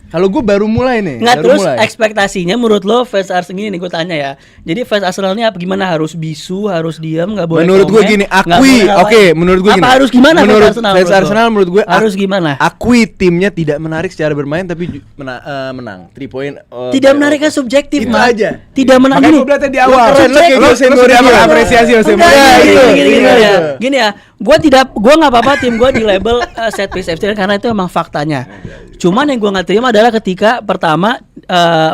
Kalau gue baru mulai nih. Nggak, baru terus mulai. ekspektasinya menurut lo fans Arsenal ini gue tanya ya. Jadi fans Arsenal ini apa gimana, harus bisu, harus diam, nggak boleh Menurut gue komen, gini, nggak akui, boleh ngapain. oke, menurut gue apa gini. harus gimana menurut fans Arsenal? fans menurut lo? Arsenal menurut gue harus gimana? Akui timnya tidak menarik secara bermain tapi menang 3 poin. Tidak menarik kan subjektif, Itu Mat. aja. Tidak menarik Makanya gini. gue bilang tadi di awal. keren, lo kayak Lo Jose sudah Mourinho. mengapresiasi Jose Enggak, Mourinho. gini ya. Gue nggak apa-apa tim gue di label set piece FC karena itu emang faktanya. Cuman yang gue nggak terima adalah ketika pertama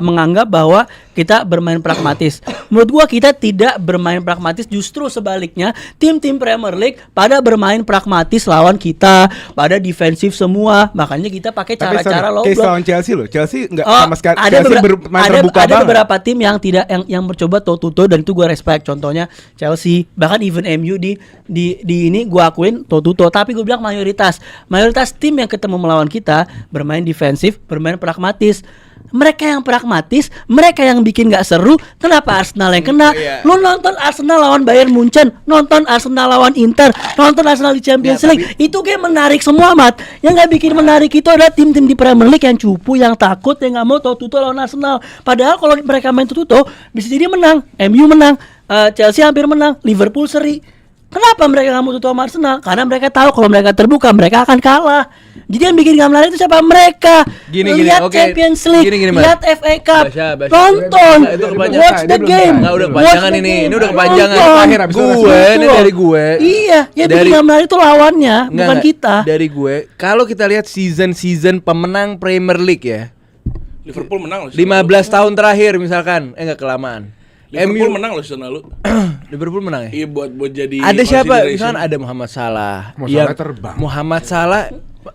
menganggap bahwa kita bermain pragmatis. Menurut gua kita tidak bermain pragmatis, justru sebaliknya tim-tim Premier League pada bermain pragmatis lawan kita, pada defensif semua. Makanya kita pakai Tapi cara-cara low case block. lawan Chelsea loh. Chelsea enggak Oh, sama sekali. ada Chelsea beberapa bermain terbuka ada banget. beberapa tim yang tidak yang mencoba toe to toe dan itu gue respect. Contohnya Chelsea, bahkan even MU di ini gue akuin toe to toe. Tapi gue bilang mayoritas tim yang ketemu melawan kita bermain defensif, bermain pragmatis. Mereka yang pragmatis, mereka yang bikin nggak seru. Kenapa Arsenal yang kena? Lu nonton Arsenal lawan Bayern Munchen, nonton Arsenal lawan Inter, nonton Arsenal di Champions League, itu game menarik semua, Mat. Yang nggak bikin menarik itu adalah tim-tim di Premier League yang cupu, yang takut, yang nggak mau toe-to-toe lawan Arsenal. Padahal kalau mereka main toe-to-toe, bisa jadi menang. MU menang, Chelsea hampir menang, Liverpool seri. Kenapa mereka nggak mau tutup sama Arsenal? Karena mereka tahu kalau mereka terbuka mereka akan kalah. Jadi yang bikin nggak menarik itu siapa? Mereka. Lihat oke. Champions League, Gini, lihat FA Cup, Basya. tonton, Nah, itu kepanjangan. watch the game. Nggak, udah Watch kepanjangan the ini. game. Ini udah kepanjangan. Nonton. Terakhir, habis itu Gue, ini Betul. dari gue. Iya, ya bikin Dari- nggak menarik itu lawannya, Nggak, bukan nggak. kita. Dari gue, kalau kita lihat season pemenang Premier League ya, Liverpool menang loh. 15 tahun terakhir misalkan, enggak kelamaan. Liverpool menang loh season lalu. Liverpool menang ya? Iya buat jadi Ada siapa? consideration. Misalkan ada Muhammad Salah. Mo Yang- Salah terbang. Muhammad Salah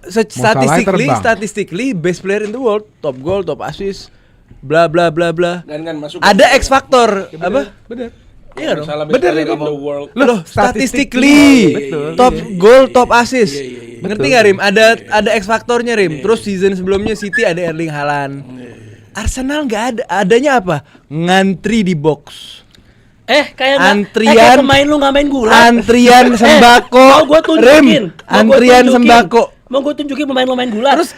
terbang. statistically best player in the world, top goal, top assist. bla bla bla bla. Kan masuk. Ada X Factor apa? Bener. Iya dong. Bener in itu. the world. Loh, statistically Betul. top goal, top assist. Iya. Ngerti nggak Rim? Ada X Factornya Rim. Terus season sebelumnya City ada Erling Haaland. Arsenal nggak ada. Adanya apa? Ngantri di box. Kayak Antrian- pemain lu nggak main gulat. Antrian sembako. Mau gue tunjukin. Rim. Antrian sembako. Mau gue tunjukin pemain lu main gulat. Terus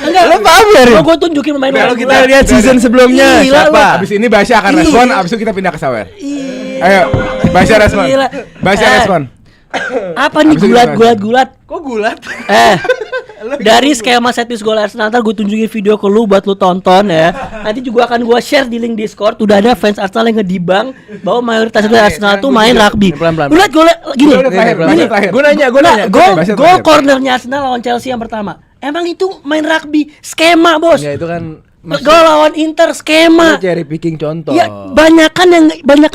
enggak. Lo paham ya Rim? Mau gue tunjukin pemain lu main Kalau kita gulat. lihat season sebelumnya Gila, siapa? Abis ini Basya akan respon, abis itu kita pindah ke Sawer. Ayo, Basya respon. Gila. Basya respon. Apa nih Abis itu gulat? Kok gulat? Dari skema setlist gol Arsenal ntar gue tunjukin video ke lu buat lu tonton ya. Nanti juga akan gue share di link Discord. Udah ada fans Arsenal yang ngedibang bahwa mayoritas dari Arsenal tuh main rugby. Pelan-pelan. Lu lihat gol gini. Udah terakhir, Gini. Basya terakhir. Gue nanya. Basya Gol terakhir. cornernya Arsenal lawan Chelsea yang pertama. Emang itu main rugby skema, Bos. Ya itu kan Gol lawan Inter skema. cherry picking contoh. Ya banyakan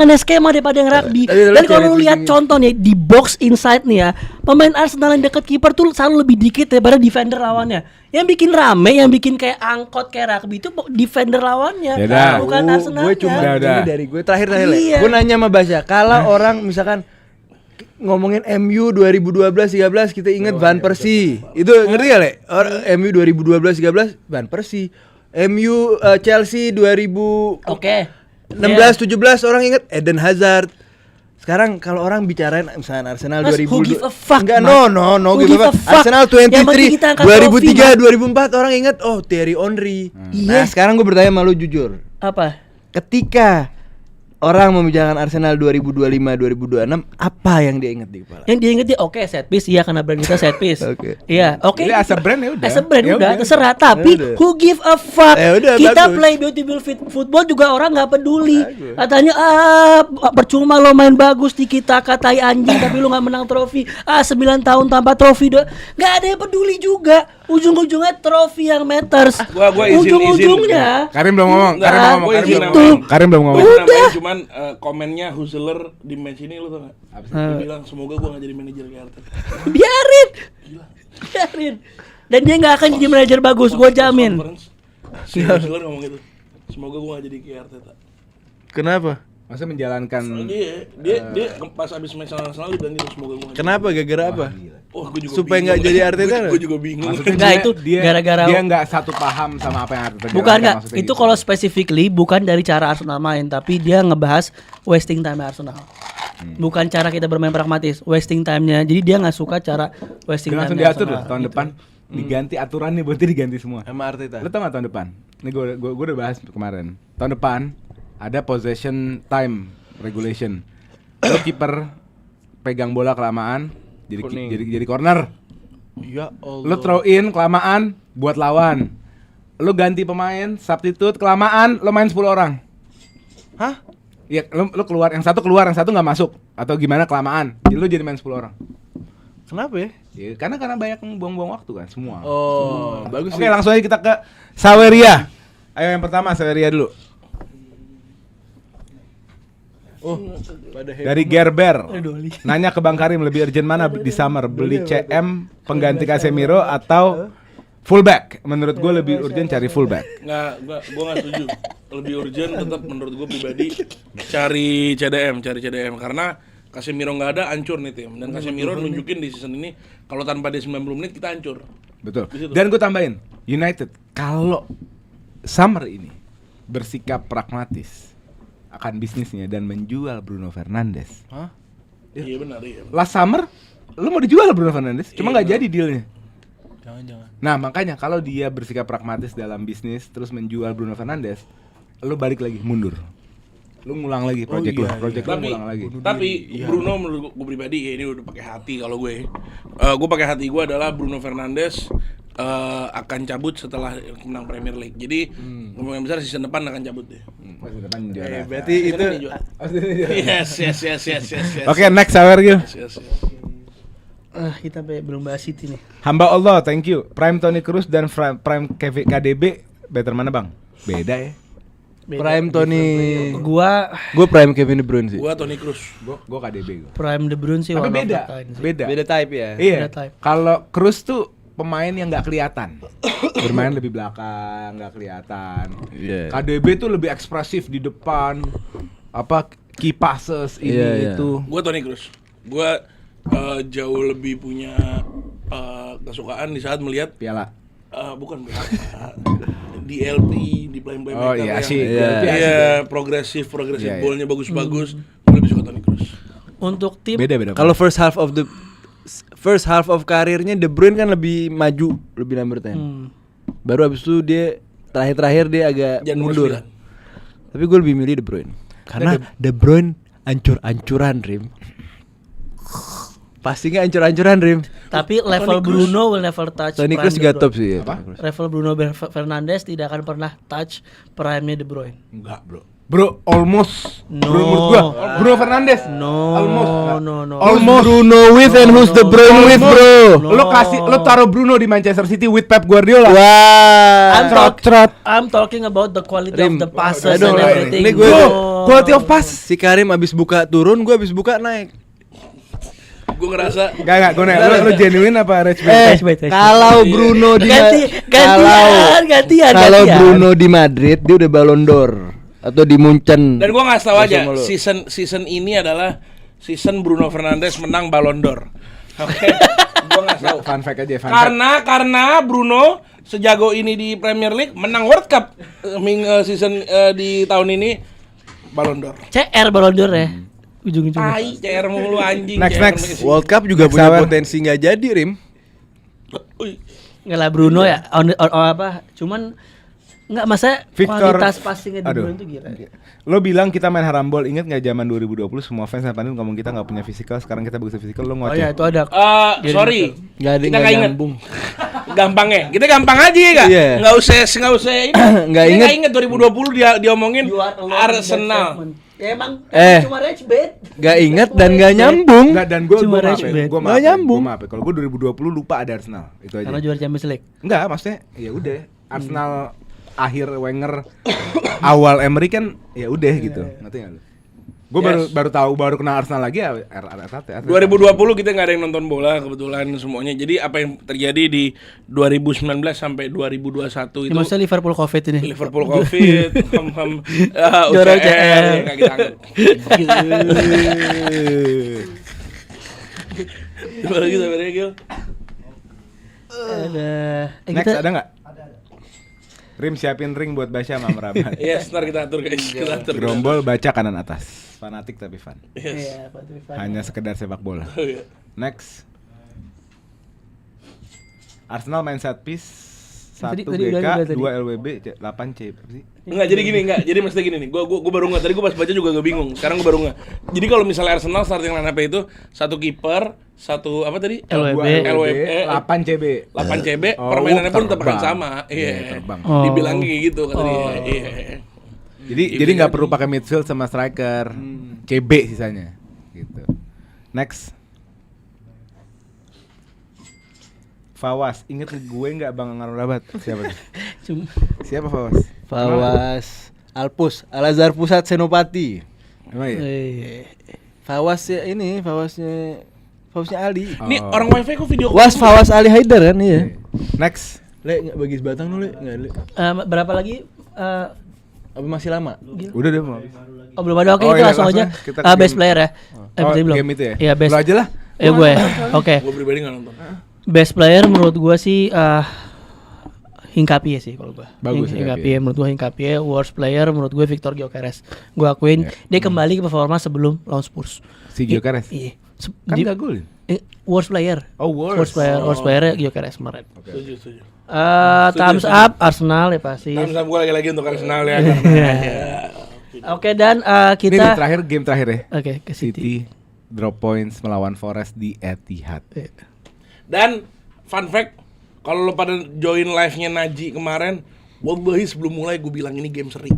yang skema daripada yang rugby. Tapi lu Dan cherry kalau lu lihat picking. contoh nih di box inside nih ya, pemain Arsenal yang dekat kiper tuh selalu lebih dikit daripada defender lawannya. Yang bikin rame, yang bikin kayak angkot kayak rugby itu defender lawannya, Yaudah. bukan Arsenal. Gue cuma Udah. ini dari gue terakhir Iya. Gue nanya sama Basya, kalau orang misalkan ngomongin MU 2012-13 kita inget Van Persie. Itu ngerti gak, Le? MU 2012-13 Van Persie. MU Chelsea 2016-17 Oke. orang inget Eden Hazard. Sekarang kalau orang bicarain misalnya Arsenal Mas, 2000 who give a fuck, enggak, Mas? no Who give give a a fuck. fuck? Arsenal Yang penting kita 23 angkat trofi, 2003 2004 orang inget Thierry Henry. Nah, sekarang gue bertanya sama lu jujur. Apa? Ketika orang membicarakan Arsenal 2025-2026, apa yang dia inget di kepala? Yang dia inget dia set piece, iya karena brand kita set piece. Oke. Iya, oke. Jadi as a brand ya udah. As a brand Ya udah udah. terserah, tapi Ya udah. who give a fuck? Ya udah, Kita bagus. play beautiful football juga orang nggak peduli. Katanya percuma lo main bagus di kita katai anjing tapi lo nggak menang trofi. 9 tahun tanpa trofi nggak ada yang peduli juga. Ujung-ujungnya trofi yang matters. Gua izin. Ujung-ujungnya. Karim belum ngomong, Nggak, Karim belum ngomong, gua Karim izin belum itu. ngomong. Karim belum ngomong. Gue Udah. namanya cuman komennya Husseler di match ini lu tau gak? Dia bilang semoga gue gak jadi manajer kayak Arteta. Biarin. Dan dia nggak akan jadi manajer bagus, gue jamin. Conference, si Husseler ngomong gitu. Semoga gue gak jadi kayak Arteta. Kenapa? Masa menjalankan Dia pas abis match Arsenal dia bilang gitu semoga gue. Kenapa? Gara-gara apa? Oh, gue juga Supaya bingung. nggak jadi Arteta, Gue juga bingung. Enggak, itu gara-gara dia nggak satu paham sama apa yang Arteta bukan jalankan, enggak, maksudnya itu gitu. kalau specifically bukan dari cara Arsenal main, tapi dia ngebahas wasting time Arsenal. Bukan cara kita bermain pragmatis, wasting time-nya. Jadi dia nggak suka cara wasting Dia langsung time diatur loh tahun depan diganti aturan nih, berarti diganti semua. Sama Arteta. Lo tau gak tahun depan? Ini gue udah bahas kemarin. Tahun depan ada possession time regulation. Lo kiper pegang bola kelamaan jadi corner. Ya Allah. Lo throw in kelamaan buat lawan. Lo ganti pemain, substitute kelamaan, lo main 10 orang. Hah? Iya, lo keluar, yang satu nggak masuk atau gimana kelamaan. Jadi lo jadi main 10 orang. Kenapa ya? Ya, karena banyak yang buang-buang waktu kan semua. Oh, bagus Oke, sih. langsung aja kita ke Saweria. Ayo yang pertama Saweria dulu. Pada Dari Gerber. Nanya ke Bang Karim lebih urgent mana di summer, beli CM pengganti Casemiro atau fullback? Menurut gue lebih urgent cari fullback. Gue gak setuju. Lebih urgent tetap menurut gue pribadi cari CDM karena Casemiro nggak ada, hancur nih tim. Dan Casemiro nunjukin di season ini kalau tanpa dia 90 menit kita hancur. Betul. Di situ. Dan gue tambahin, United kalau summer ini bersikap pragmatis akan bisnisnya dan menjual Bruno Fernandes. Hah? Iya benar, iya. Last summer lu mau dijual Bruno Fernandes, cuma nggak jadi dealnya. Jangan. Nah makanya kalau dia bersikap pragmatis dalam bisnis terus menjual Bruno Fernandes, lu balik lagi mundur, lu ngulang lagi project lu ngulang lagi. Tapi Bruno menurut gue pribadi ya ini udah pakai hati kalau gue. Gue pakai hati gue adalah Bruno Fernandes akan cabut setelah menang Premier League. Jadi kemungkinan besar season depan akan cabut deh. Masa depan juara. Berarti itu Yes. Oke, next Sawer Gil. Yes. Kita belum bahas City nih. Hamba Allah, thank you. Prime Toni Kroos dan Prime KDB better mana bang? Beda ya. Prime Tony. Gua Prime Kevin De Bruyne sih. Gua Toni Kroos. Gue KDB gue. Prime De Bruyne sih Tapi one of beda, the kind sih. beda. Beda type ya. Iya. Beda type. Kalau Kroos tuh pemain yang nggak kelihatan. Bermain lebih belakang, nggak kelihatan. Iya. KDB tuh lebih ekspresif di depan. Apa key passes ini Iya. itu. Gue Toni Kroos. Gue jauh lebih punya kesukaan di saat melihat Piala. bukan di LP, di playmaker Oh iya sih. Iya, progresif Iya, iya. ballnya bagus-bagus. Gue lebih suka Toni Kroos. Untuk tim Beda. Kalau first half of karirnya De Bruyne kan lebih maju, lebih number 10. Baru abis itu dia terakhir dia agak Jangan nomor mundur. 9. Tapi gue lebih milih De Bruyne. Karena De Bruyne ancur-ancuran, Rim. Pasti nggak ancur-ancuran, Rim. tapi level Bruno will never touch Toni prime Kroos De juga Bruyne. top sih ya. Apa? Toni Kroos. Level Bruno Fernandes tidak akan pernah touch prime-nya De Bruyne. Enggak, Bro, almost. No. Bro, menurut gua Bruno Fernandes. No, Almost. no. Almost. Bruno with and who's De Bruyne with, bro? Lo taruh Bruno di Manchester City with Pep Guardiola. Wah. I'm talking about the quality Rim, of the passes aduh, and everything. ini gue- No. Quality of pass. Si Karim abis buka turun, gue abis buka naik. Gue ngerasa Enggak, gue nanya, lo genuine apa rage bait? Kalau Bruno di gantian. kalau Bruno di Madrid dia udah Ballon d'Or atau di Munchen. dan gue nggak tahu aja Sama lo. season ini adalah season Bruno Fernandes menang Ballon d'Or. Oke. Gue nggak tahu. Fun fact aja, fun fact. Karena Bruno sejago ini di Premier League menang World Cup season di tahun ini Ballon d'Or. CR Ballon d'Or ya. Ujung-ujungnya. Tai CR mulu anjing. Next, CR next. Messi. World Cup juga Next punya hour. potensi nggak jadi, Rim. Uy, Enggak lah Bruno ya. Apa? Cuman enggak masa Victor- kualitas passingnya De Aduh. Bruyne tuh gila. Lo bilang kita main harambol, inget nggak zaman 2020 semua fans Napanin ngomong kita nggak punya fisikal, sekarang kita bagus fisikal, lo Oh ngoceh. ya itu ada. sorry. Nggak ada Kita nggak nggak inget. nyambung. Gampang ya. Kita gampang aja ya, Kak? Iya. Nggak usah ini. Nggak Kita inget. inget 2020 dia diomongin You are alone in that Arsenal. statement. Ya emang cuma rage bait. Nggak inget dan nggak nyambung. Enggak, dan gue Cuma maaf rage ya, bait. gue Nggak nyambung. maaf ya. Kalau gue 2020 lupa ada Arsenal, itu aja. Karena juara Champions League. Enggak, maksudnya ya udah Arsenal akhir Wenger awal Emery kan ya udah gitu. Ngerti enggak lu? Gue Yes. baru kenal Arsenal lagi ya Arteta. 2020 kita nggak ada yang nonton bola kebetulan semuanya. Jadi apa yang terjadi di 2019 sampai 2021 Ya, itu maksudnya Liverpool Covid ini. Liverpool Covid, Juara UCL, UCL. nggak kita anggap. Gimana gitu sebenarnya Gil? Ada. Next ada nggak? Rim siapin ring buat Basya sama Merabat. Yes, ntar kita atur guys. Kita atur. Gerombol baca kanan atas. Fanatik tapi fun. Yes. Iya, Pak Trifan. Hanya sekedar sepak bola. Oh, iya. Next. Arsenal main set piece 1 Tadi udah GK, tadi. 2 LWB, 8 C. Apa sih? Enggak, jadi gini enggak. Jadi maksudnya gini nih. Gua baru enggak tadi gua pas baca juga gak bingung. Sekarang gua baru enggak. Jadi kalau misalnya Arsenal starting line-up itu satu kiper, satu apa tadi? LWB. 8 CB. 8 CB, Oh, permainannya pun tetap akan terbang. sama. Iya, Iya. terbang. Oh. Dibilang kayak gitu kata dia. Iya. Jadi nggak perlu pakai midfield sama striker. CB sisanya. Gitu. Next. Fawas, inget gue nggak Bang Rabat? Siapa tuh? Cuma Siapa Fawas? Fawas, Alpus, Al-Azhar Pusat Senopati. Emang ya? Fawas ya ini, Fawasnya Ali. Ini Oh. orang wifi kok video Was Fawas Ali Haidar kan iya. Next. Le nggak bagi batang dulu, Le. Nggak, Le. berapa lagi? Apa masih lama? Udah deh mau. Oh belum ada, oke Oh, itu iya, langsung aja. langsung kita ke Best game. player ya. Oh, berarti belum. game itu ya? Iya best. Lo aja lah. Gue. Oke. Gue pribadi nggak nonton. Best player menurut gue sih Hinkapie sih kalau gue. Bagus, Hinkapie menurut gue Hinkapie. Worst player menurut gue Victor Gyökeres. Gue akuin dia kembali ke performa sebelum lawan Spurs. Si Gyökeres. Iya. Kan gak gol. Worst player. Oh, Worst player Gyökeres kemarin. Setuju. Thumbs up Arsenal ya pasti. Sama gue lagi-lagi untuk Arsenal ya. Oke dan Ini nih, kita terakhir game terakhir ya. Oke ke City. City drop points melawan Forest di Etihad. Dan fun fact, kalau lo pada join live-nya Naji kemarin, wallahi sebelum mulai gue bilang ini game seri.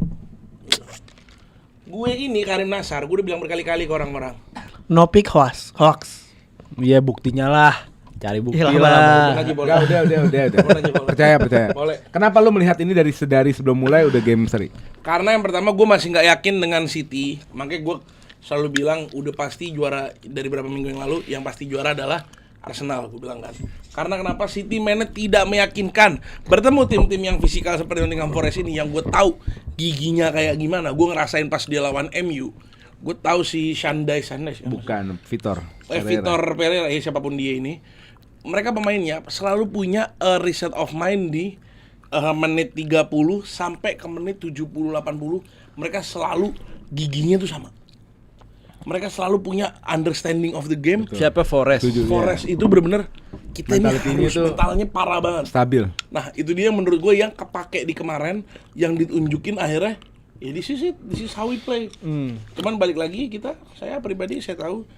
Gue ini Karim Nasar, gue udah bilang berkali-kali ke orang-orang. No pick hoax. Iya buktinya lah. Cari bukti Iya, lah. Naji boleh. Udah. Percaya. Boleh. Kenapa lu melihat ini dari sebelum mulai udah game seri? Karena yang pertama gue masih nggak yakin dengan City, makanya gue selalu bilang udah pasti juara dari beberapa minggu yang lalu, yang pasti juara adalah Arsenal, gue bilang kan. Karena kenapa? City mainnya tidak meyakinkan. Bertemu tim-tim yang fisikal seperti Nottingham Forest ini, yang gue tahu giginya kayak gimana. Gue ngerasain pas dia lawan MU. Gue tahu si Shandai ya, Bukan, Vitor. Vitor Pereira, siapapun dia ini. Mereka pemainnya selalu punya reset of mind di menit 30 sampai ke menit 70-80. Mereka selalu giginya tuh sama. Mereka selalu punya understanding of the game. Siapa Forest? Forest itu bener-bener kita ini Mentality-nya harus tuh mentalnya parah banget. Stabil. Nah itu dia yang menurut gue yang kepake di kemarin, yang ditunjukin akhirnya ya this is how we play. Cuman balik lagi saya pribadi saya tahu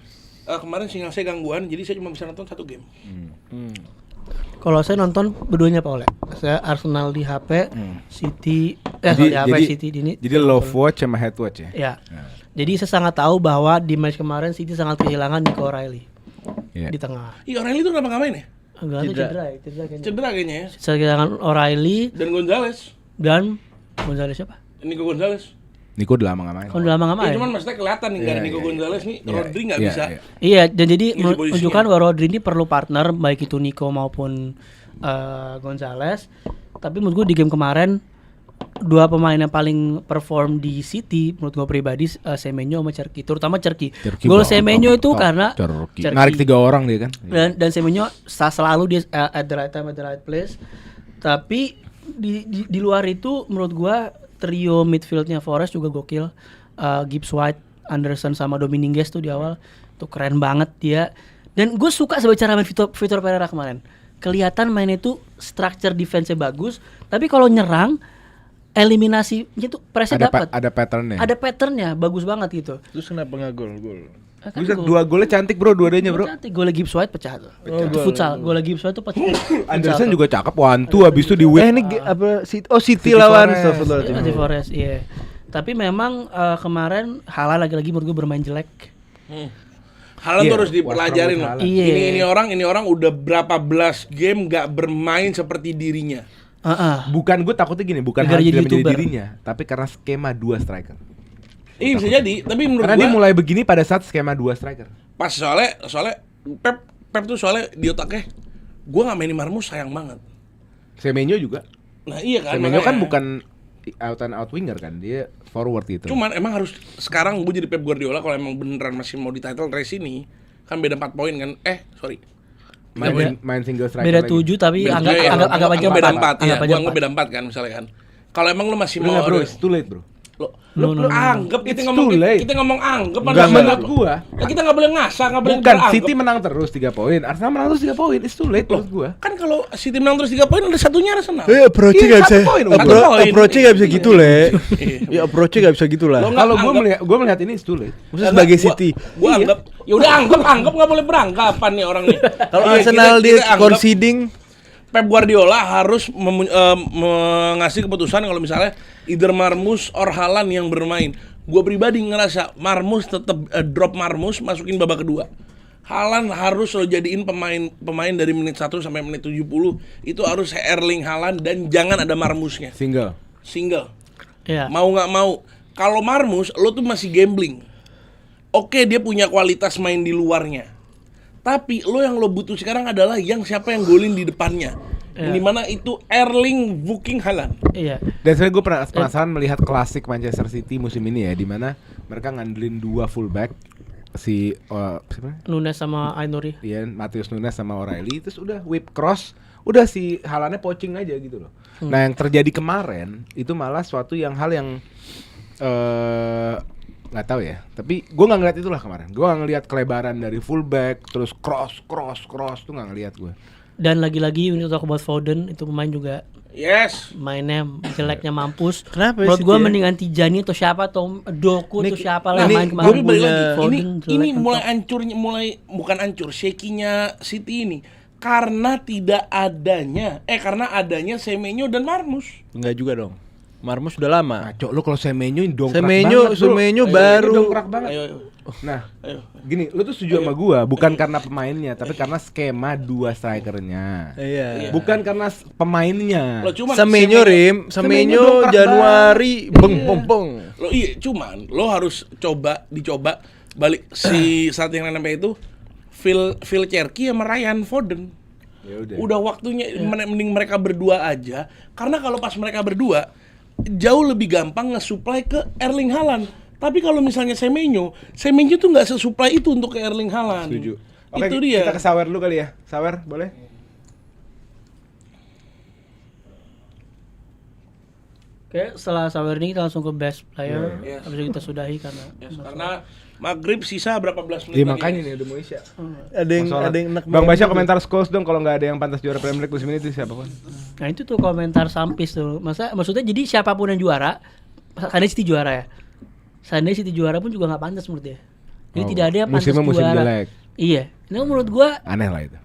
kemarin sinyal saya gangguan, jadi saya cuma bisa nonton 1 game. Kalau saya nonton berduanya Pak Oleh. Saya Arsenal di HP, City di HP City ini. Jadi love watch sama head watch ya. Ya. Jadi saya sangat tahu bahwa di match kemarin City sangat kehilangan Nico O'Reilly Iya. di tengah. Iya O'Reilly itu kenapa nggak main ya? Enggak ada cedera kayaknya. Cedera kayaknya ya. Saya kehilangan O'Reilly Dan Gonzales siapa? Nico Gonzales. Nico udah lama nggak main. Kan udah lama nggak main. Ya, cuman maksudnya kelihatan nih dari Nico Gonzales nih, Rodri nggak bisa. Iya, dan jadi Ngisi posisinya. menunjukkan bahwa Rodri ini perlu partner baik itu Nico maupun Gonzales. Tapi menurut gue di game kemarin 2 pemain yang paling perform di City menurut gue pribadi Semenyo sama Cherki, terutama Cherki. Gol Semenyo itu karena Cherki. Narik 3 orang dia kan. Dan Semenyo selalu dia at the right time at the right place. Tapi di luar itu menurut gua trio midfieldnya Forest juga gokil. Gibbs White, Anderson sama Dominguez tuh di awal tuh keren banget dia. Dan gue suka sebagai cara main Vitor Pereira kemarin. Kelihatan mainnya itu structure defense-nya bagus, tapi kalau nyerang eliminasinya tuh pressnya dapat. Ada patternnya. Ada patternnya bagus banget gitu. Terus kenapa nggak gol? Bisa 2 golnya cantik bro, dua-duanya bro. Cantik, gol Gibbs White pecah tuh. Itu futsal, gol Gibbs White tuh pecah. Anderson juga cakep, 1-2 habis itu di whip. Ini City lawan Di Forest, iya. Tapi memang kemarin Haaland lagi-lagi menurut gue bermain jelek. Haaland Iya, tuh harus dipelajarin loh. Haaland. Iya. Ini orang udah berapa belas game nggak bermain seperti dirinya. Bukan, gue takutnya gini, bukan Gara-gara harus jadi tidak menjadi YouTuber. dirinya, tapi karena skema 2 striker. Iya bisa jadi, tapi menurut Karena gua dia mulai begini pada saat skema 2 striker. pas soalnya Pep tuh soalnya di otaknya gua nggak mainin Marmus sayang banget. Semenyo juga. Nah iya kan. Semenyo makanya. kan bukan out and out winger kan, dia forward gitu. Cuman emang harus sekarang gue jadi Pep Guardiola kalau emang beneran masih mau di title race ini kan beda 4 poin kan. main single striker Beda lagi. 7 tapi Beda- anggap aja beda 4 4. ya. Gua anggap beda 4 kan misalnya kan. Kalau emang lu masih mau Enggak bro, it's too late bro. Lu anggap It's too late. kita ngomong anggap Enggak, menurut gua. Ya, kita nggak boleh ngasah, nggak boleh Bukan, beranggap. City menang terus 3 poin, Arsenal menang terus 3 poin, it's too late menurut gua. Kan kalau City menang terus 3 poin ada satunya Arsenal. approach-nya Iya, nggak bisa. 1 poin, satu poin. Approach-nya nggak bisa gitu le. Iya. Ya approach-nya nggak bisa gitu lah. Lo Kalau anggap- gua melihat ini it's too late. Maksudnya sebagai City. Gua anggap ya udah anggap nggak boleh beranggapan nih orang nih. Kalau Iya, Arsenal kita dia anggap conceding, Pep Guardiola harus mengasih keputusan kalau misalnya either Marmus or Haaland yang bermain. Gua pribadi ngerasa Marmus tetap drop Marmus, masukin babak kedua. Haaland harus lo jadiin pemain dari menit 1 sampai menit 70 itu harus Erling Haaland dan jangan ada Marmusnya. Single. Iya. Mau nggak mau, kalau Marmus lo tuh masih gambling. Oke, dia punya kualitas main di luarnya. Tapi lo yang lo butuh sekarang adalah yang siapa yang golin di depannya. Di mana itu Erling fucking Haaland. Iya. Dan sebenarnya gue penasaran melihat klasik Manchester City musim ini ya, di mana mereka ngandelin 2 fullback, si siapa? Nunes sama Ainouri. Iya, Matheus Nunes sama O'Reilly, terus udah whip cross, udah si Haalandnya poaching aja gitu loh. Nah yang terjadi kemarin itu malah suatu hal yang nggak tahu ya, tapi gue nggak ngeliat itulah kemarin. Gue nggak ngeliat kelebaran dari fullback, terus cross tuh nggak ngeliat gue. Dan lagi-lagi ini talk about Foden, itu pemain juga Yes. mainnya jeleknya mampus. Kenapa ya Menurut City gue ya? mendingan Tijani atau siapa atau Doku atau siapa lah ini main Tapi kemarin. balik lagi, Foden ini jelek mulai mentok. hancurnya, bukan hancur, shaky-nya City ini karena karena adanya Semenyo dan Marmus. enggak juga dong. Marmus sudah lama. Ngaco lu kalau Semenyo dongkrak Semenyo banget bro. Semenyo Ini baru. dongkrak banget. Ayo. Nah, gini, lu tuh setuju sama gua bukan karena pemainnya, tapi karena skema 2 strikernya. Iya. Bukan karena pemainnya. Lo cuman Semenyo Semenyo Semenyo dongkrak Januari beng Iya. pong pong. Lo cuman lo harus dicoba balik si saat yang sampai itu Phil Cherky sama Ryan Foden. Ya udah. Udah waktunya mending mereka berdua aja. Karena kalau pas mereka berdua jauh lebih gampang nge-supply ke Erling Haaland. Tapi kalau misalnya Semenyo tuh nggak se-supply itu untuk ke Erling Haaland. Setuju. Oke, Itu dia. kita ke Sawer dulu kali ya. Sawer, boleh? Oke, setelah Sawer ini kita langsung ke best player. Yes. Habis itu kita sudahi karena Karena maghrib sisa berapa belas menit Iya lagi. makanya nih udah mau isya. Ada yang enak Bang banget Basya gitu. komentar Scholes dong kalau nggak ada yang pantas juara Premier League musim ini itu siapapun. Nah itu tuh komentar sampis tuh. Maksudnya jadi siapapun yang juara, seandainya City juara ya. Seandainya City juara pun juga nggak pantas menurut dia. Jadi Oh, tidak ada yang pantas musimnya musim juara. jelek. Iya. Ini menurut gua Aneh lah itu.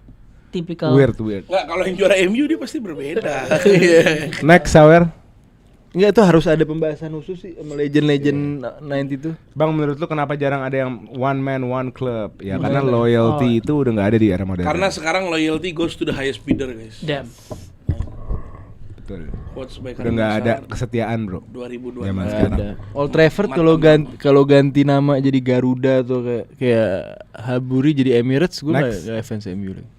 tipikal. Weird. Nggak, kalau yang juara MU dia pasti berbeda. Next Sawer. Enggak, itu harus ada pembahasan khusus sih sama legend-legend 90 itu. Bang, menurut lu kenapa jarang ada yang one man one club? Ya karena loyalty itu udah nggak ada di era modern. Karena sekarang loyalty goes to the highest bidder, guys. Damn. betul. Quotes by Udah nggak Karim ada Besar, kesetiaan, Bro. 2002. Zaman Nggak sekarang. ada. Old Trafford kalau ganti nama jadi Garuda atau kayak Haburi jadi Emirates, gue Next. nggak fans MU lagi.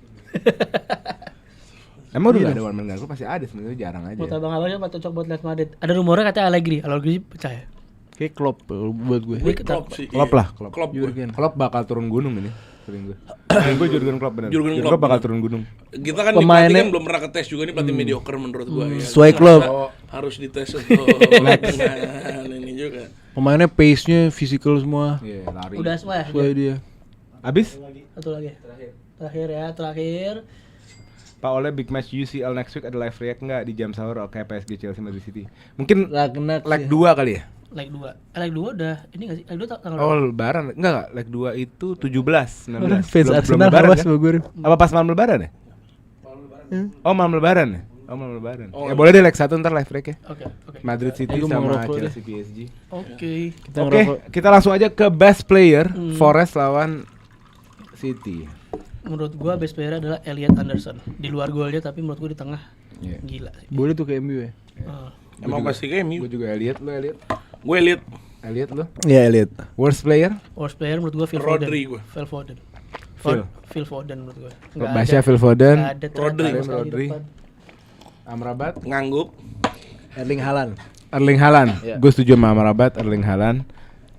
Emang udah nggak ada one man club? Pasti ada sebenarnya, jarang aja. Buat abang abangnya apa cocok buat Real Madrid? Ada rumornya katanya Allegri percaya. Kayak Klopp buat gue. Gue Klopp sih. Klopp lah, Klopp. Klopp gue. Jurgen. Klopp bakal turun gunung ini. Feeling gue. Feeling gue Jurgen Klopp benar. Jurgen Jurgen Klopp Klopp bakal bener. turun gunung. Kita kan Pemainnya- di pelatih kan belum pernah ketes juga nih pelatih mediocre menurut gua ya. Sesuai Kita Klopp. merasa harus dites untuk dengan ini juga. Pemainnya pace-nya physical semua. Iya, lari. Udah semua ya? Sesuai dia. Abis? Satu lagi. Terakhir. Pak Oleh, big match UCL next week ada live react nggak di jam sahur kayak PSG Chelsea Madrid City? Mungkin Ragnar leg 2 kali ya? Leg 2. Leg 2 udah ini enggak sih? Leg 2 tanggal Oh, berapa? lebaran. Enggak, leg 2 itu 17, 19. Fans Belum Arsenal lebaran awas kan? sama gue. Apa pas malam lebaran ya? Oh, malam lebaran ya? Oh, malam lebaran. Ya boleh deh leg 1 ntar live react ya. Oke. Madrid City Aku mau sama ngerokok Chelsea PSG. Oke. Kita Oke, ngerokok. kita langsung aja ke best player Forest lawan City. Menurut gua best player adalah Elliot Anderson. Di luar golnya tapi menurut gua di tengah Iya. gila sih. Boleh tuh ke MU ya. Emang pasti kayak MU. Gue juga Elliot, lu Elliot. Gue liat Elliot lu. Iya, Elliot. Worst player? Worst player menurut gua Phil Foden. Rodri gua. Phil Foden menurut gua. Basya, Phil Foden, Nggak ada Rodri. sama sekali di Rodri. depan. Amrabat, ngangguk. Erling Haaland. Erling Haaland. Iya. Gue setuju sama Amrabat, Erling Haaland.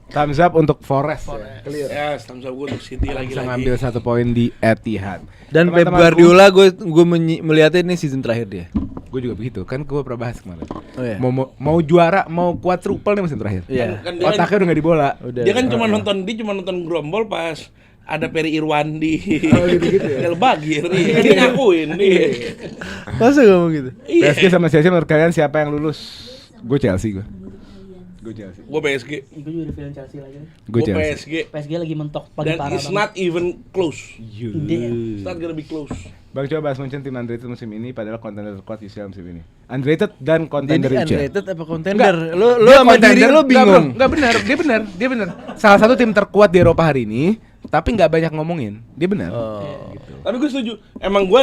Thumbs up untuk Forest. Ya. Clear. Ya, thumbs up gue untuk City Bisa lagi-lagi. ngambil 1 poin di Etihad. Dan Pep Teman-temanku- Guardiola gue melihatnya ini season terakhir dia. Gue juga begitu, kan gue pernah bahas kemarin. Oh iya. Mau juara, mau quadruple nih musim terakhir. Iya. Kan dia kan, Otaknya udah gak di bola. Udah. dia kan cuma nonton Grombol pas ada Peri Irwandi. Oh, gitu-gitu ya? Del Bagir. Iya, dia ngakuin. Iya. Masa gak mau gitu? Iya. PSG sama Chelsea menurut kalian siapa yang lulus? Gue Chelsea gue. Gue Chelsea. Gue PSG. Gua juga di film Chelsea lagi. Gue Gue Chelsea. PSG. PSG lagi mentok paling Dan parah it's banget. not even close. Damn. It's not gonna be close. Bang coba bahas Munchen tim underrated musim ini padahal kontender terkuat UCL musim ini. Underrated dan Jadi contender UCL. underrated apa contender? Lu Dia sama diri contender, lu bingung. Enggak benar, dia benar. Salah satu tim terkuat di Eropa hari ini, tapi nggak banyak ngomongin. Dia benar. Oh. Tapi gue setuju. Emang gue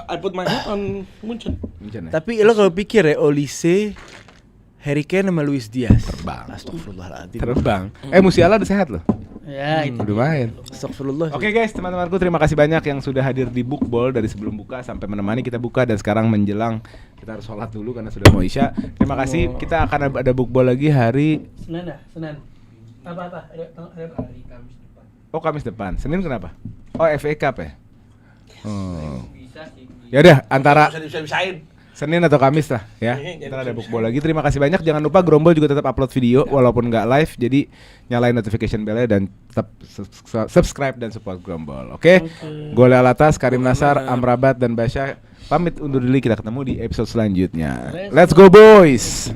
I put my head on Munchen. Munchen ya? Tapi lo kalau pikir ya Olise, Harry Kane sama Luis Diaz Terbang. Astagfirullahaladzim. Terbang. Musiala udah sehat loh. Ya, itu. Udah main. Astagfirullah. Oke guys, teman-temanku terima kasih banyak yang sudah hadir di Bookball dari sebelum buka sampai menemani kita buka dan sekarang menjelang kita harus sholat dulu karena sudah mau Isya. Terima kasih. Kita akan ada Bookball lagi hari Senin ya? Senin. Apa? Ada Oh Kamis depan. Senin kenapa? Oh FA Cup ya. Oh. Ya udah antara Bisa-bisain. Senin atau Kamis lah ya. Ntar ada Bookball lagi. Terima kasih banyak. Jangan lupa Grombol juga tetap upload video walaupun nggak live. Jadi nyalain notification bell-nya dan tetap subscribe dan support Grombol. Oke? Gole Alatas, Karim Nasar, Amrabat dan Basya pamit undur diri. Kita ketemu di episode selanjutnya. Let's go boys.